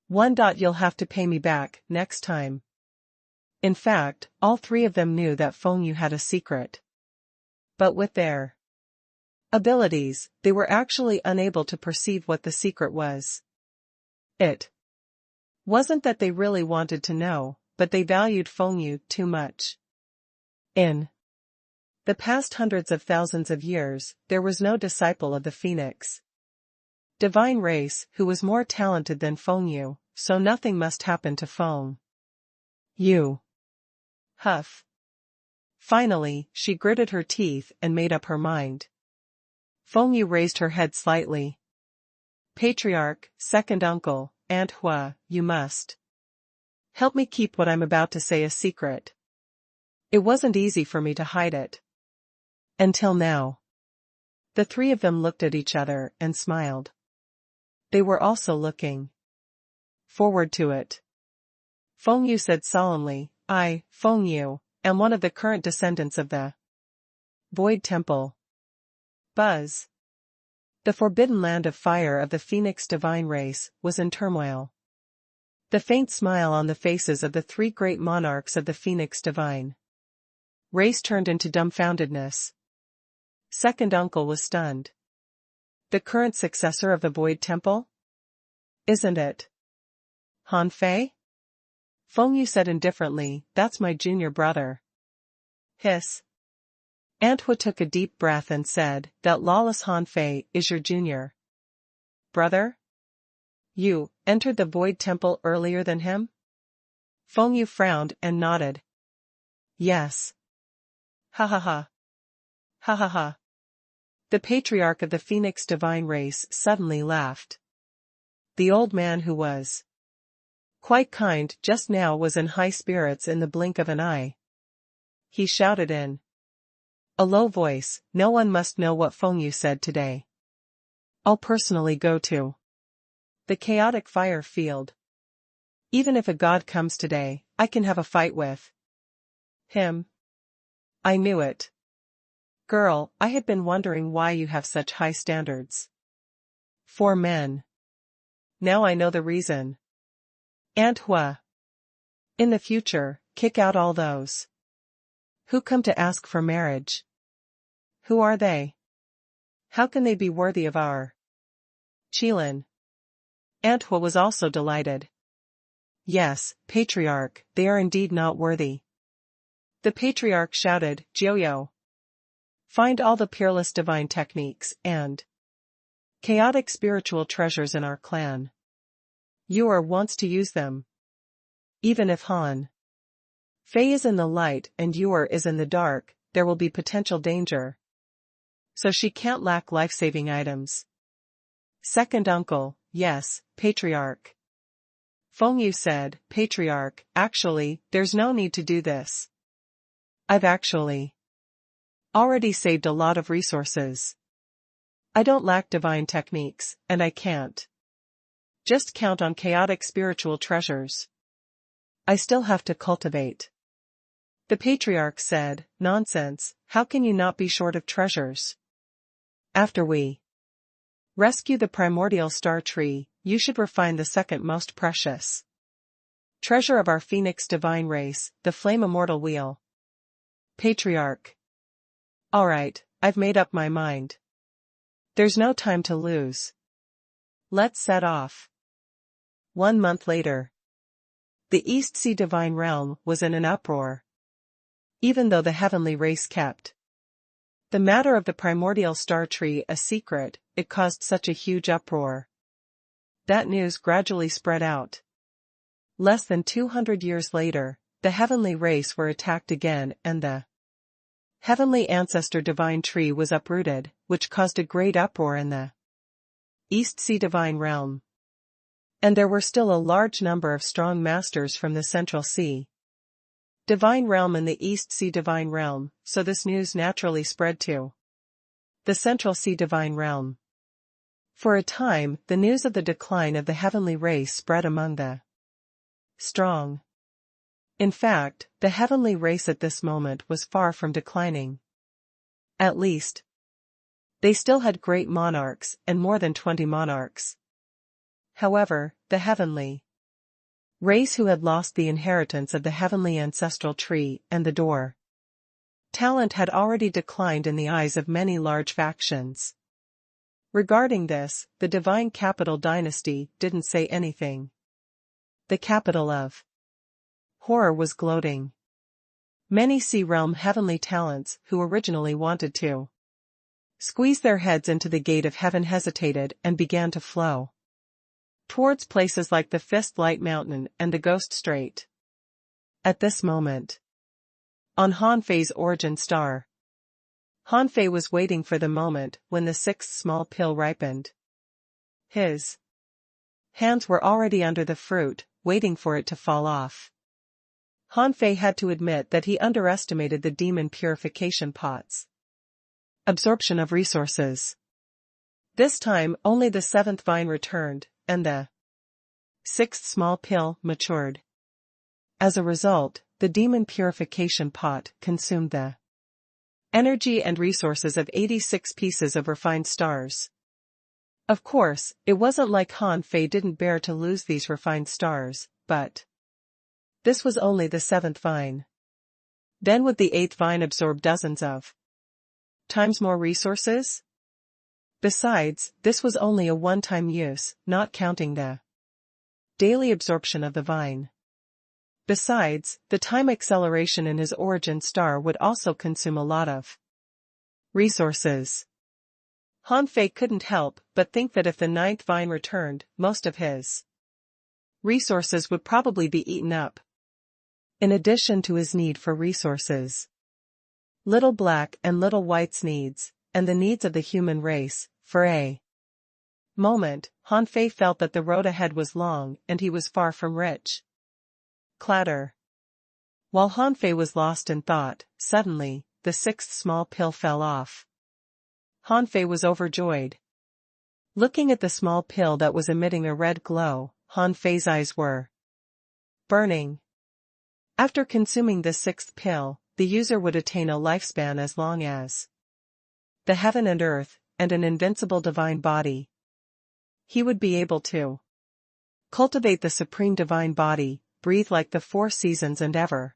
You'll have to pay me back next time." In fact, all three of them knew that Feng Yu had a secret. But with their abilities, they were actually unable to perceive what the secret was. It wasn't that they really wanted to know, but they valued Feng Yu too much. In the past hundreds of thousands of years, there was no disciple of the Phoenix divine race who was more talented than Feng Yu, so nothing must happen to Feng Yu. Huff. Finally, she gritted her teeth and made up her mind. Feng Yu raised her head slightly. "Patriarch, second uncle, Aunt Hua, you must help me keep what I'm about to say a secret. It wasn't easy for me to hide it. Until now." The three of them looked at each other and smiled. They were also looking forward to it. Feng Yu said solemnly, "I, Feng Yu, am one of the current descendants of the Void Temple. Buzz. The forbidden land of fire of the Phoenix divine race was in turmoil." The faint smile on the faces of the three great monarchs of the Phoenix divine race turned into dumbfoundedness. Second uncle was stunned. "The current successor of the Void Temple? Isn't it Han Fei?" Feng Yu said indifferently, "That's my junior brother." Hiss. Aunt Hua took a deep breath and said, "That lawless Han Fei is your junior brother? You entered the Void Temple earlier than him?" Feng Yu frowned and nodded. "Yes." "Ha ha ha. Ha ha ha." The patriarch of the Phoenix divine race suddenly laughed. The old man who was quite kind just now was in high spirits in the blink of an eye. He shouted in a low voice, "No one must know what Feng Yu said today. I'll personally go to the chaotic fire field. Even if a god comes today, I can have a fight with him." "I knew it. Girl, I had been wondering why you have such high standards for men. Now I know the reason. Aunt Hua. In the future, kick out all those who come to ask for marriage. Who are they? How can they be worthy of our Qilin?" Aunt Hua was also delighted. "Yes, patriarch, they are indeed not worthy." The patriarch shouted, "Jiuyo! Find all the peerless divine techniques and chaotic spiritual treasures in our clan. Yor wants to use them. Even if Han Fei is in the light and Yor is in the dark, there will be potential danger. So she can't lack life-saving items." Second uncle, "Yes, patriarch." Feng Yu said, "Patriarch, actually, there's no need to do this. I've actually already saved a lot of resources. I don't lack divine techniques, and I can't just count on chaotic spiritual treasures. I still have to cultivate." The patriarch said, "Nonsense, how can you not be short of treasures? After we rescue the primordial star tree, you should refine the second most precious treasure of our Phoenix divine race, the flame immortal wheel." Patriarch. "Alright, I've made up my mind. There's no time to lose. Let's set off." 1 month later. The East Sea divine realm was in an uproar. Even though the heavenly race kept the matter of the primordial star tree a secret, it caused such a huge uproar. That news gradually spread out. Less than 200 years later, the heavenly race were attacked again and the heavenly ancestor divine tree was uprooted, which caused a great uproar in the East Sea divine realm. And there were still a large number of strong masters from the Central Sea divine realm and the East Sea divine realm, so this news naturally spread to the Central Sea divine realm. For a time, the news of the decline of the heavenly race spread among the strong. In fact, the heavenly race at this moment was far from declining. At least, they still had great monarchs and more than 20 monarchs. However, the heavenly race who had lost the inheritance of the heavenly ancestral tree and the door talent had already declined in the eyes of many large factions. Regarding this, the divine capital dynasty didn't say anything. The capital of horror was gloating. Many Sea Realm heavenly talents who originally wanted to squeeze their heads into the gate of heaven hesitated and began to flow towards places like the Fist Light Mountain and the Ghost Strait. At this moment, on Hanfei's origin star, Hanfei was waiting for the moment when the sixth small pill ripened. His hands were already under the fruit, waiting for it to fall off. Hanfei had to admit that he underestimated the demon purification pot's absorption of resources. This time only the seventh vine returned, and the sixth small pill matured. As a result, the demon purification pot consumed the energy and resources of 86 pieces of refined stars. Of course, it wasn't like Hanfei didn't bear to lose these refined stars, but this was only the seventh vine. Then would the eighth vine absorb dozens of times more resources? Besides, this was only a one-time use, not counting the daily absorption of the vine. Besides, the time acceleration in his origin star would also consume a lot of resources. Hanfei couldn't help but think that if the ninth vine returned, most of his resources would probably be eaten up. In addition to his need for resources, Little Black and Little White's needs, and the needs of the human race, for a moment, Hanfei felt that the road ahead was long and he was far from rich. Clatter. While Hanfei was lost in thought, suddenly, the sixth small pill fell off. Hanfei was overjoyed. Looking at the small pill that was emitting a red glow, Hanfei's eyes were burning. After consuming the sixth pill, the user would attain a lifespan as long as the heaven and earth, and an invincible divine body. He would be able to cultivate the supreme divine body, breathe like the four seasons and ever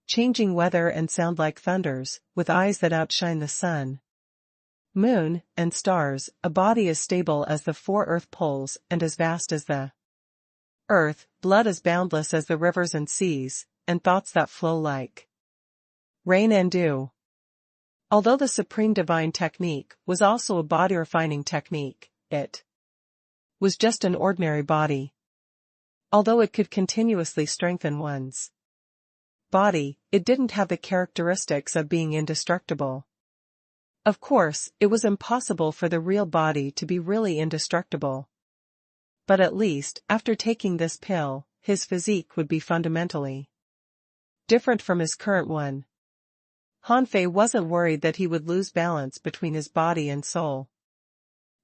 changing weather and sound like thunders, with eyes that outshine the sun, moon, and stars, a body as stable as the four earth poles and as vast as the earth, blood as boundless as the rivers and seas, and thoughts that flow like rain and dew. Although the supreme divine technique was also a body-refining technique, it was just an ordinary body. Although it could continuously strengthen one's body, it didn't have the characteristics of being indestructible. Of course, it was impossible for the real body to be really indestructible. But at least, after taking this pill, his physique would be fundamentally different from his current one. Hanfei wasn't worried that he would lose balance between his body and soul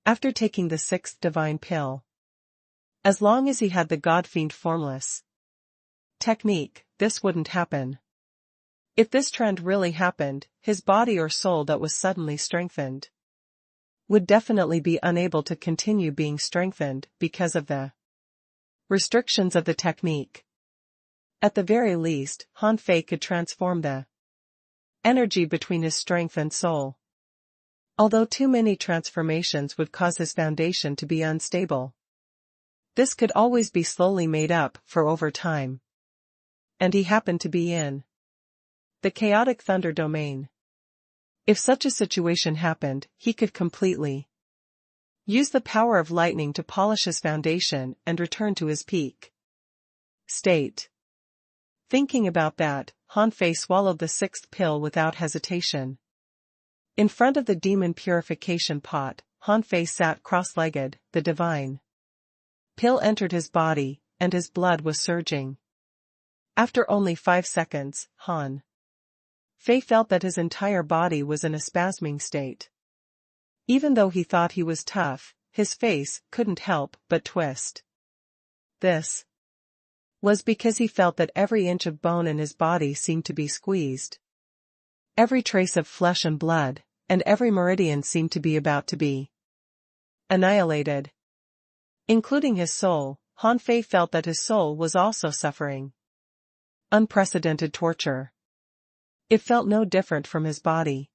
after taking the sixth divine pill. As long as he had the God-fiend formless technique, this wouldn't happen. If this trend really happened, his body or soul that was suddenly strengthened would definitely be unable to continue being strengthened because of the restrictions of the technique. At the very least, Hanfei could transform the energy between his strength and soul. Although too many transformations would cause his foundation to be unstable, this could always be slowly made up for over time. And he happened to be in the chaotic thunder domain. If such a situation happened, he could completely Use the power of lightning to polish his foundation and return to his peak state. Thinking about that, Han Fei swallowed the sixth pill without hesitation. In front of the demon purification pot, Han Fei sat cross-legged, the divine pill entered his body, and his blood was surging. After only 5 seconds, Han Fei felt that his entire body was in a spasming state. Even though he thought he was tough, his face couldn't help but twist. This was because he felt that every inch of bone in his body seemed to be squeezed. Every trace of flesh and blood, and every meridian seemed to be about to be annihilated. Including his soul, Han Fei felt that his soul was also suffering unprecedented torture. It felt no different from his body.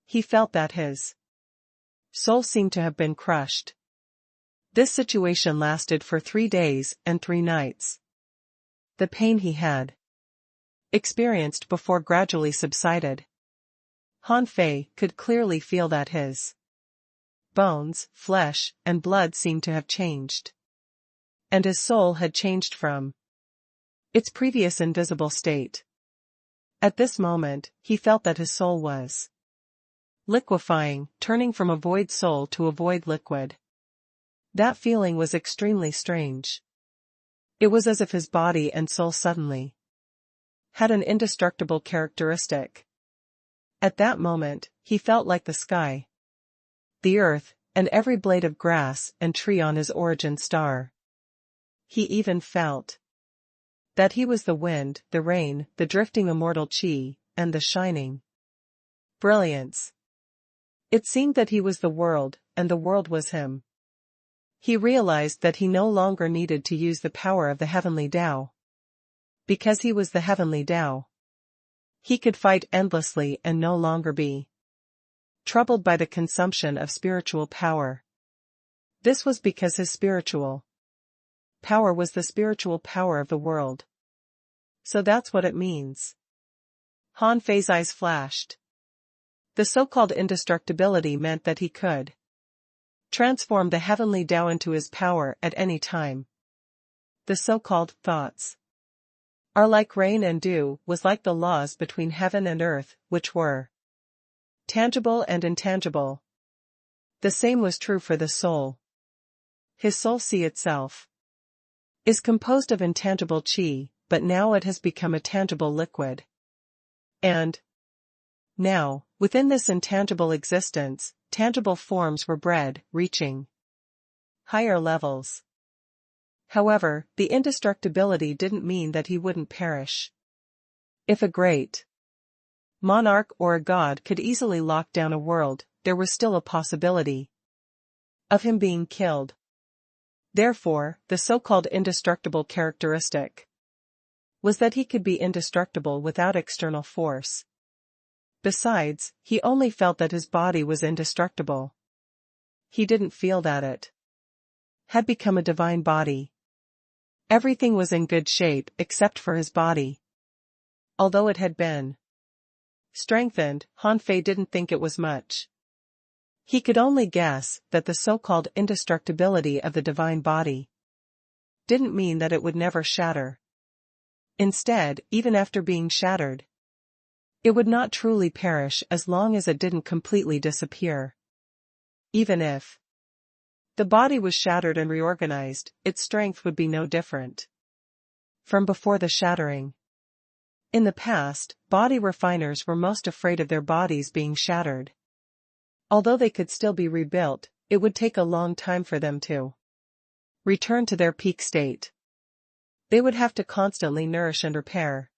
He felt that his soul seemed to have been crushed. This situation lasted for 3 days and 3 nights. The pain he had experienced before gradually subsided. Han Fei could clearly feel that his bones, flesh, and blood seemed to have changed. And his soul had changed from its previous invisible state. At this moment, he felt that his soul was liquefying, turning from a void soul to a void liquid. That feeling was extremely strange. It was as if his body and soul suddenly had an indestructible characteristic. At that moment, he felt like the sky, the earth, and every blade of grass and tree on his origin star. He even felt that he was the wind, the rain, the drifting immortal chi, and the shining brilliance. It seemed that he was the world, and the world was him. He realized that he no longer needed to use the power of the heavenly Tao. Because he was the heavenly Tao, he could fight endlessly and no longer be troubled by the consumption of spiritual power. This was because his spiritual power was the spiritual power of the world. So that's what it means. Han Fei's eyes flashed. The so-called indestructibility meant that he could transform the heavenly Tao into his power at any time. The so-called thoughts are like rain and dew, was like the laws between heaven and earth, which were tangible and intangible. The same was true for the soul. His soul sea itself is composed of intangible chi, but now it has become a tangible liquid. And now, within this intangible existence, tangible forms were bred, reaching higher levels. However, the indestructibility didn't mean that he wouldn't perish. If a great monarch or a god could easily lock down a world, there was still a possibility of him being killed. Therefore, the so-called indestructible characteristic was that he could be indestructible without external force. Besides, he only felt that his body was indestructible. He didn't feel that it had become a divine body. Everything was in good shape except for his body. Although it had been strengthened, Han Fei didn't think it was much. He could only guess that the so-called indestructibility of the divine body didn't mean that it would never shatter. Instead, even after being shattered, it would not truly perish as long as it didn't completely disappear. Even if the body was shattered and reorganized, its strength would be no different from before the shattering. In the past, body refiners were most afraid of their bodies being shattered. Although they could still be rebuilt, it would take a long time for them to return to their peak state. They would have to constantly nourish and repair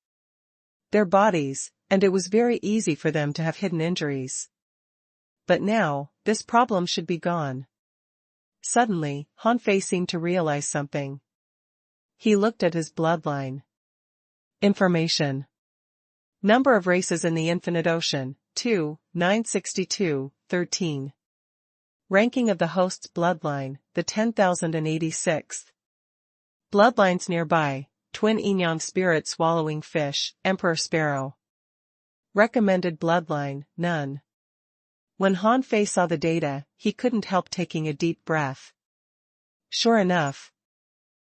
their bodies, and it was very easy for them to have hidden injuries. But now, this problem should be gone. Suddenly, Han Fei seemed to realize something. He looked at his bloodline. Information. Number of races in the infinite ocean, 2, 962, 13. Ranking of the host's bloodline, the 10,086th. Bloodlines nearby, twin yin-yang spirit swallowing fish, emperor sparrow. Recommended bloodline, none. When Han Fei saw the data, he couldn't help taking a deep breath. Sure enough,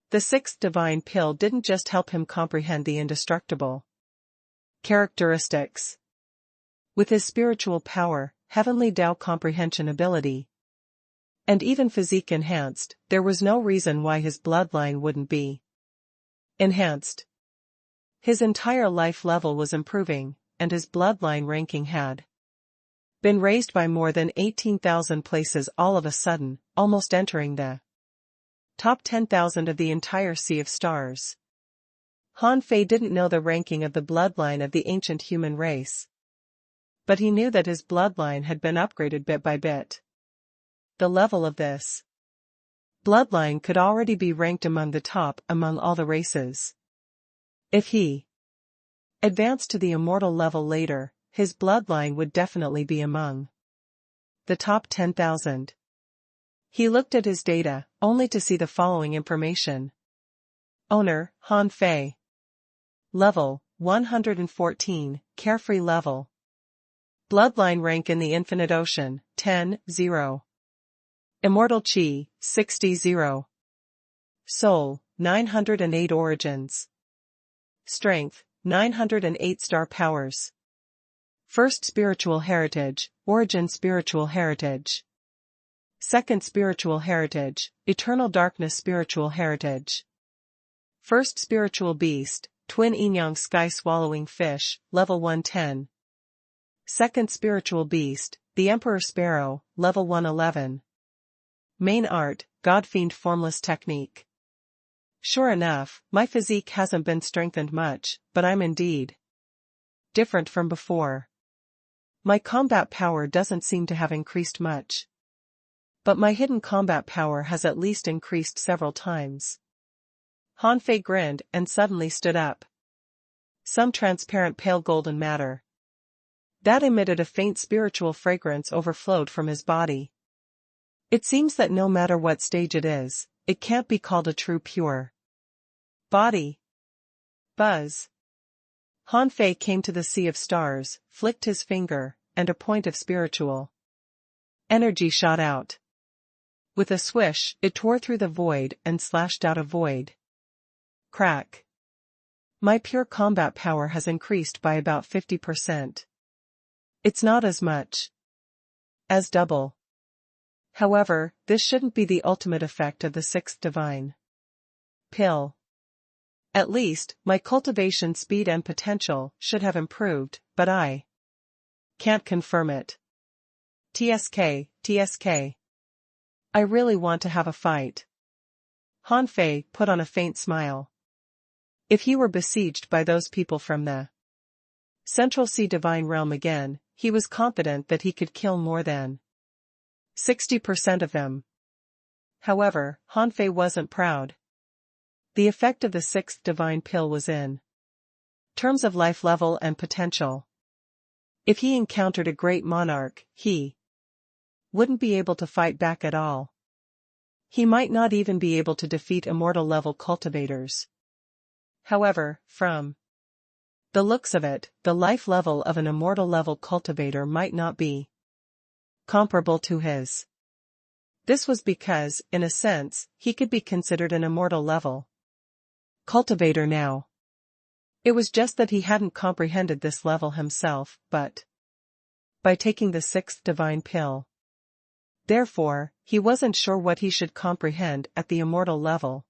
the sixth divine pill didn't just help him comprehend the indestructible characteristics. With his spiritual power, heavenly Tao comprehension ability, and even physique enhanced, there was no reason why his bloodline wouldn't be enhanced. His entire life level was improving, and his bloodline ranking had been raised by more than 18,000 places all of a sudden, almost entering the top 10,000 of the entire sea of stars. Han Fei didn't know the ranking of the bloodline of the ancient human race, but he knew that his bloodline had been upgraded bit by bit. The level of this bloodline could already be ranked among the top among all the races. If he advanced to the immortal level later, his bloodline would definitely be among the top 10,000. He looked at his data, only to see the following information. Owner, Han Fei. Level, 114, carefree level. Bloodline rank in the infinite ocean, 10-0. Immortal Chi, 60-0. Soul, 908 origins. Strength, 908 star powers. First spiritual heritage, origin spiritual heritage. Second spiritual heritage, eternal darkness spiritual heritage. First spiritual beast, twin yin-yang sky swallowing fish, level 110. Second spiritual beast, the emperor sparrow, level 111. Main art, God-fiend formless technique. Sure enough, my physique hasn't been strengthened much, but I'm indeed different from before. My combat power doesn't seem to have increased much, but my hidden combat power has at least increased several times. Han Fei grinned and suddenly stood up. Some transparent pale golden matter that emitted a faint spiritual fragrance overflowed from his body. It seems that no matter what stage it is, it can't be called a true pure body. Buzz. Han Fei came to the sea of stars, flicked his finger, and a point of spiritual energy shot out. With a swish, it tore through the void and slashed out a void. Crack. My pure combat power has increased by about 50%. It's not as much as double. However, this shouldn't be the ultimate effect of the sixth divine pill. At least, my cultivation speed and potential should have improved, but I can't confirm it. TSK. I really want to have a fight. Han Fei put on a faint smile. If he were besieged by those people from the Central Sea Divine Realm again, he was confident that he could kill more than 60% of them. However, Han Fei wasn't proud. The effect of the sixth divine pill was in terms of life level and potential. If he encountered a great monarch, he wouldn't be able to fight back at all. He might not even be able to defeat immortal level cultivators. However, from the looks of it, the life level of an immortal level cultivator might not be comparable to his. This was because, in a sense, he could be considered an immortal level cultivator now. It was just that he hadn't comprehended this level himself, but by taking the sixth divine pill. Therefore, he wasn't sure what he should comprehend at the immortal level.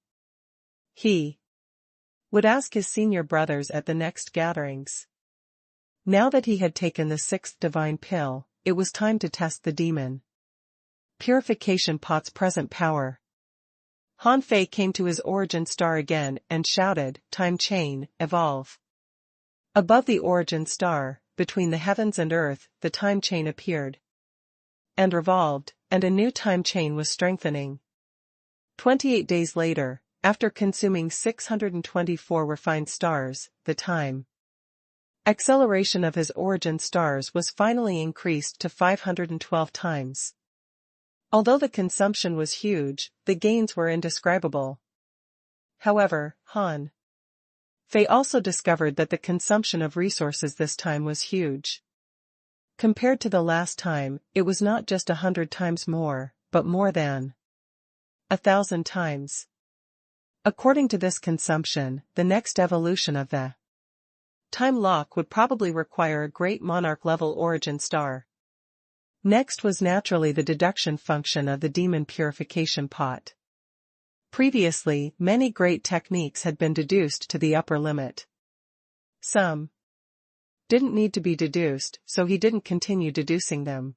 He would ask his senior brothers at the next gatherings. Now that he had taken the sixth divine pill, it was time to test the demon purification pot's present power. Han Fei came to his origin star again and shouted, "Time chain, evolve." Above the origin star, between the heavens and earth, the time chain appeared and revolved, and a new time chain was strengthening. 28 days later, after consuming 624 refined stars, the time acceleration of his origin stars was finally increased to 512 times. Although the consumption was huge, the gains were indescribable. However, Han Fei also discovered that the consumption of resources this time was huge. Compared to the last time, it was not just 100 times more, but more than 1,000 times. According to this consumption, the next evolution of the time lock would probably require a great monarch-level origin star. Next was naturally the deduction function of the demon purification pot. Previously, many great techniques had been deduced to the upper limit. Some didn't need to be deduced, so he didn't continue deducing them.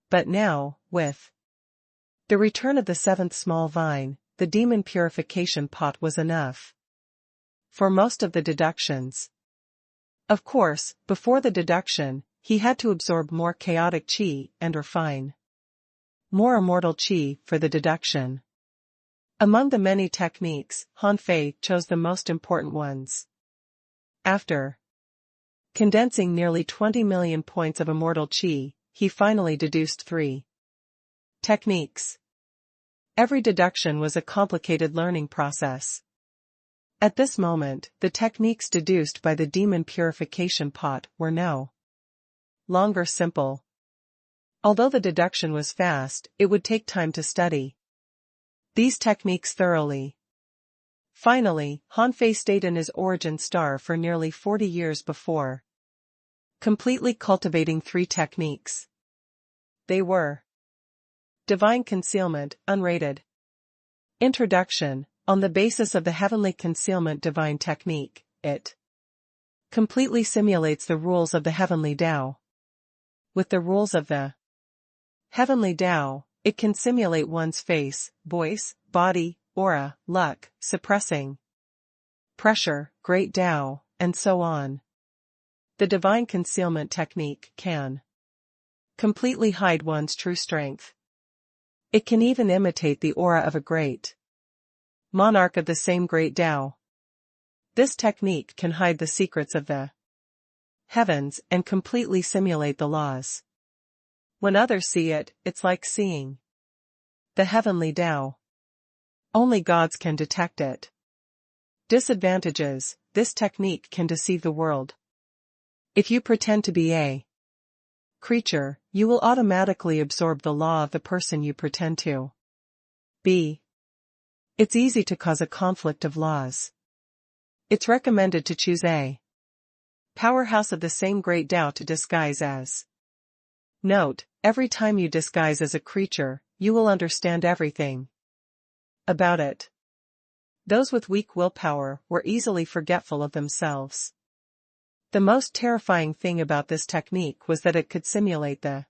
But now, with the return of the seventh small vine, the demon purification pot was enough for most of the deductions. Of course, before the deduction, he had to absorb more chaotic chi and refine more immortal chi for the deduction. Among the many techniques, Han Fei chose the most important ones. After condensing nearly 20 million points of immortal chi, he finally deduced 3 techniques. Every deduction was a complicated learning process. At this moment, the techniques deduced by the demon purification pot were no longer simple. Although the deduction was fast, it would take time to study these techniques thoroughly. Finally, Han Fei stayed in his origin star for nearly 40 years before completely cultivating 3 techniques. They were Divine Concealment, unrated. Introduction. On the basis of the Heavenly Concealment Divine Technique, it completely simulates the rules of the Heavenly Tao. With the rules of the Heavenly Tao, it can simulate one's face, voice, body, aura, luck, suppressing pressure, great Tao, and so on. The Divine Concealment Technique can completely hide one's true strength. It can even imitate the aura of a great monarch of the same great Tao. This technique can hide the secrets of the heavens and completely simulate the laws. When others see it, it's like seeing the heavenly Tao. Only gods can detect it. Disadvantages: this technique can deceive the world. If you pretend to be a creature, you will automatically absorb the law of the person you pretend to be. It's easy to cause a conflict of laws. It's recommended to choose a powerhouse of the same great Tao to disguise as. Note, every time you disguise as a creature, you will understand everything about it. Those with weak willpower were easily forgetful of themselves. The most terrifying thing about this technique was that it could simulate the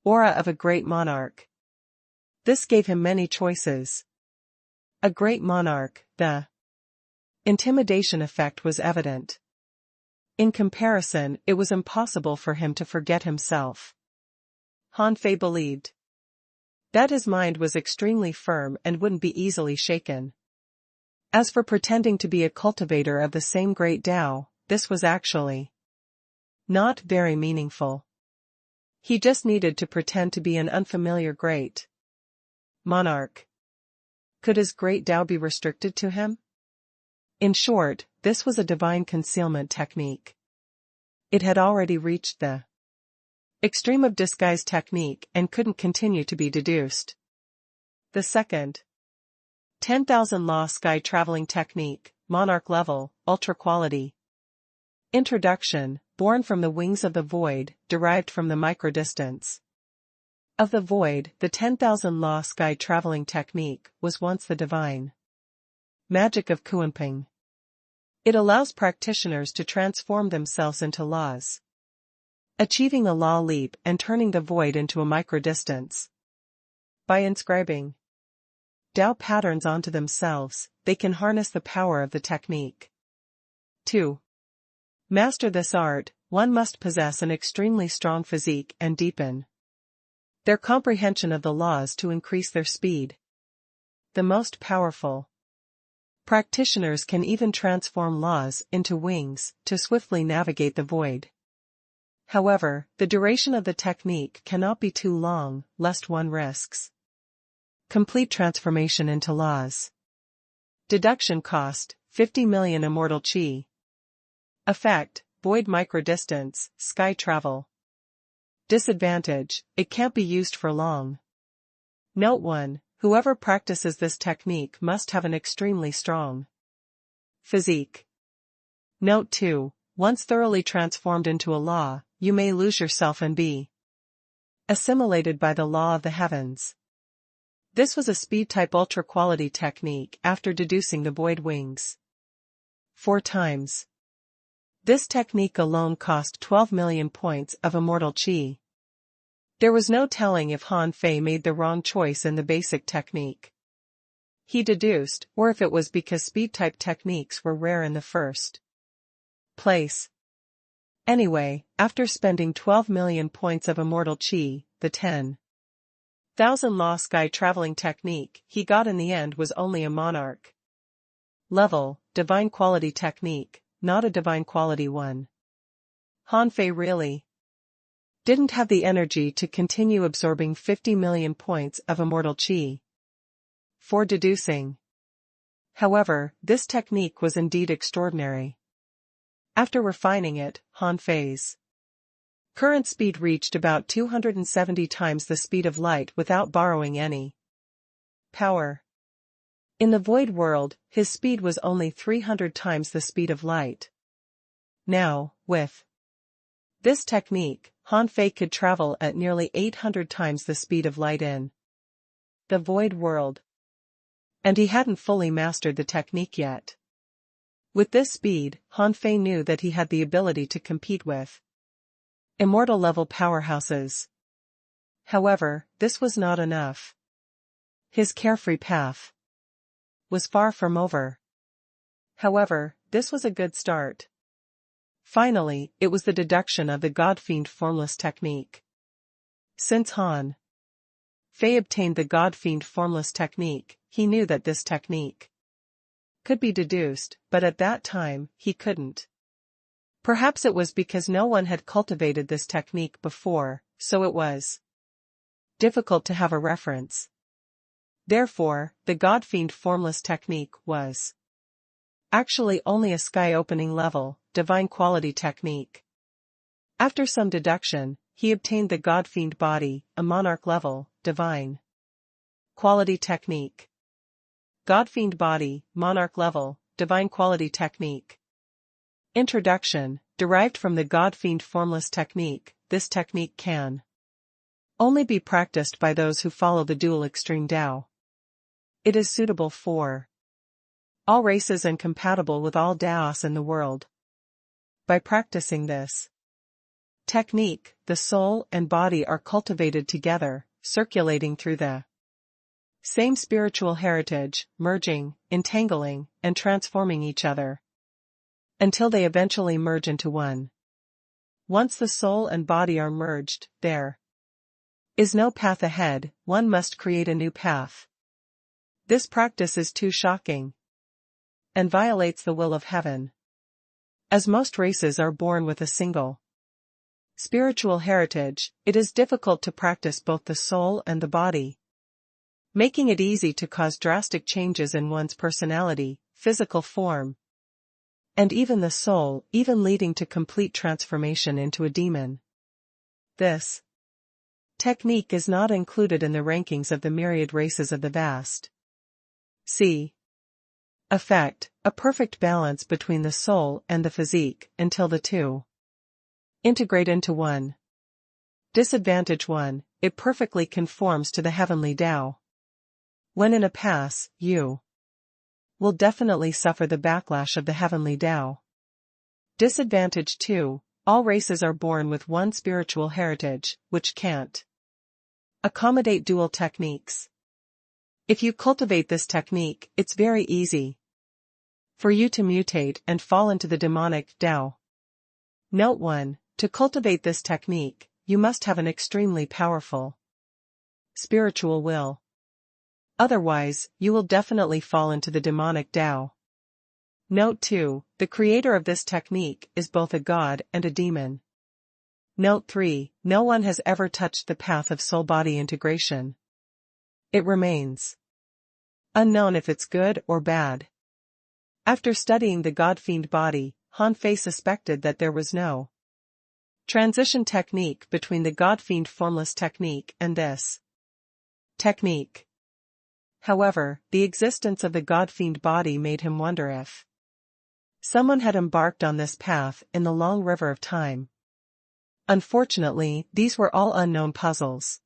aura of a great monarch. This gave him many choices. A great monarch, the intimidation effect was evident. In comparison, it was impossible for him to forget himself. Han Fei believed that his mind was extremely firm and wouldn't be easily shaken. As for pretending to be a cultivator of the same great Tao, this was actually not very meaningful. He just needed to pretend to be an unfamiliar great monarch. Could his great Tao be restricted to him? In short, this was a divine concealment technique. It had already reached the extreme of disguise technique and couldn't continue to be deduced. The second 10,000 Law Sky Traveling Technique, Monarch Level, Ultra Quality. Introduction, born from the wings of the void, derived from the microdistance of the void, the 10,000 Law Sky Traveling Technique was once the divine magic of Kuanping. It allows practitioners to transform themselves into laws, achieving a law leap and turning the void into a microdistance. By inscribing Tao patterns onto themselves, they can harness the power of the technique. 2. Master this art, one must possess an extremely strong physique and deepen their comprehension of the laws to increase their speed. The most powerful practitioners can even transform laws into wings to swiftly navigate the void. However, the duration of the technique cannot be too long, lest one risks complete transformation into laws. Deduction cost, 50 million immortal chi. Effect, void microdistance, sky travel. Disadvantage: it can't be used for long. Note 1. Whoever practices this technique must have an extremely strong physique. Note 2. Once thoroughly transformed into a law, you may lose yourself and be assimilated by the law of the heavens. This was a speed-type ultra-quality technique after deducing the void wings 4 times. This technique alone cost 12 million points of immortal chi. There was no telling if Han Fei made the wrong choice in the basic technique he deduced, or if it was because speed-type techniques were rare in the first place. Anyway, after spending 12 million points of immortal chi, the 10,000 law sky traveling technique he got in the end was only a monarch level, divine quality technique, not a divine quality one. Han Fei really didn't have the energy to continue absorbing 50 million points of immortal chi for deducing. However, this technique was indeed extraordinary. After refining it, Han Fei's current speed reached about 270 times the speed of light without borrowing any power. In the void world, his speed was only 300 times the speed of light. Now, with this technique, Han Fei could travel at nearly 800 times the speed of light in the void world. And he hadn't fully mastered the technique yet. With this speed, Han Fei knew that he had the ability to compete with immortal-level powerhouses. However, this was not enough. His carefree path was far from over. However, this was a good start. Finally, it was the deduction of the God-Fiend formless technique. Since Han Fei obtained the God-Fiend formless technique, he knew that this technique could be deduced, but at that time, he couldn't. Perhaps it was because no one had cultivated this technique before, so it was difficult to have a reference. Therefore, the God-Fiend formless technique was actually only a sky-opening level, divine quality technique. After some deduction, he obtained the God-Fiend body, a monarch level, divine quality technique. God-Fiend body, monarch level, divine quality technique. Introduction: derived from the God-Fiend formless technique, this technique can only be practiced by those who follow the dual extreme Tao. It is suitable for all races and compatible with all Daos in the world. By practicing this technique, the soul and body are cultivated together, circulating through the same spiritual heritage, merging, entangling, and transforming each other until they eventually merge into one. Once the soul and body are merged, there is no path ahead, one must create a new path. This practice is too shocking and violates the will of heaven. As most races are born with a single spiritual heritage, it is difficult to practice both the soul and the body, making it easy to cause drastic changes in one's personality, physical form, and even the soul, even leading to complete transformation into a demon. This technique is not included in the rankings of the myriad races of the vast sea. Effect: a perfect balance between the soul and the physique, until the two integrate into one. Disadvantage 1: it perfectly conforms to the heavenly Tao. When in a pass, you will definitely suffer the backlash of the heavenly Tao. Disadvantage 2: all races are born with one spiritual heritage, which can't accommodate dual techniques. If you cultivate this technique, it's very easy for you to mutate and fall into the demonic Tao. Note 1: to cultivate this technique, you must have an extremely powerful spiritual will. Otherwise, you will definitely fall into the demonic Tao. Note 2: the creator of this technique is both a god and a demon. Note 3: no one has ever touched the path of soul-body integration. It remains unknown if it's good or bad. After studying the God-Fiend body, Han Fei suspected that there was no Transition technique between the godfiend formless technique and this technique. However, the existence of the godfiend body made him wonder if someone had embarked on this path in the long river of time. Unfortunately, these were all unknown puzzles.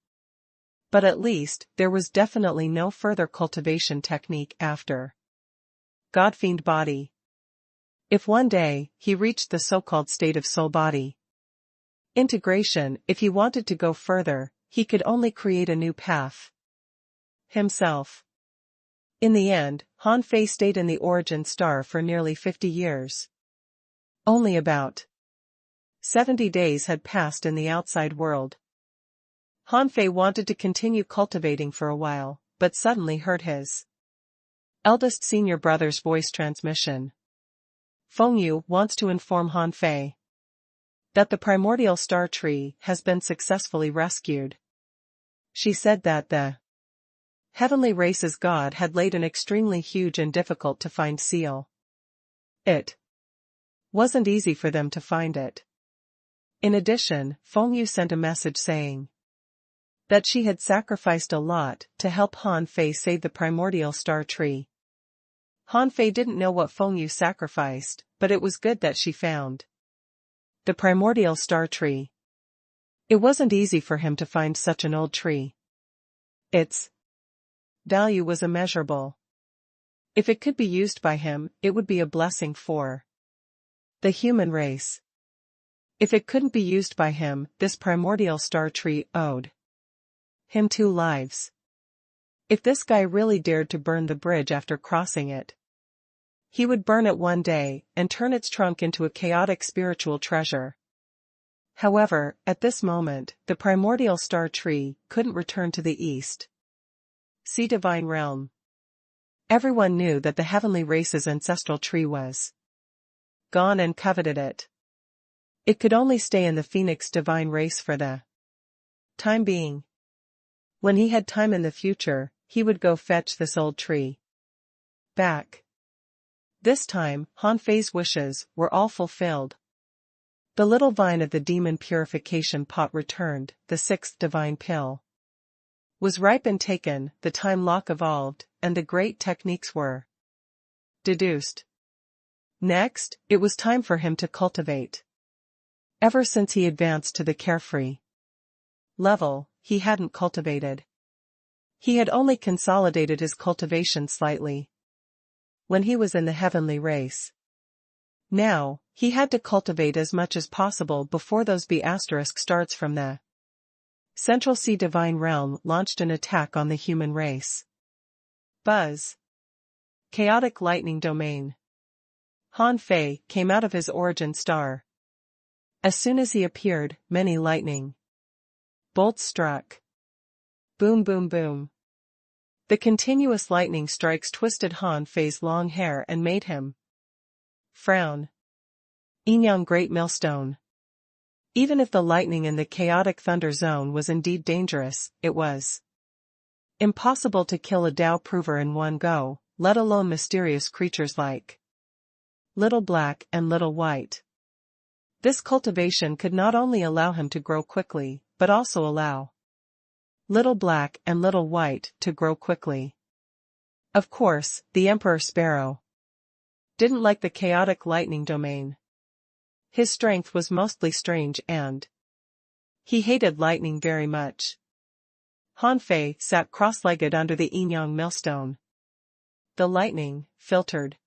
But at least, there was definitely no further cultivation technique after godfiend body. If one day, he reached the so-called state of soul-body integration, if he wanted to go further, he could only create a new path himself. In the end, Han Fei stayed in the origin star for nearly 50 years. Only about 70 days had passed in the outside world. Han Fei wanted to continue cultivating for a while, but suddenly heard his eldest senior brother's voice transmission. Feng Yu wants to inform Han Fei that the primordial star tree has been successfully rescued. She said that the heavenly race's god had laid an extremely huge and difficult to find seal. It wasn't easy for them to find it. In addition, Feng Yu sent a message saying that she had sacrificed a lot to help Han Fei save the primordial star tree. Han Fei didn't know what Feng Yu sacrificed, but it was good that she found the primordial star tree. It wasn't easy for him to find such an old tree. Its value was immeasurable. If it could be used by him, it would be a blessing for the human race. If it couldn't be used by him, this primordial star tree owed him 2 lives. If this guy really dared to burn the bridge after crossing it, he would burn it one day and turn its trunk into a chaotic spiritual treasure. However, at this moment, the primordial star tree couldn't return to the east. See divine realm. Everyone knew that the heavenly race's ancestral tree was gone and coveted it. It could only stay in the Phoenix divine race for the time being. When he had time in the future, he would go fetch this old tree back. This time, Han Fei's wishes were all fulfilled. The little vine of the demon purification pot returned, the 6th divine pill was ripe and taken, the time lock evolved, and the great techniques were deduced. Next, it was time for him to cultivate. Ever since he advanced to the carefree level, he hadn't cultivated. He had only consolidated his cultivation slightly when he was in the heavenly race. Now, he had to cultivate as much as possible before those B** stars from the Central Sea divine realm launched an attack on the human race. Buzz. Chaotic lightning domain. Han Fei came out of his origin star. As soon as he appeared, many lightning bolts struck. Boom boom boom. The continuous lightning strikes twisted Han Fei's long hair and made him frown. Yinyang Great Millstone. Even if the lightning in the chaotic thunder zone was indeed dangerous, it was impossible to kill a Tao prover in one go, let alone mysterious creatures like Little Black and Little White. This cultivation could not only allow him to grow quickly, but also allow Little Black and Little White to grow quickly. Of course, the Emperor Sparrow didn't like the chaotic lightning domain. His strength was mostly strange and he hated lightning very much. Han Fei sat cross-legged under the Yinyang millstone. The lightning, filtered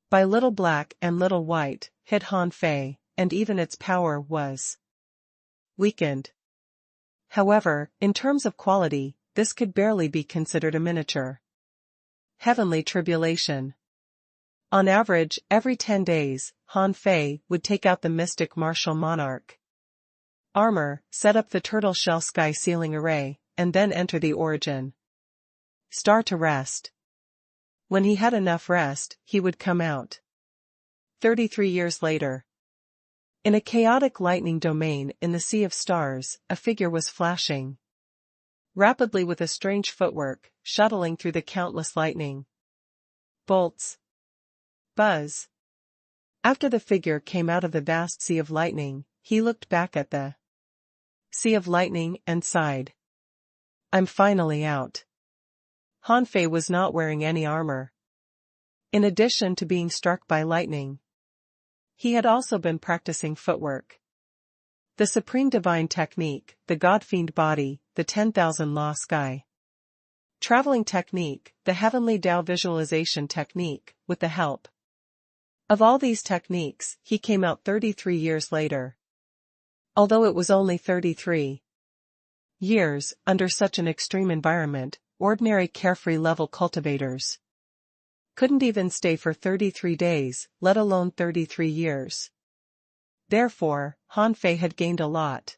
by Little Black and Little White, hit Han Fei, and even its power was weakened. However, in terms of quality, this could barely be considered a miniature heavenly tribulation. On average, every 10 days, Han Fei would take out the mystic martial monarch armor, set up the turtle shell sky ceiling array, and then enter the origin star to rest. When he had enough rest, he would come out. 33 years later. In a chaotic lightning domain in the Sea of Stars, a figure was flashing rapidly with a strange footwork, shuttling through the countless lightning bolts. Buzz. After the figure came out of the vast sea of lightning, he looked back at the sea of lightning and sighed. I'm finally out. Han Fei was not wearing any armor. In addition to being struck by lightning, he had also been practicing footwork. The supreme divine technique, the God-fiend body, the 10,000 law sky traveling technique, the heavenly Tao visualization technique, with the help of all these techniques, he came out 33 years later. Although it was only 33 years, under such an extreme environment, ordinary carefree level cultivators couldn't even stay for 33 days, let alone 33 years. Therefore, Han Fei had gained a lot.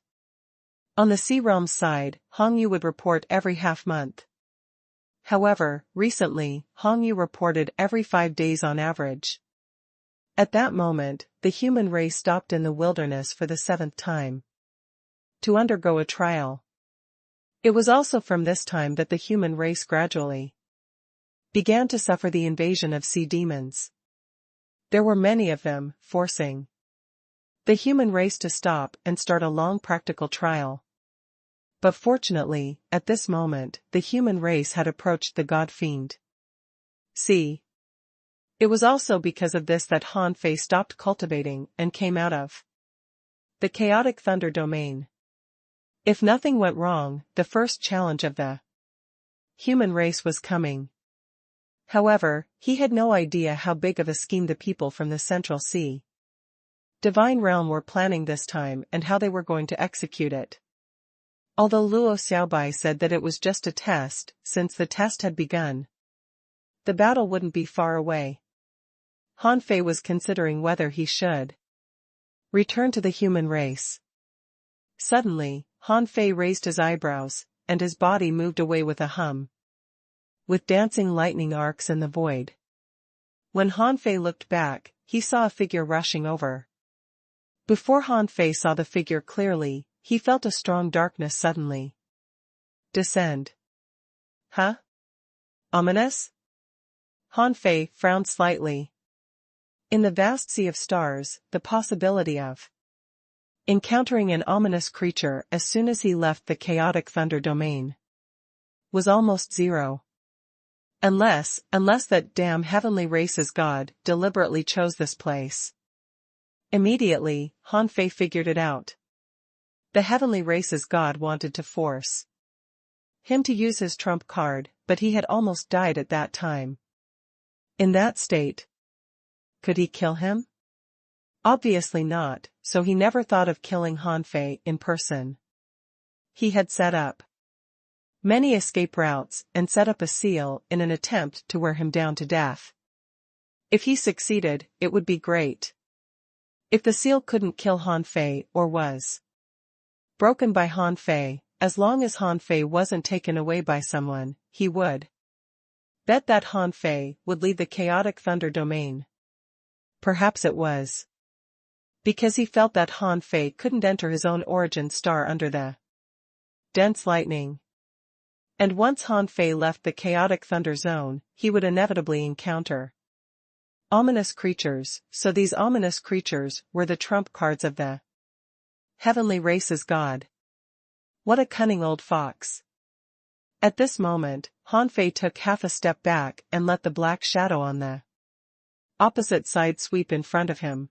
On the Sea Realm's side, Hong Yu would report every half-month. However, recently, Hong Yu reported every 5 days on average. At that moment, the human race stopped in the wilderness for the 7th time to undergo a trial. It was also from this time that the human race gradually began to suffer the invasion of sea demons. There were many of them, forcing the human race to stop and start a long practical trial. But fortunately, at this moment, the human race had approached the God-fiend. See. It was also because of this that Han Fei stopped cultivating and came out of the chaotic thunder domain. If nothing went wrong, the first challenge of the human race was coming. However, he had no idea how big of a scheme the people from the Central Sea Divine Realm were planning this time and how they were going to execute it. Although Luo Xiaobai said that it was just a test, since the test had begun, the battle wouldn't be far away. Han Fei was considering whether he should return to the human race. Suddenly, Han Fei raised his eyebrows, and his body moved away with a hum, with dancing lightning arcs in the void. When Han Fei looked back, he saw a figure rushing over. Before Han Fei saw the figure clearly, he felt a strong darkness suddenly descend. Huh? Ominous? Han Fei frowned slightly. In the vast sea of stars, the possibility of encountering an ominous creature as soon as he left the chaotic thunder domain was almost zero. Unless that damn heavenly race's god deliberately chose this place. Immediately, Han Fei figured it out. The heavenly race's god wanted to force him to use his trump card, but he had almost died at that time. In that state, could he kill him? Obviously not, so he never thought of killing Han Fei in person. He had set up many escape routes and set up a seal in an attempt to wear him down to death. If he succeeded, it would be great. If the seal couldn't kill Han Fei or was broken by Han Fei, as long as Han Fei wasn't taken away by someone, he would bet that Han Fei would leave the chaotic thunder domain. Perhaps it was because he felt that Han Fei couldn't enter his own origin star under the dense lightning. And once Han Fei left the chaotic thunder zone, he would inevitably encounter ominous creatures, so these ominous creatures were the trump cards of the heavenly race's god. What a cunning old fox. At this moment, Han Fei took half a step back and let the black shadow on the opposite side sweep in front of him.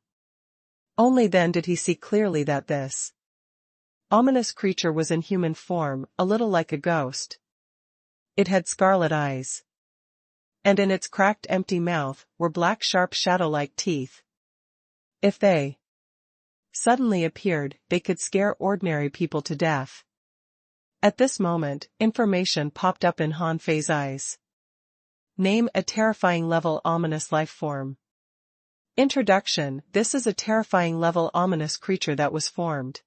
Only then did he see clearly that this ominous creature was in human form, a little like a ghost. It had scarlet eyes. And in its cracked empty mouth were black sharp shadow-like teeth. If they suddenly appeared, they could scare ordinary people to death. At this moment, information popped up in Han Fei's eyes. Name a terrifying level ominous life form. Introduction: this is a terrifying level ominous creature that was formed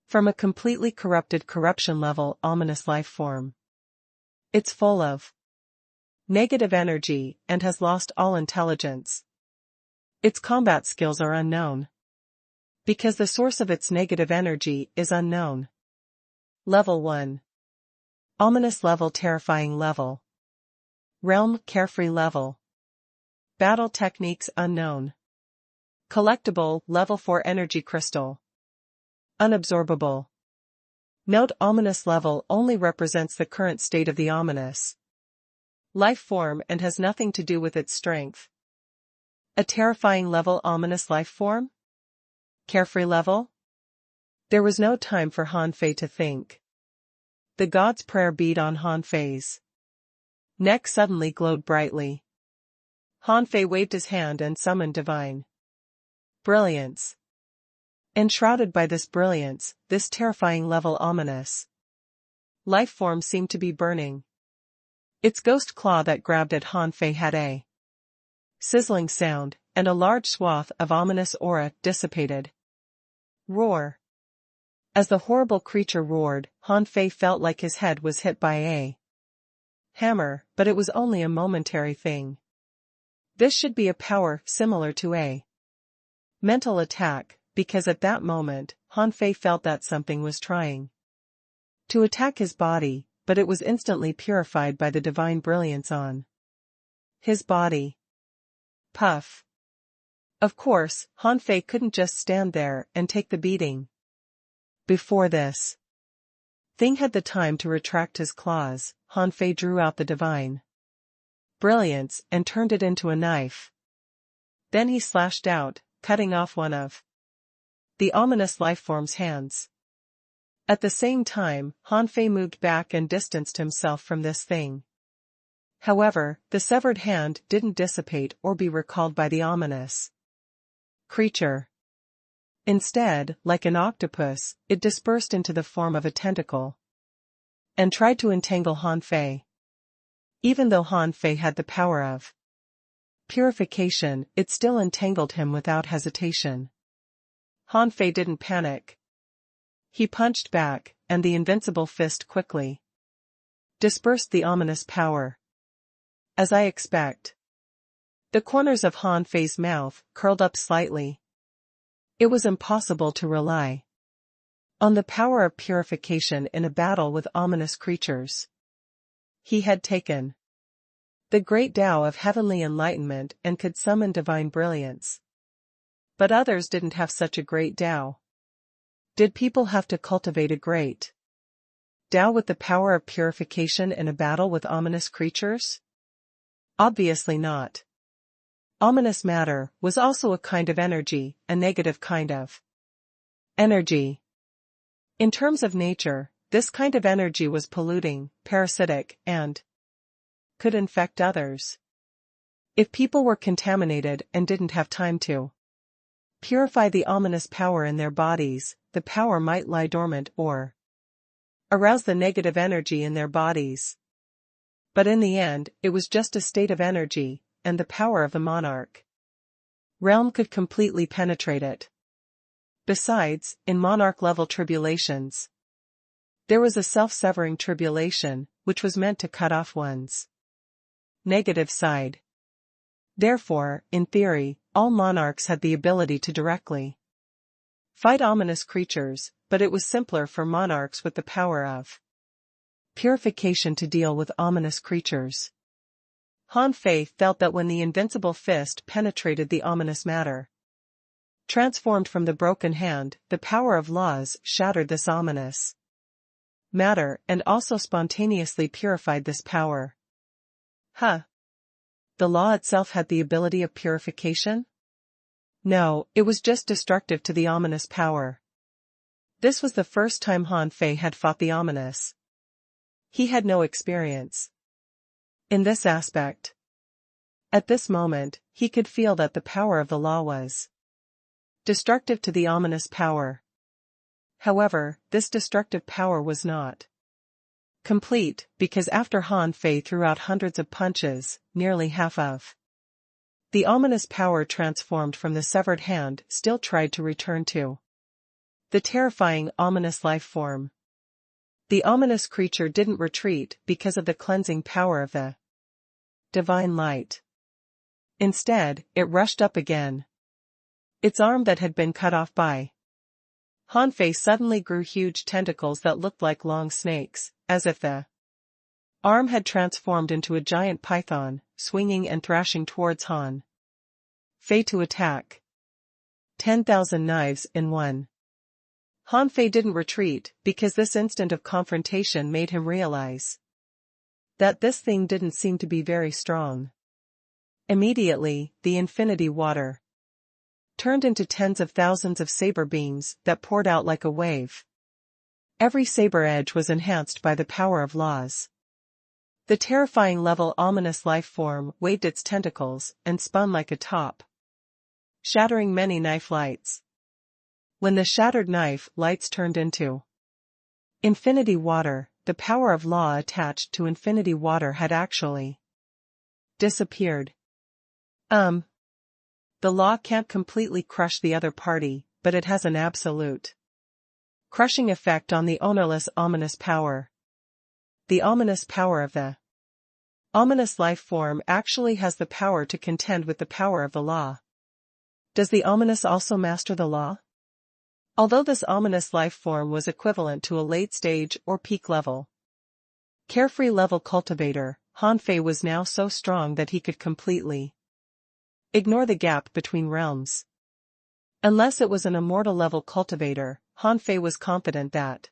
from a completely corrupted corruption level ominous life form. It's full of negative energy and has lost all intelligence. Its combat skills are unknown, because the source of its negative energy is unknown. Level 1. Ominous level, terrifying level. Realm, carefree level. Battle techniques unknown. Collectible, level 4 energy crystal. Unabsorbable. Note: ominous level only represents the current state of the ominous life form and has nothing to do with its strength. A terrifying level: ominous life form? Carefree level? There was no time for Han Fei to think. The god's prayer beat on Han Fei's neck suddenly glowed brightly. Han Fei waved his hand and summoned divine brilliance. Enshrouded by this brilliance, this terrifying level ominous life form seemed to be burning. Its ghost claw that grabbed at Han Fei had a sizzling sound, and a large swath of ominous aura dissipated. Roar. As the horrible creature roared, Han Fei felt like his head was hit by a hammer, but it was only a momentary thing. This should be a power similar to a mental attack, because at that moment, Han Fei felt that something was trying to attack his body, but it was instantly purified by the divine brilliance on his body. Puff. Of course, Han Fei couldn't just stand there and take the beating. Before this thing had the time to retract his claws, Han Fei drew out the divine brilliance and turned it into a knife. Then he slashed out, cutting off one of the ominous lifeform's hands. At the same time, Han Fei moved back and distanced himself from this thing. However, the severed hand didn't dissipate or be recalled by the ominous creature. Instead, like an octopus, it dispersed into the form of a tentacle and tried to entangle Han Fei. Even though Han Fei had the power of purification, it still entangled him without hesitation. Han Fei didn't panic. He punched back, and the invincible fist quickly dispersed the ominous power. As I expect. The corners of Han Fei's mouth curled up slightly. It was impossible to rely on the power of purification in a battle with ominous creatures. He had taken the great Tao of heavenly enlightenment and could summon divine brilliance. But others didn't have such a great Tao. Did people have to cultivate a great Tao with the power of purification in a battle with ominous creatures? Obviously not. Ominous matter was also a kind of energy, a negative kind of energy. In terms of nature, this kind of energy was polluting, parasitic, and could infect others. If people were contaminated and didn't have time to purify the ominous power in their bodies, the power might lie dormant or arouse the negative energy in their bodies. But in the end, it was just a state of energy, and the power of the monarch realm could completely penetrate it. Besides, in monarch-level tribulations, there was a self-severing tribulation, which was meant to cut off one's negative side. Therefore, in theory, all monarchs had the ability to directly fight ominous creatures, but it was simpler for monarchs with the power of purification to deal with ominous creatures. Han Fei felt that when the invincible fist penetrated the ominous matter, transformed from the broken hand, the power of laws shattered this ominous matter and also spontaneously purified this power. Huh? The law itself had the ability of purification? No, it was just destructive to the ominous power. This was the first time Han Fei had fought the ominous. He had no experience in this aspect. At this moment, he could feel that the power of the law was destructive to the ominous power. However, this destructive power was not complete, because after Han Fei threw out hundreds of punches, nearly half of the ominous power transformed from the severed hand still tried to return to the terrifying ominous life form. The ominous creature didn't retreat because of the cleansing power of the divine light. Instead, it rushed up again. Its arm that had been cut off by Han Fei suddenly grew huge tentacles that looked like long snakes, as if the arm had transformed into a giant python, swinging and thrashing towards Han Fei to attack. 10,000 knives in one Han Fei didn't retreat because this instant of confrontation made him realize that this thing didn't seem to be very strong. Immediately, the infinity water turned into tens of thousands of saber beams that poured out like a wave. Every saber edge was enhanced by the power of laws. The terrifying level ominous life form waved its tentacles and spun like a top, shattering many knife lights. When the shattered knife lights turned into infinity water, the power of law attached to infinity water had actually disappeared. The law can't completely crush the other party, but it has an absolute crushing effect on the ownerless ominous power. The ominous power of the ominous life form actually has the power to contend with the power of the law. Does the ominous also master the law? Although this ominous life form was equivalent to a late stage or peak level carefree level cultivator, Han Fei was now so strong that he could completely ignore the gap between realms. Unless it was an immortal level cultivator, Han Fei was confident that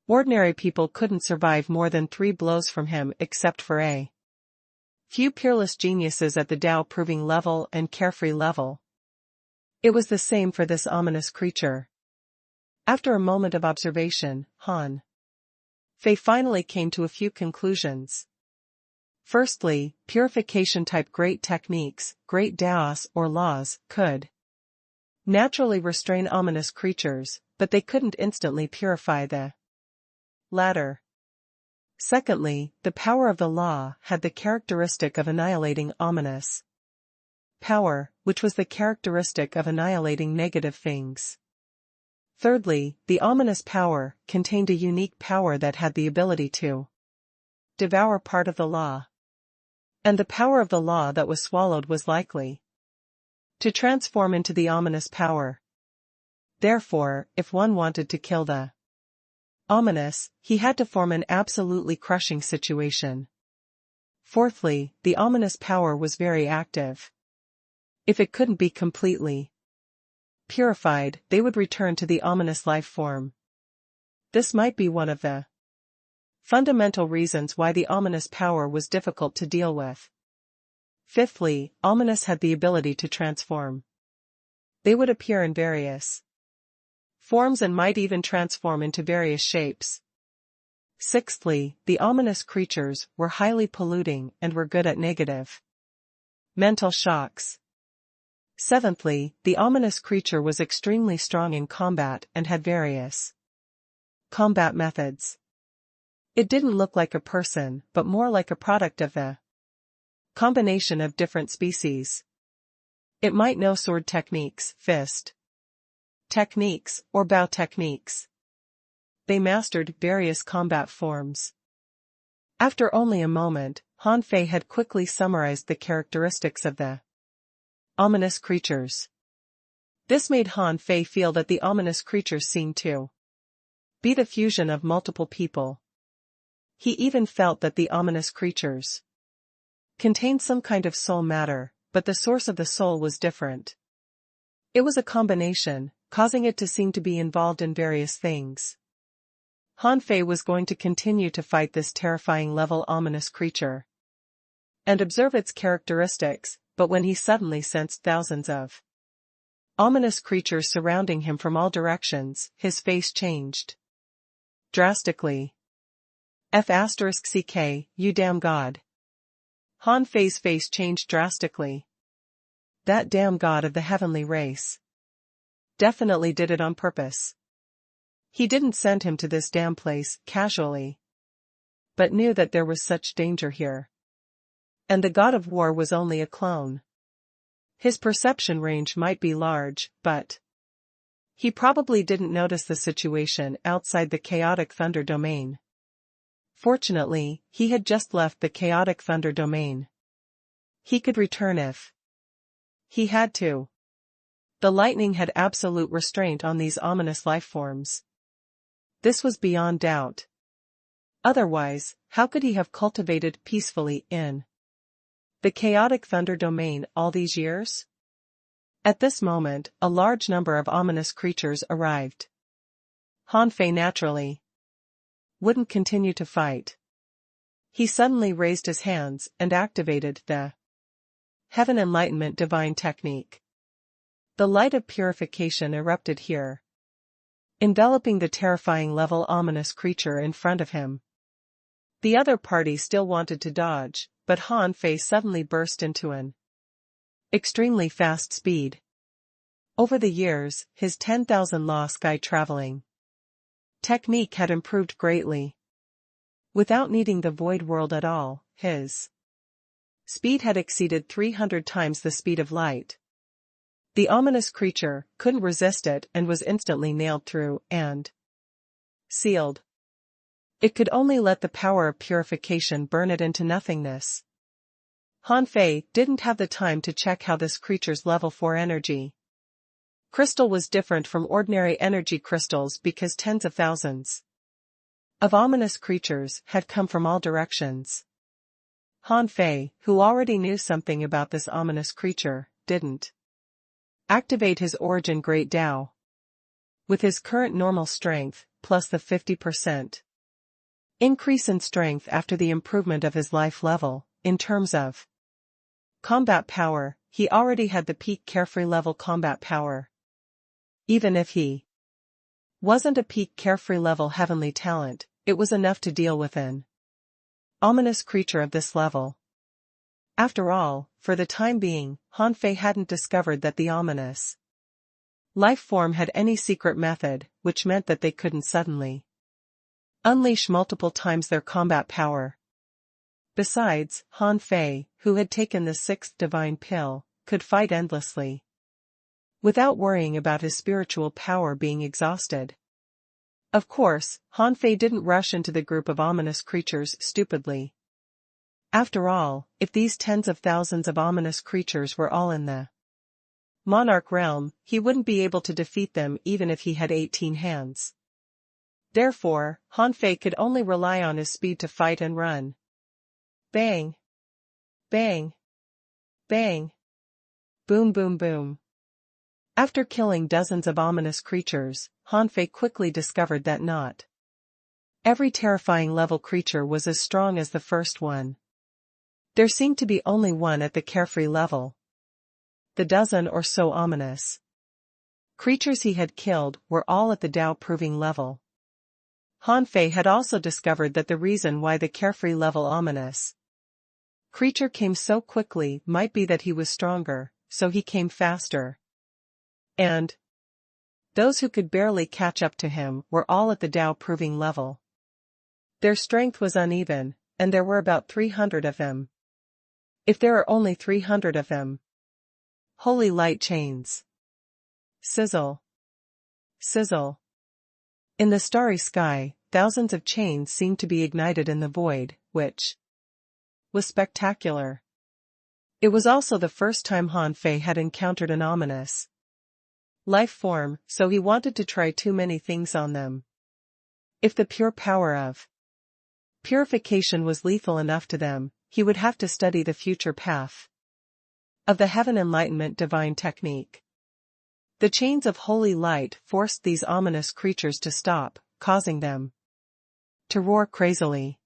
ordinary people couldn't survive more than 3 blows from him except for a few peerless geniuses at the Tao proving level and carefree level. It was the same for this ominous creature. After a moment of observation, Han Fei finally came to a few conclusions. Firstly, purification-type great techniques, great Daos or laws, could naturally restrain ominous creatures, but they couldn't instantly purify the latter. Secondly, the power of the law had the characteristic of annihilating ominous power, which was the characteristic of annihilating negative things. Thirdly, the ominous power contained a unique power that had the ability to devour part of the law. And the power of the law that was swallowed was likely to transform into the ominous power. Therefore, if one wanted to kill the ominous, he had to form an absolutely crushing situation. Fourthly, the ominous power was very active. If it couldn't be completely purified, they would return to the ominous life form. This might be one of the fundamental reasons why the ominous power was difficult to deal with. Fifthly, ominous had the ability to transform. They would appear in various forms and might even transform into various shapes. Sixthly, the ominous creatures were highly polluting and were good at negative mental shocks. Seventhly, the ominous creature was extremely strong in combat and had various combat methods. It didn't look like a person, but more like a product of the combination of different species. It might know sword techniques, fist techniques, or bow techniques. They mastered various combat forms. After only a moment, Han Fei had quickly summarized the characteristics of the ominous creatures. This made Han Fei feel that the ominous creatures seemed to be the fusion of multiple people. He even felt that the ominous creatures contained some kind of soul matter, but the source of the soul was different. It was a combination, causing it to seem to be involved in various things. Han Fei was going to continue to fight this terrifying level ominous creature and observe its characteristics, but when he suddenly sensed thousands of ominous creatures surrounding him from all directions, his face changed drastically. F***ck, you damn god. Han Fei's face changed drastically. That damn god of the heavenly race definitely did it on purpose. He didn't send him to this damn place casually, but knew that there was such danger here. And the god of war was only a clone. His perception range might be large, but he probably didn't notice the situation outside the chaotic thunder domain. Fortunately, he had just left the chaotic thunder domain. He could return if he had to. The lightning had absolute restraint on these ominous life forms. This was beyond doubt. Otherwise, how could he have cultivated peacefully in the chaotic thunder domain all these years? At this moment, a large number of ominous creatures arrived. Han Fei naturally wouldn't continue to fight. He suddenly raised his hands and activated the Heaven Enlightenment Divine Technique. The light of purification erupted here, enveloping the terrifying level ominous creature in front of him. The other party still wanted to dodge, but Han Fei suddenly burst into an extremely fast speed. Over the years, his 10,000 law sky traveling technique had improved greatly. Without needing the void world at all, his speed had exceeded 300 times the speed of light. The ominous creature couldn't resist it and was instantly nailed through and sealed. It could only let the power of purification burn it into nothingness. Han Fei didn't have the time to check how this creature's level 4 energy crystal was different from ordinary energy crystals because tens of thousands of ominous creatures had come from all directions. Han Fei, who already knew something about this ominous creature, didn't activate his origin Great Tao. With his current normal strength, plus the 50% increase in strength after the improvement of his life level, in terms of combat power, he already had the peak carefree level combat power. Even if he wasn't a peak carefree level heavenly talent, it was enough to deal with an ominous creature of this level. After all, for the time being, Han Fei hadn't discovered that the ominous life form had any secret method, which meant that they couldn't suddenly unleash multiple times their combat power. Besides, Han Fei, who had taken the 6th divine pill, could fight endlessly without worrying about his spiritual power being exhausted. Of course, Han Fei didn't rush into the group of ominous creatures stupidly. After all, if these tens of thousands of ominous creatures were all in the monarch realm, he wouldn't be able to defeat them even if he had 18 hands. Therefore, Han Fei could only rely on his speed to fight and run. Bang! Bang! Bang! Boom boom boom. After killing dozens of ominous creatures, Han Fei quickly discovered that not every terrifying level creature was as strong as the first one. There seemed to be only one at the carefree level. The dozen or so ominous creatures he had killed were all at the Tao proving level. Han Fei had also discovered that the reason why the carefree level ominous creature came so quickly might be that he was stronger, so he came faster. And those who could barely catch up to him were all at the Tao proving level. Their strength was uneven, and there were about 300 of them. If there are only 300 of them. Holy light chains. Sizzle. Sizzle. In the starry sky, thousands of chains seemed to be ignited in the void, which was spectacular. It was also the first time Han Fei had encountered an ominous life form, so he wanted to try too many things on them. If the pure power of purification was lethal enough to them, he would have to study the future path of the Heaven Enlightenment Divine Technique. The chains of holy light forced these ominous creatures to stop, causing them to roar crazily.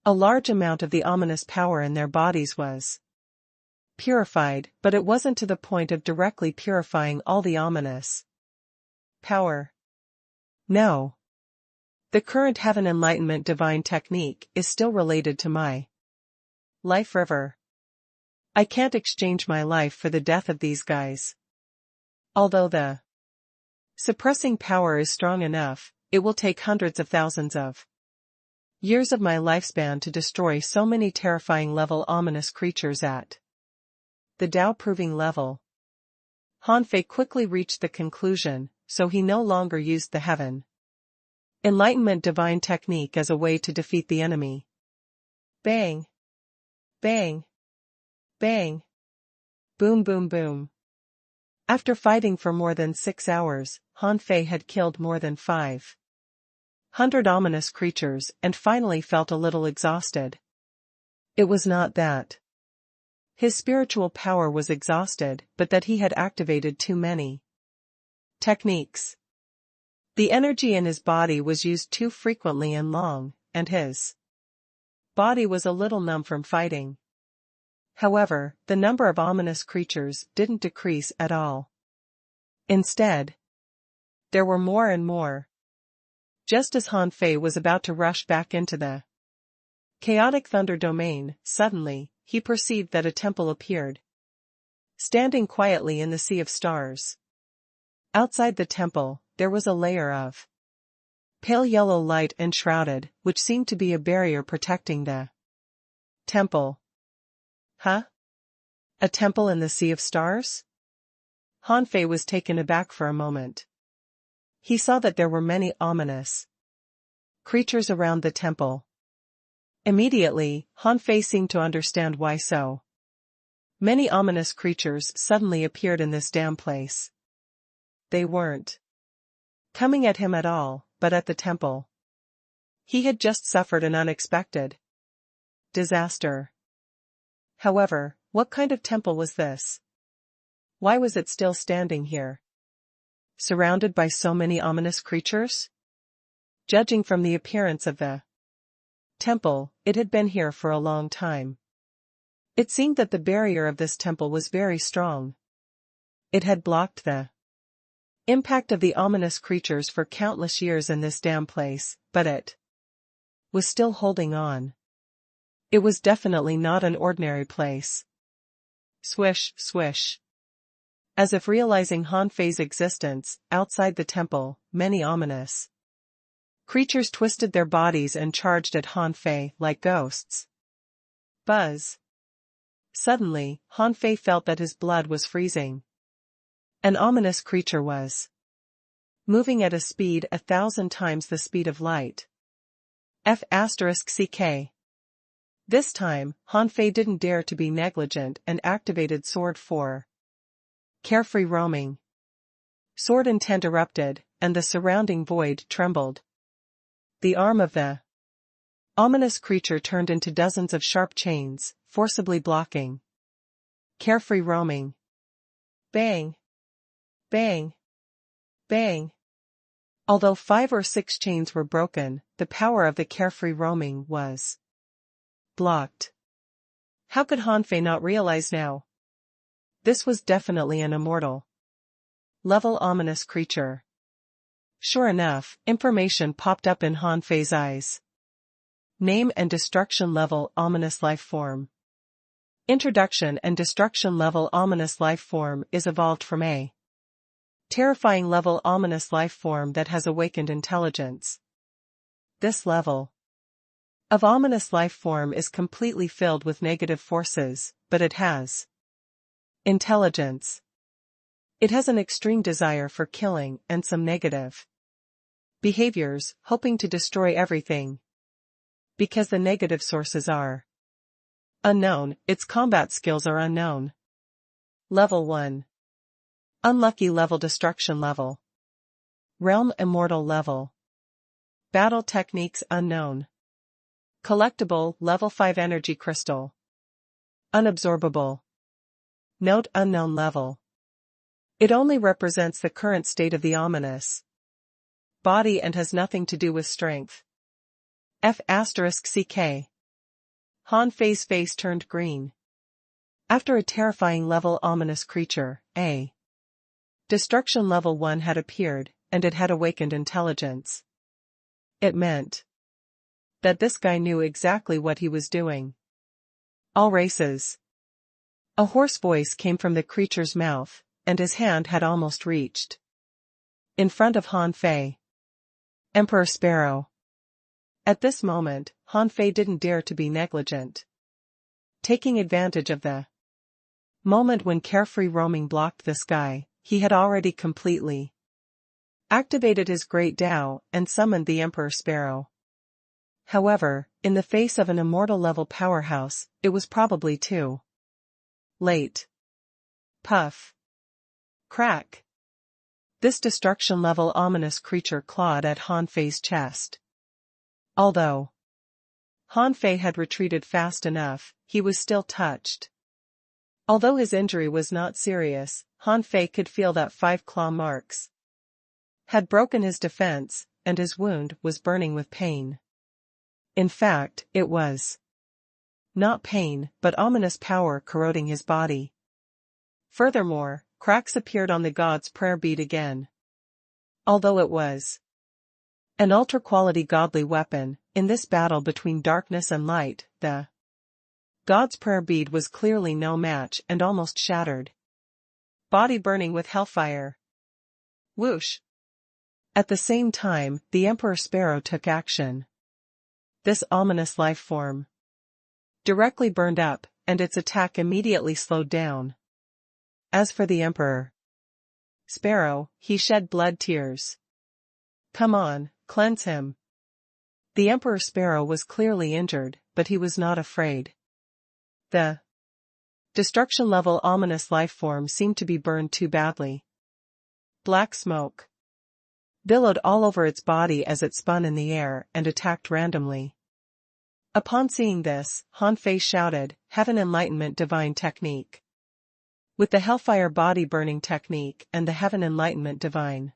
A large amount of the ominous power in their bodies was purified, but it wasn't to the point of directly purifying all the ominous power. No. The current Heaven Enlightenment Divine Technique is still related to my life river. I can't exchange my life for the death of these guys. Although the suppressing power is strong enough, it will take hundreds of thousands of years of my lifespan to destroy so many terrifying level ominous creatures at the Tao proving level. Han Fei quickly reached the conclusion, so he no longer used the Heaven Enlightenment Divine Technique as a way to defeat the enemy. Bang! Bang! Bang! Boom boom boom. After fighting for more than 6 hours, Han Fei had killed more than 500 ominous creatures and finally felt a little exhausted. It was not that his spiritual power was exhausted, but that he had activated too many techniques. The energy in his body was used too frequently and long, and his body was a little numb from fighting. However, the number of ominous creatures didn't decrease at all. Instead, there were more and more. Just as Han Fei was about to rush back into the chaotic thunder domain, suddenly, he perceived that a temple appeared, standing quietly in the sea of stars. Outside the temple, there was a layer of pale yellow light enshrouded, which seemed to be a barrier protecting the temple. Huh? A temple in the sea of stars? Han Fei was taken aback for a moment. He saw that there were many ominous creatures around the temple. Immediately, Han Fei seemed to understand why so many ominous creatures suddenly appeared in this damn place. They weren't coming at him at all, but at the temple. He had just suffered an unexpected disaster. However, what kind of temple was this? Why was it still standing here, surrounded by so many ominous creatures? Judging from the appearance of the temple, it had been here for a long time. It seemed that the barrier of this temple was very strong. It had blocked the impact of the ominous creatures for countless years in this damn place, but it was still holding on. It was definitely not an ordinary place. Swish, swish. As if realizing Han Fei's existence, outside the temple, many ominous creatures twisted their bodies and charged at Han Fei like ghosts. Buzz. Suddenly, Han Fei felt that his blood was freezing. An ominous creature was moving at a speed 1,000 times the speed of light. F*CK. This time, Han Fei didn't dare to be negligent and activated Sword 4. Carefree roaming. Sword intent erupted, and the surrounding void trembled. The arm of the ominous creature turned into dozens of sharp chains, forcibly blocking. Carefree roaming. Bang. Bang. Bang. Although 5 or 6 chains were broken, the power of the carefree roaming was blocked. How could Han Fei not realize now? This was definitely an immortal level ominous creature. Sure enough, information popped up in Han Fei's eyes. Name and destruction level ominous life form. Introduction and destruction level ominous life form is evolved from a terrifying level ominous life form that has awakened intelligence. This level of ominous life form is completely filled with negative forces, but it has intelligence. It has an extreme desire for killing and some negative behaviors, hoping to destroy everything. Because the negative sources are unknown, its combat skills are unknown. Level 1. Unlucky level destruction level. Realm immortal level. Battle techniques unknown. Collectible level 5 energy crystal. Unabsorbable. Note unknown level. It only represents the current state of the ominous body and has nothing to do with strength. F*CK. Han Fei's face turned green. After a terrifying level ominous creature, a destruction level 1 had appeared, and it had awakened intelligence. It meant that this guy knew exactly what he was doing. All races. A hoarse voice came from the creature's mouth, and his hand had almost reached in front of Han Fei. Emperor Sparrow. At this moment, Han Fei didn't dare to be negligent. Taking advantage of the moment when carefree roaming blocked the sky, he had already completely activated his great Tao and summoned the Emperor Sparrow. However, in the face of an immortal level powerhouse, it was probably too late. Puff. Crack. This destruction level ominous creature clawed at Han Fei's chest. Although Han Fei had retreated fast enough, he was still touched. Although his injury was not serious, Han Fei could feel that 5 claw marks had broken his defense, and his wound was burning with pain. In fact, it was not pain, but ominous power corroding his body. Furthermore, cracks appeared on the god's prayer bead again. Although it was an ultra-quality godly weapon, in this battle between darkness and light, the god's prayer bead was clearly no match and almost shattered. Body burning with hellfire. Whoosh! At the same time, the Emperor Sparrow took action. This ominous life form directly burned up, and its attack immediately slowed down. As for the Emperor Sparrow, he shed blood tears. Come on, cleanse him. The Emperor Sparrow was clearly injured, but he was not afraid. The destruction-level ominous life form seemed to be burned too badly. Black smoke billowed all over its body as it spun in the air and attacked randomly. Upon seeing this, Han Fei shouted, "Heaven Enlightenment Divine Technique." With the Hellfire Body Burning Technique and the Heaven Enlightenment Divine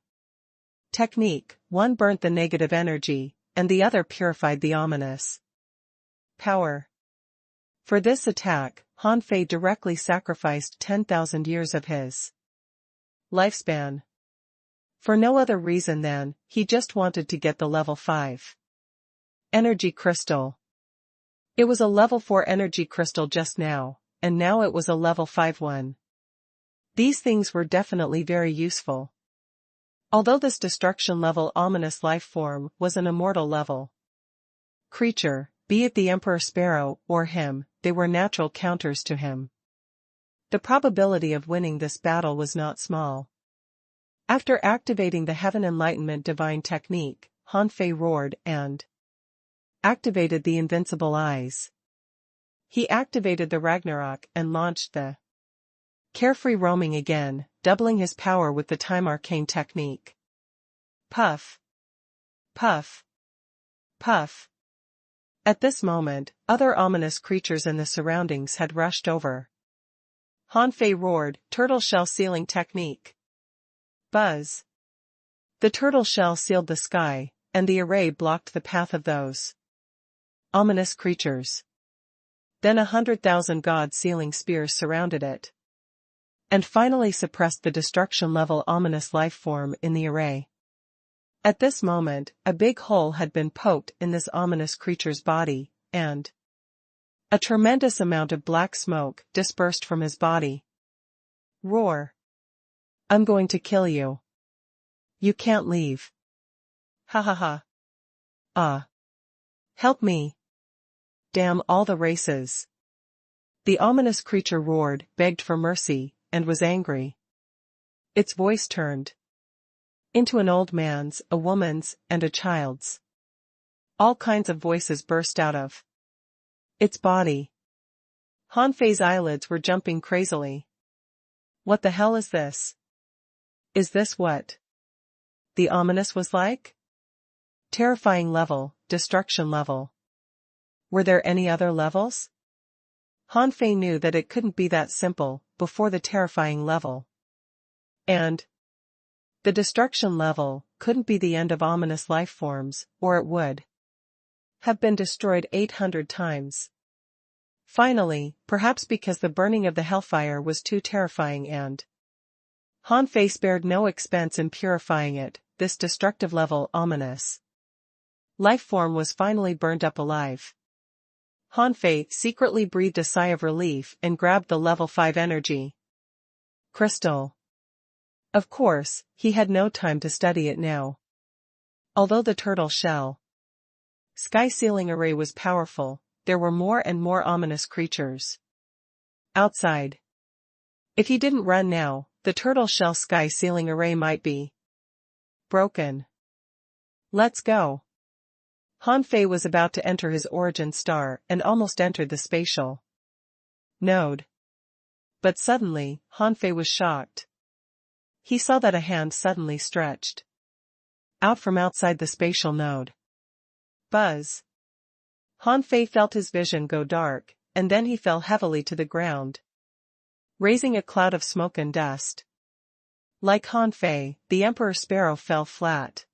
Technique, one burnt the negative energy, and the other purified the ominous power. For this attack, Han Fei directly sacrificed 10,000 years of his lifespan. For no other reason than, he just wanted to get the level 5 energy crystal. It was a level 4 energy crystal just now, and now it was a level 5 one. These things were definitely very useful. Although this destruction-level ominous life form was an immortal level creature, be it the Emperor Sparrow or him, they were natural counters to him. The probability of winning this battle was not small. After activating the Heaven Enlightenment Divine Technique, Han Fei roared and activated the Invincible Eyes. He activated the Ragnarok and launched the Carefree Roaming again, doubling his power with the Time Arcane Technique. Puff. Puff. Puff. At this moment, other ominous creatures in the surroundings had rushed over. Han Fei roared, Turtle Shell Sealing Technique. Buzz. The turtle shell sealed the sky, and the array blocked the path of those ominous creatures. Then 100,000 God-sealing spears surrounded it, and finally suppressed the destruction-level ominous life form in the array. At this moment, a big hole had been poked in this ominous creature's body, and a tremendous amount of black smoke dispersed from his body. Roar. I'm going to kill you. You can't leave. Ha ha ha. Ah. Help me. Damn all the races. The ominous creature roared, begged for mercy, and was angry. Its voice turned into an old man's, a woman's, and a child's. All kinds of voices burst out of its body. Han Fei's eyelids were jumping crazily. What the hell is this? Is this what the ominous was like? Terrifying level, destruction level. Were there any other levels? Han Fei knew that it couldn't be that simple, before the terrifying level. And the destruction level couldn't be the end of ominous life forms, or it would have been destroyed 800 times. Finally, perhaps because the burning of the hellfire was too terrifying and Han Fei spared no expense in purifying it, this destructive level ominous life form was finally burned up alive. Han Fei secretly breathed a sigh of relief and grabbed the level 5 energy crystal. Of course, he had no time to study it now. Although the turtle shell sky sealing array was powerful, there were more and more ominous creatures outside. If he didn't run now, the turtle shell sky sealing array might be broken. Let's go. Han Fei was about to enter his origin star and almost entered the spatial node. But suddenly, Han Fei was shocked. He saw that a hand suddenly stretched out from outside the spatial node. Buzz. Han Fei felt his vision go dark, and then he fell heavily to the ground, raising a cloud of smoke and dust. Like Han Fei, the Emperor Sparrow fell flat.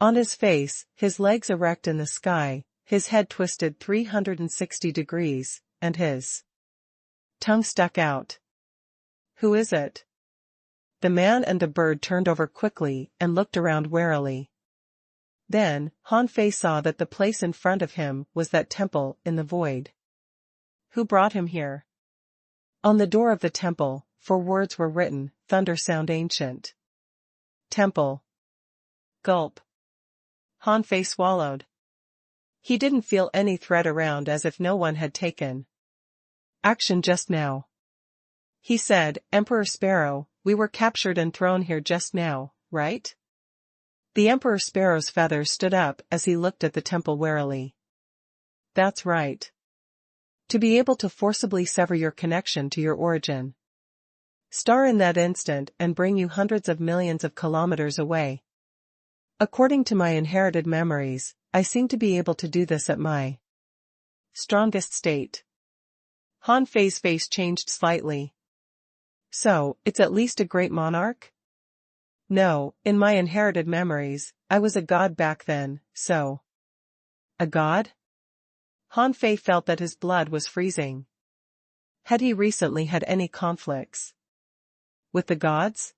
On his face, his legs erect in the sky, his head twisted 360 degrees, and his tongue stuck out. Who is it? The man and the bird turned over quickly and looked around warily. Then, Han Fei saw that the place in front of him was that temple in the void. Who brought him here? On the door of the temple, 4 words were written, Thunder Sound Ancient. Temple. Gulp. Han Fei swallowed. He didn't feel any threat around, as if no one had taken action just now. He said, Emperor Sparrow, we were captured and thrown here just now, right? The Emperor Sparrow's feathers stood up as he looked at the temple warily. That's right. To be able to forcibly sever your connection to your origin star in that instant and bring you hundreds of millions of kilometers away. According to my inherited memories, I seem to be able to do this at my strongest state. Han Fei's face changed slightly. So, it's at least a great monarch? No, in my inherited memories, I was a god back then, so. A god? Han Fei felt that his blood was freezing. Had he recently had any conflicts with the gods?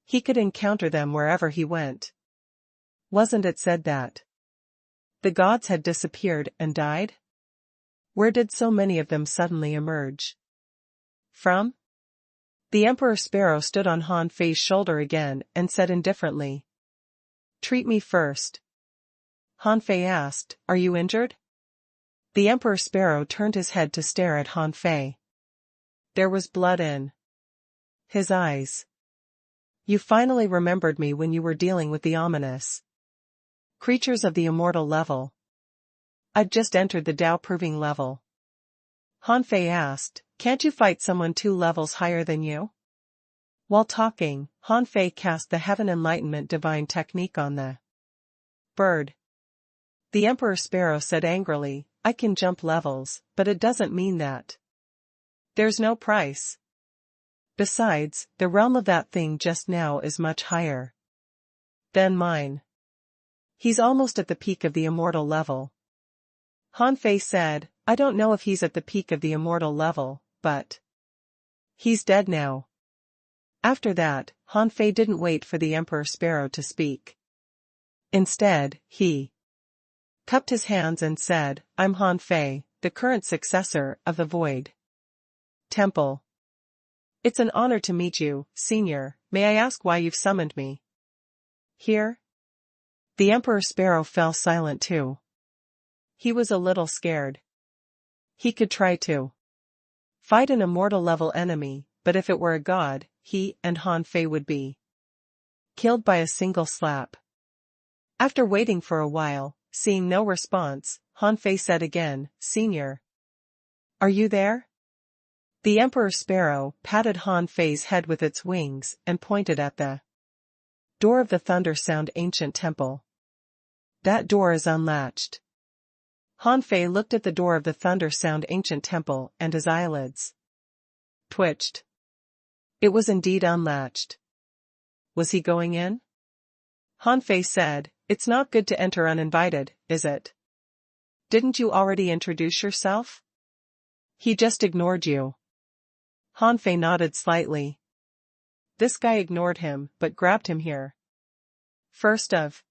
He could encounter them wherever he went. Wasn't it said that the gods had disappeared and died? Where did so many of them suddenly emerge from? The Emperor Sparrow stood on Han Fei's shoulder again and said indifferently, Treat me first. Han Fei asked, Are you injured? The Emperor Sparrow turned his head to stare at Han Fei. There was blood in his eyes. You finally remembered me when you were dealing with the ominous creatures of the immortal level. I'd just entered the Tao proving level. Han Fei asked, Can't you fight someone 2 levels higher than you? While talking, Han Fei cast the Heaven Enlightenment Divine Technique on the bird. The Emperor Sparrow said angrily, I can jump levels, but it doesn't mean that there's no price. Besides, the realm of that thing just now is much higher than mine. He's almost at the peak of the immortal level. Han Fei said, I don't know if he's at the peak of the immortal level, but he's dead now. After that, Han Fei didn't wait for the Emperor Sparrow to speak. Instead, he cupped his hands and said, I'm Han Fei, the current successor of the Void Temple. It's an honor to meet you, Senior. May I ask why you've summoned me here? The Emperor Sparrow fell silent too. He was a little scared. He could try to fight an immortal level enemy, but if it were a god, he and Han Fei would be killed by a single slap. After waiting for a while, seeing no response, Han Fei said again, Senior. Are you there? The Emperor Sparrow patted Han Fei's head with its wings and pointed at the door of the Thunder Sound Ancient Temple. That door is unlatched. Han Fei looked at the door of the Thunder Sound Ancient Temple and his eyelids twitched. It was indeed unlatched. Was he going in? Han Fei said, It's not good to enter uninvited, is it? Didn't you already introduce yourself? He just ignored you. Han Fei nodded slightly. This guy ignored him, but grabbed him here. First of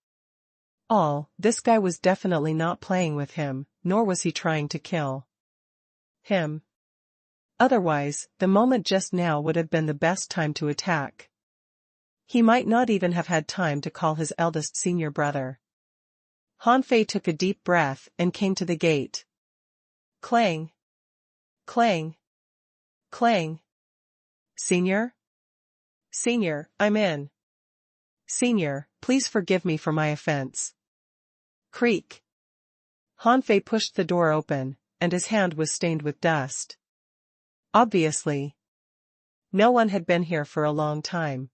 all, this guy was definitely not playing with him, nor was he trying to kill him. Otherwise, the moment just now would have been the best time to attack. He might not even have had time to call his eldest senior brother. Han Fei took a deep breath and came to the gate. Clang. Clang. Clang. Senior? Senior, I'm in. Senior, please forgive me for my offense. Creak. Han Fei pushed the door open, and his hand was stained with dust. Obviously, no one had been here for a long time.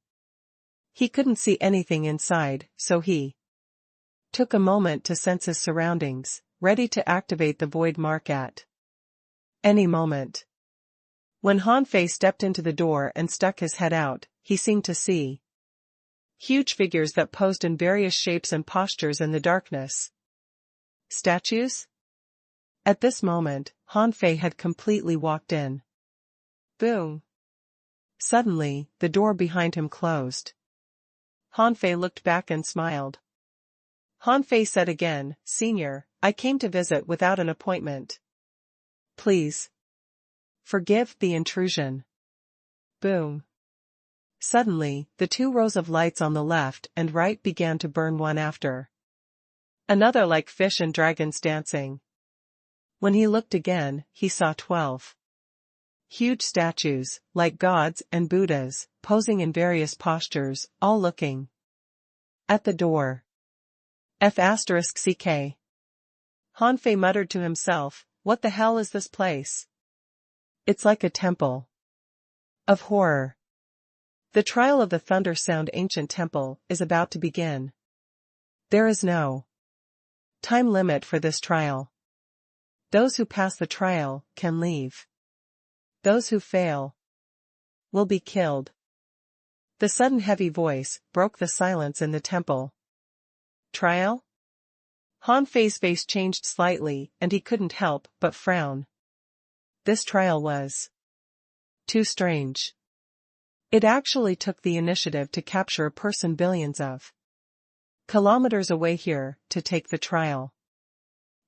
He couldn't see anything inside, so he took a moment to sense his surroundings, ready to activate the void mark at any moment. When Han Fei stepped into the door and stuck his head out, he seemed to see huge figures that posed in various shapes and postures in the darkness. Statues? At this moment, Han Fei had completely walked in. Boom! Suddenly, the door behind him closed. Han Fei looked back and smiled. Han Fei said again, "Senior, I came to visit without an appointment. Please forgive the intrusion." Boom! Suddenly, the 2 rows of lights on the left and right began to burn one after another like fish and dragons dancing. When he looked again, he saw 12 huge statues, like gods and Buddhas, posing in various postures, all looking at the door. F***ck. Han Fei muttered to himself, "What the hell is this place? It's like a temple of horror." The trial of the Thunder Sound Ancient Temple is about to begin. There is no time limit for this trial. Those who pass the trial can leave. Those who fail will be killed. The sudden heavy voice broke the silence in the temple. Trial? Han Fei's face changed slightly and he couldn't help but frown. This trial was too strange. It actually took the initiative to capture a person billions of kilometers away here to take the trial.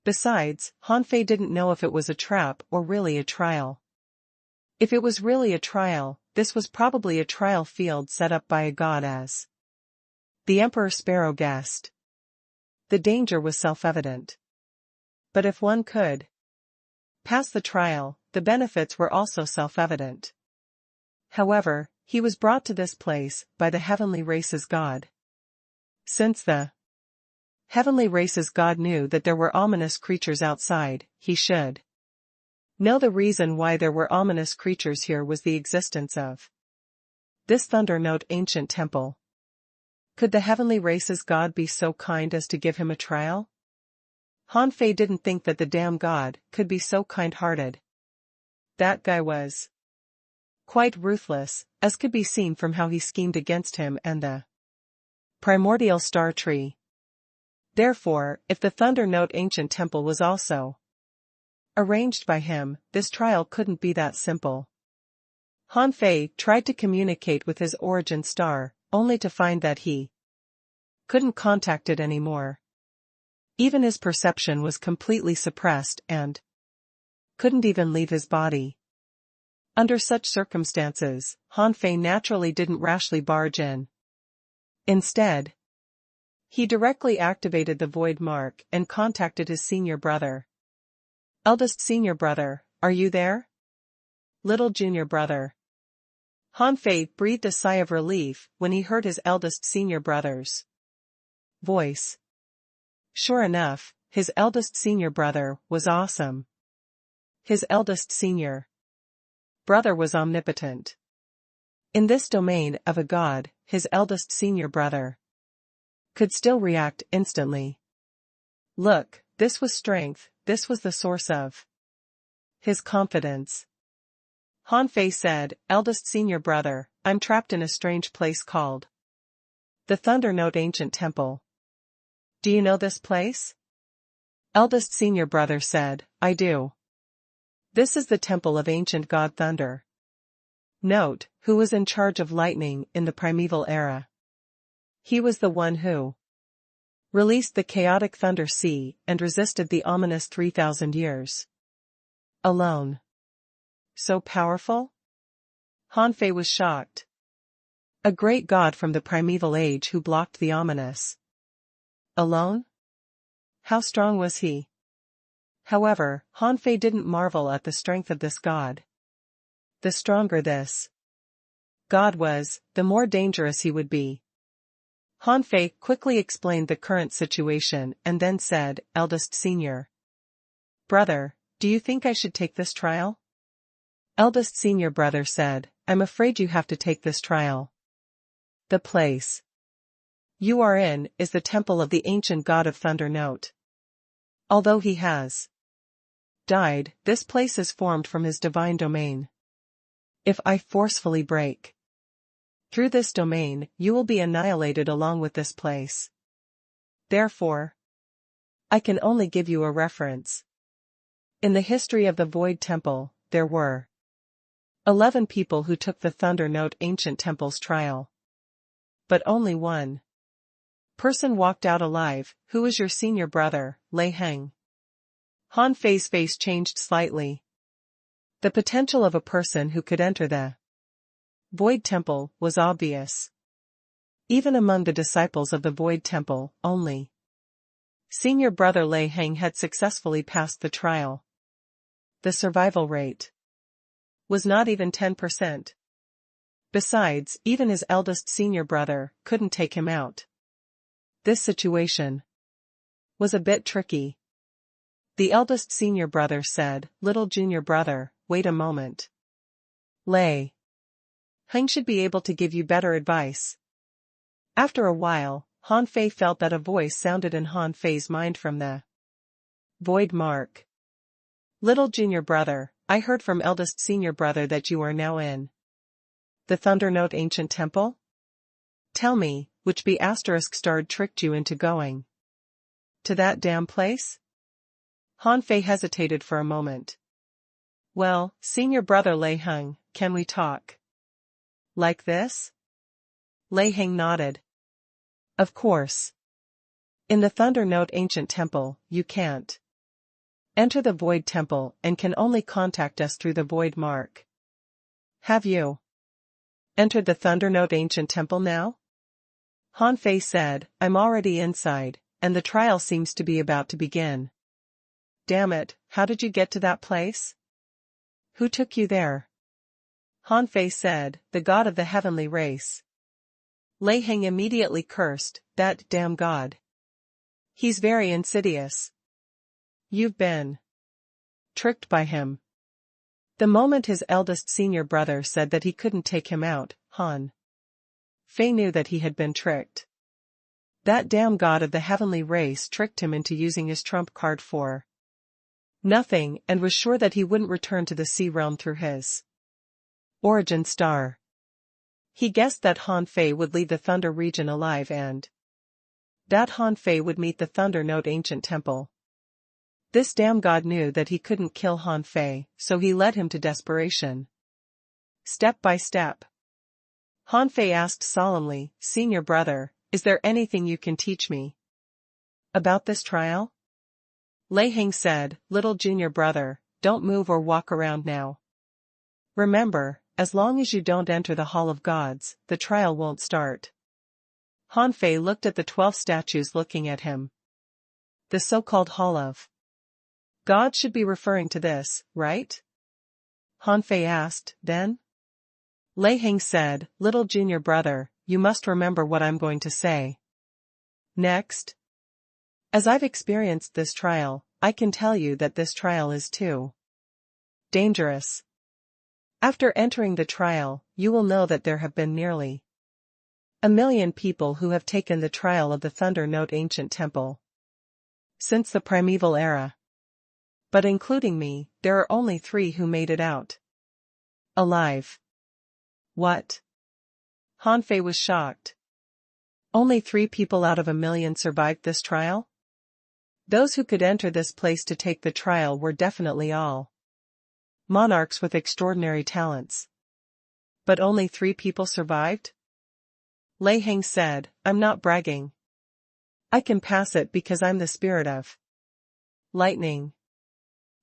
Besides, Han Fei didn't know if it was a trap or really a trial. If it was really a trial, this was probably a trial field set up by a god, as the Emperor Sparrow guessed. The danger was self-evident. But if one could pass the trial, the benefits were also self-evident. However, he was brought to this place by the heavenly race's god. Since the heavenly race's god knew that there were ominous creatures outside, he should know the reason why there were ominous creatures here was the existence of this Thunder Note ancient temple. Could the heavenly race's god be so kind as to give him a trial? Han Fei didn't think that the damn god could be so kind-hearted. That guy was quite ruthless, as could be seen from how he schemed against him and the primordial star tree. Therefore, if the Thunder Note ancient temple was also arranged by him, this trial couldn't be that simple. Han Fei tried to communicate with his origin star, only to find that he couldn't contact it anymore. Even his perception was completely suppressed and couldn't even leave his body. Under such circumstances, Han Fei naturally didn't rashly barge in. Instead, he directly activated the void mark and contacted his senior brother. "Eldest senior brother, are you there?" "Little junior brother." Han Fei breathed a sigh of relief when he heard his eldest senior brother's voice. Sure enough, his eldest senior brother was awesome. His eldest senior brother was omnipotent. In this domain of a god, his eldest senior brother could still react instantly. Look, this was strength, this was the source of his confidence. Han Fei said, "Eldest senior brother, I'm trapped in a strange place called the Thunder Note Ancient Temple. Do you know this place?" Eldest senior brother said, "I do. This is the temple of ancient god Thunder Note, who was in charge of lightning in the primeval era. He was the one who released the chaotic Thunder Sea and resisted the ominous 3,000 years alone. So powerful?" Han Fei was shocked. A great god from the primeval age who blocked the ominous alone? How strong was he? However, Han Fei didn't marvel at the strength of this god. The stronger this god was, the more dangerous he would be. Han Fei quickly explained the current situation and then said, "Eldest senior brother, do you think I should take this trial?" Eldest senior brother said, "I'm afraid you have to take this trial. The place you are in is the temple of the ancient god of Thunder Note. Although he has died, this place is formed from his divine domain. If I forcefully break Through this domain, you will be annihilated along with this place. Therefore, I can only give you a reference. In the history of the Void Temple, there were 11 people who took the Thunder Note Ancient Temple's trial. But only one person walked out alive, who was your senior brother, Lei Heng. Han Fei's face changed slightly. The potential of a person who could enter the Void Temple was obvious. Even among the disciples of the Void Temple, only senior brother Lei Heng had successfully passed the trial. The survival rate was not even 10%. Besides, even his eldest senior brother couldn't take him out. This situation was a bit tricky. The eldest senior brother said, "Little junior brother, wait a moment. Lei Heng should be able to give you better advice." After a while, Han Fei felt that a voice sounded in Han Fei's mind from the void mark. "Little junior brother, I heard from eldest senior brother that you are now in the Thunder Note Ancient Temple? Tell me, which B** starred tricked you into going to that damn place?" Han Fei hesitated for a moment. "Well, senior brother Lei Heng, can we talk like this?" Lei Heng nodded. "Of course. In the Thunder Note Ancient Temple, you can't enter the Void Temple and can only contact us through the Void Mark. Have you entered the Thunder Note Ancient Temple now?" Han Fei said, "I'm already inside, and the trial seems to be about to begin." "Damn it, how did you get to that place? Who took you there?" Han Fei said, "The god of the heavenly race." Lei Heng immediately cursed, "That damn god. He's very insidious. You've been tricked by him." The moment his eldest senior brother said that he couldn't take him out, Han Fei knew that he had been tricked. That damn god of the heavenly race tricked him into using his trump card for nothing, and was sure that he wouldn't return to the Sea Realm through his origin star. He guessed that Han Fei would leave the Thunder region alive and that Han Fei would meet the Thunder Note Ancient Temple. This damn god knew that he couldn't kill Han Fei, so he led him to desperation. Step by step. Han Fei asked solemnly, "Senior brother, is there anything you can teach me about this trial?" Lei Heng said, "Little junior brother, don't move or walk around now. Remember, as long as you don't enter the Hall of Gods, the trial won't start." Han Fei looked at the 12 statues looking at him. The so-called Hall of Gods should be referring to this, right? Han Fei asked, "Then?" Lei Heng said, "Little junior brother, you must remember what I'm going to say next. As I've experienced this trial, I can tell you that this trial is too dangerous. After entering the trial, you will know that there have been nearly 1,000,000 people who have taken the trial of the Thunder Note Ancient Temple since the primeval era. But including me, there are only 3 who made it out alive." "What?" Han Fei was shocked. "Only 3 people out of 1,000,000 survived this trial? Those who could enter this place to take the trial were definitely all monarchs with extraordinary talents. But only 3 people survived?" Lei Heng said, "I'm not bragging. I can pass it because I'm the spirit of lightning.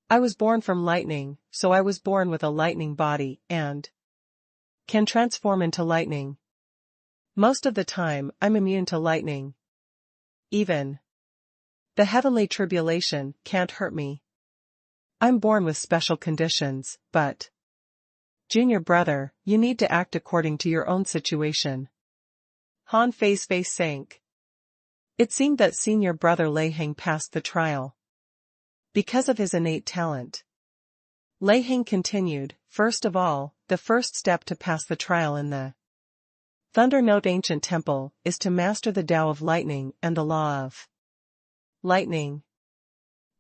I was born from lightning, so I was born with a lightning body and can transform into lightning. Most of the time, I'm immune to lightning. Even the heavenly tribulation can't hurt me. I'm born with special conditions, but junior brother, you need to act according to your own situation." Han Fei's face sank. It seemed that senior brother Lei Heng passed the trial because of his innate talent. Lei Heng continued, "First of all, the first step to pass the trial in the Thunder Note Ancient Temple is to master the Tao of Lightning and the Law of Lightning.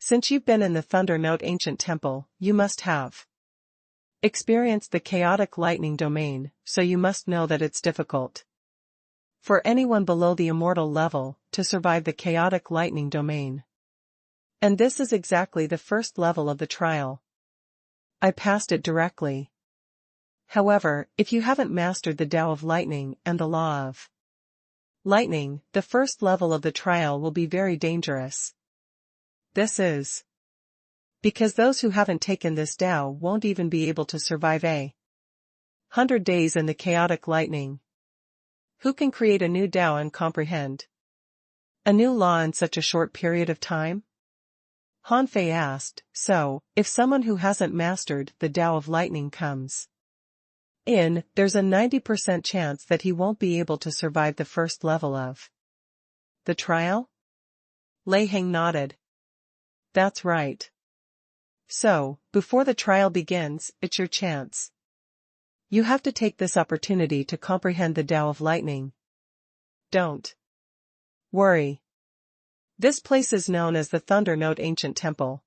Since you've been in the Thunder Note Ancient Temple, you must have experienced the chaotic lightning domain, so you must know that it's difficult for anyone below the immortal level to survive the chaotic lightning domain. And this is exactly the first level of the trial. I passed it directly. However, if you haven't mastered the Tao of lightning and the law of lightning, the first level of the trial will be very dangerous. This is because those who haven't taken this Tao won't even be able to survive 100 days in the chaotic lightning. Who can create a new Tao and comprehend a new law in such a short period of time? Han Fei asked. So, if someone who hasn't mastered the Tao of lightning comes in, there's a 90% chance that he won't be able to survive the first level of the trial? Lei Heng nodded. That's right. So, before the trial begins, it's your chance. You have to take this opportunity to comprehend the Tao of lightning. Don't worry. This place is known as the Thunder Note Ancient Temple.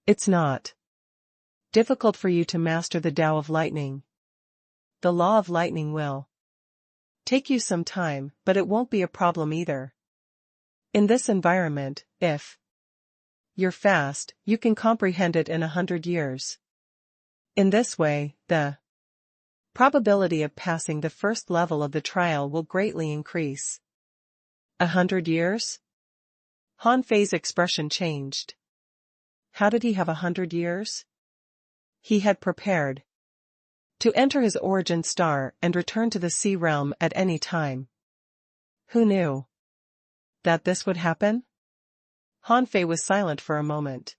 It's not difficult for you to master the Tao of lightning. The law of lightning will take you some time, but it won't be a problem either. In this environment, if you're fast, you can comprehend it in 100 years. In this way, the probability of passing the first level of the trial will greatly increase. 100 years? Han Fei's expression changed. How did he have 100 years? He had prepared to enter his origin star and return to the sea realm at any time. Who knew that this would happen? Han Fei was silent for a moment.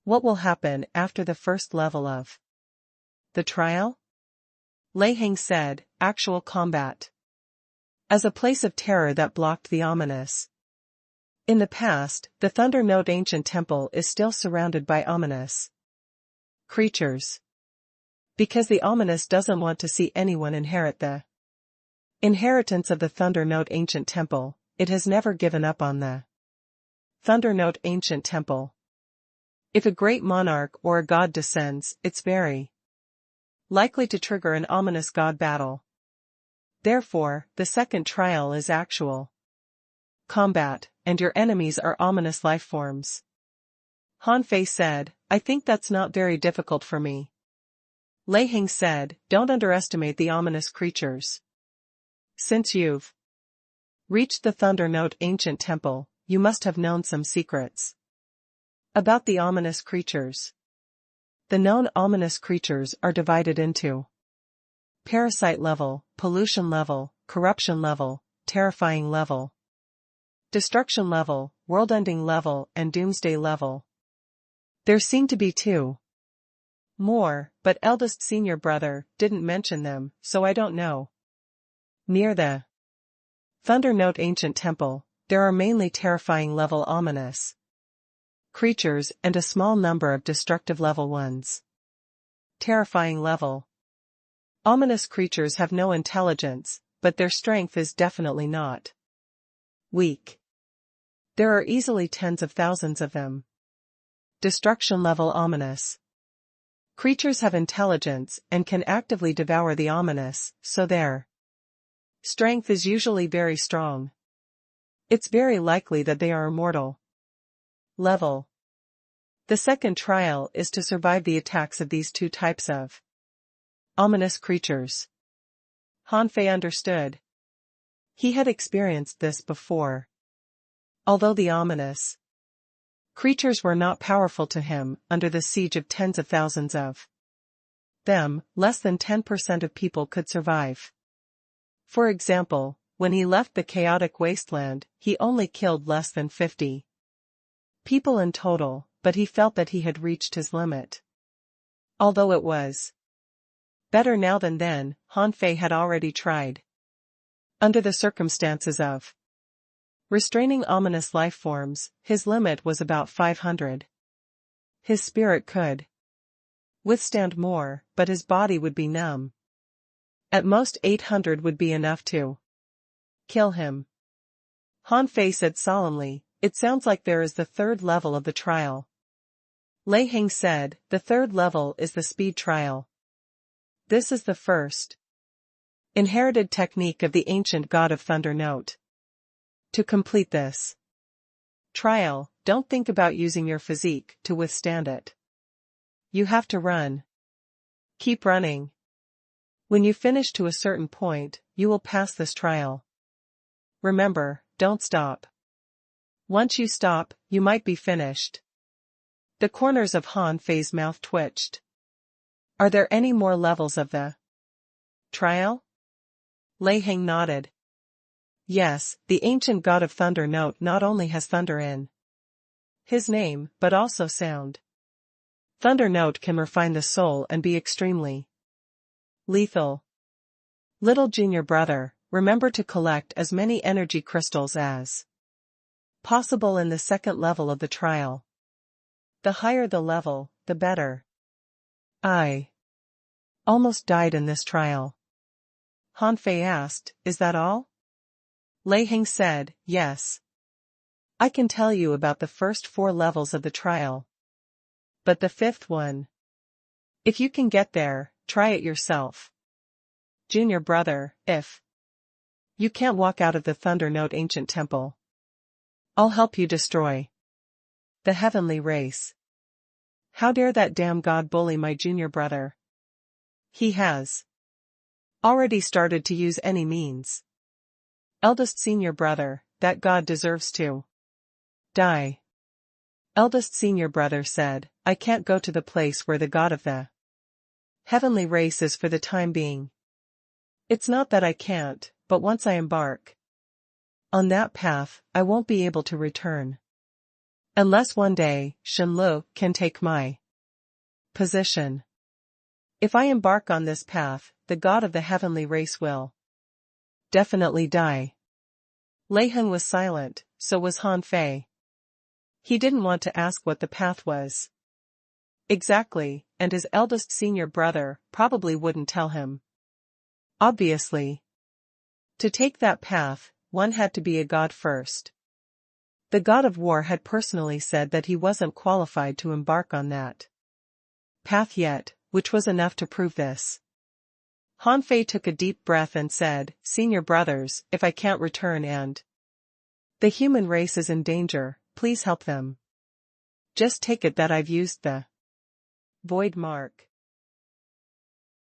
What will happen after the first level of the trial? Lei Heng said, actual combat. As a place of terror that blocked the ominous. In the past, the Thunder Note Ancient Temple is still surrounded by ominous creatures. Because the ominous doesn't want to see anyone inherit the inheritance of the Thunder Note Ancient Temple, it has never given up on the Thunder Note Ancient Temple. If a great monarch or a god descends, it's very likely to trigger an ominous god battle. Therefore, the second trial is actual combat, and your enemies are ominous life forms. Han Fei said, I think that's not very difficult for me. Lei Heng said, don't underestimate the ominous creatures. Since you've reached the Thunder Note Ancient Temple, you must have known some secrets about the ominous creatures. The known ominous creatures are divided into parasite level, pollution level, corruption level, terrifying level, destruction level, world-ending level, and doomsday level. There seem to be 2 more, but eldest senior brother didn't mention them, so I don't know. Near the Thunder Note Ancient Temple, there are mainly terrifying level ominous creatures and a small number of destructive level ones. Terrifying level ominous creatures have no intelligence, but their strength is definitely not weak. There are easily tens of thousands of them. Destruction level ominous creatures have intelligence and can actively devour the ominous, so their strength is usually very strong. It's very likely that they are immortal. Level. The second trial is to survive the attacks of these 2 types of ominous creatures. Han Fei understood. He had experienced this before. Although the ominous creatures were not powerful to him, under the siege of tens of thousands of them, less than 10% of people could survive. For example, when he left the chaotic wasteland, he only killed less than 50 people in total, but he felt that he had reached his limit. Although it was better now than then, Han Fei had already tried. Under the circumstances of restraining ominous life forms, his limit was about 500. His spirit could withstand more, but his body would be numb. At most 800 would be enough to kill him. Han Fei said solemnly, it sounds like there is the third level of the trial. Lei Heng said, the third level is the speed trial. This is the first inherited technique of the ancient god of thunder note. To complete this trial, don't think about using your physique to withstand it. You have to run. Keep running. When you finish to a certain point, you will pass this trial. Remember, don't stop. Once you stop, you might be finished. The corners of Han Fei's mouth twitched. Are there any more levels of the trial? Lei Heng nodded. Yes, the ancient god of thunder note not only has thunder in his name, but also sound. Thunder note can refine the soul and be extremely lethal. Little junior brother, remember to collect as many energy crystals as possible in the second level of the trial. The higher the level, the better. I almost died in this trial. Han Fei asked, is that all? Lei Heng said, yes. I can tell you about the first 4 levels of the trial. But the 5th one. If you can get there, try it yourself. Junior brother, if you can't walk out of the Thunder Note ancient temple, I'll help you destroy the heavenly race. How dare that damn god bully my junior brother? He has already started to use any means. Eldest senior brother, that god deserves to die. Eldest senior brother said, I can't go to the place where the god of the heavenly race is for the time being. It's not that I can't, but once I embark on that path, I won't be able to return. Unless one day, Shenlu can take my position. If I embark on this path, the god of the heavenly race will definitely die. Lei Heng was silent, so was Han Fei. He didn't want to ask what the path was exactly, and his eldest senior brother probably wouldn't tell him. Obviously, to take that path, one had to be a god first. The god of war had personally said that he wasn't qualified to embark on that path yet, which was enough to prove this. Han Fei took a deep breath and said, Senior brothers, if I can't return and the human race is in danger, please help them. Just take it that I've used the void mark.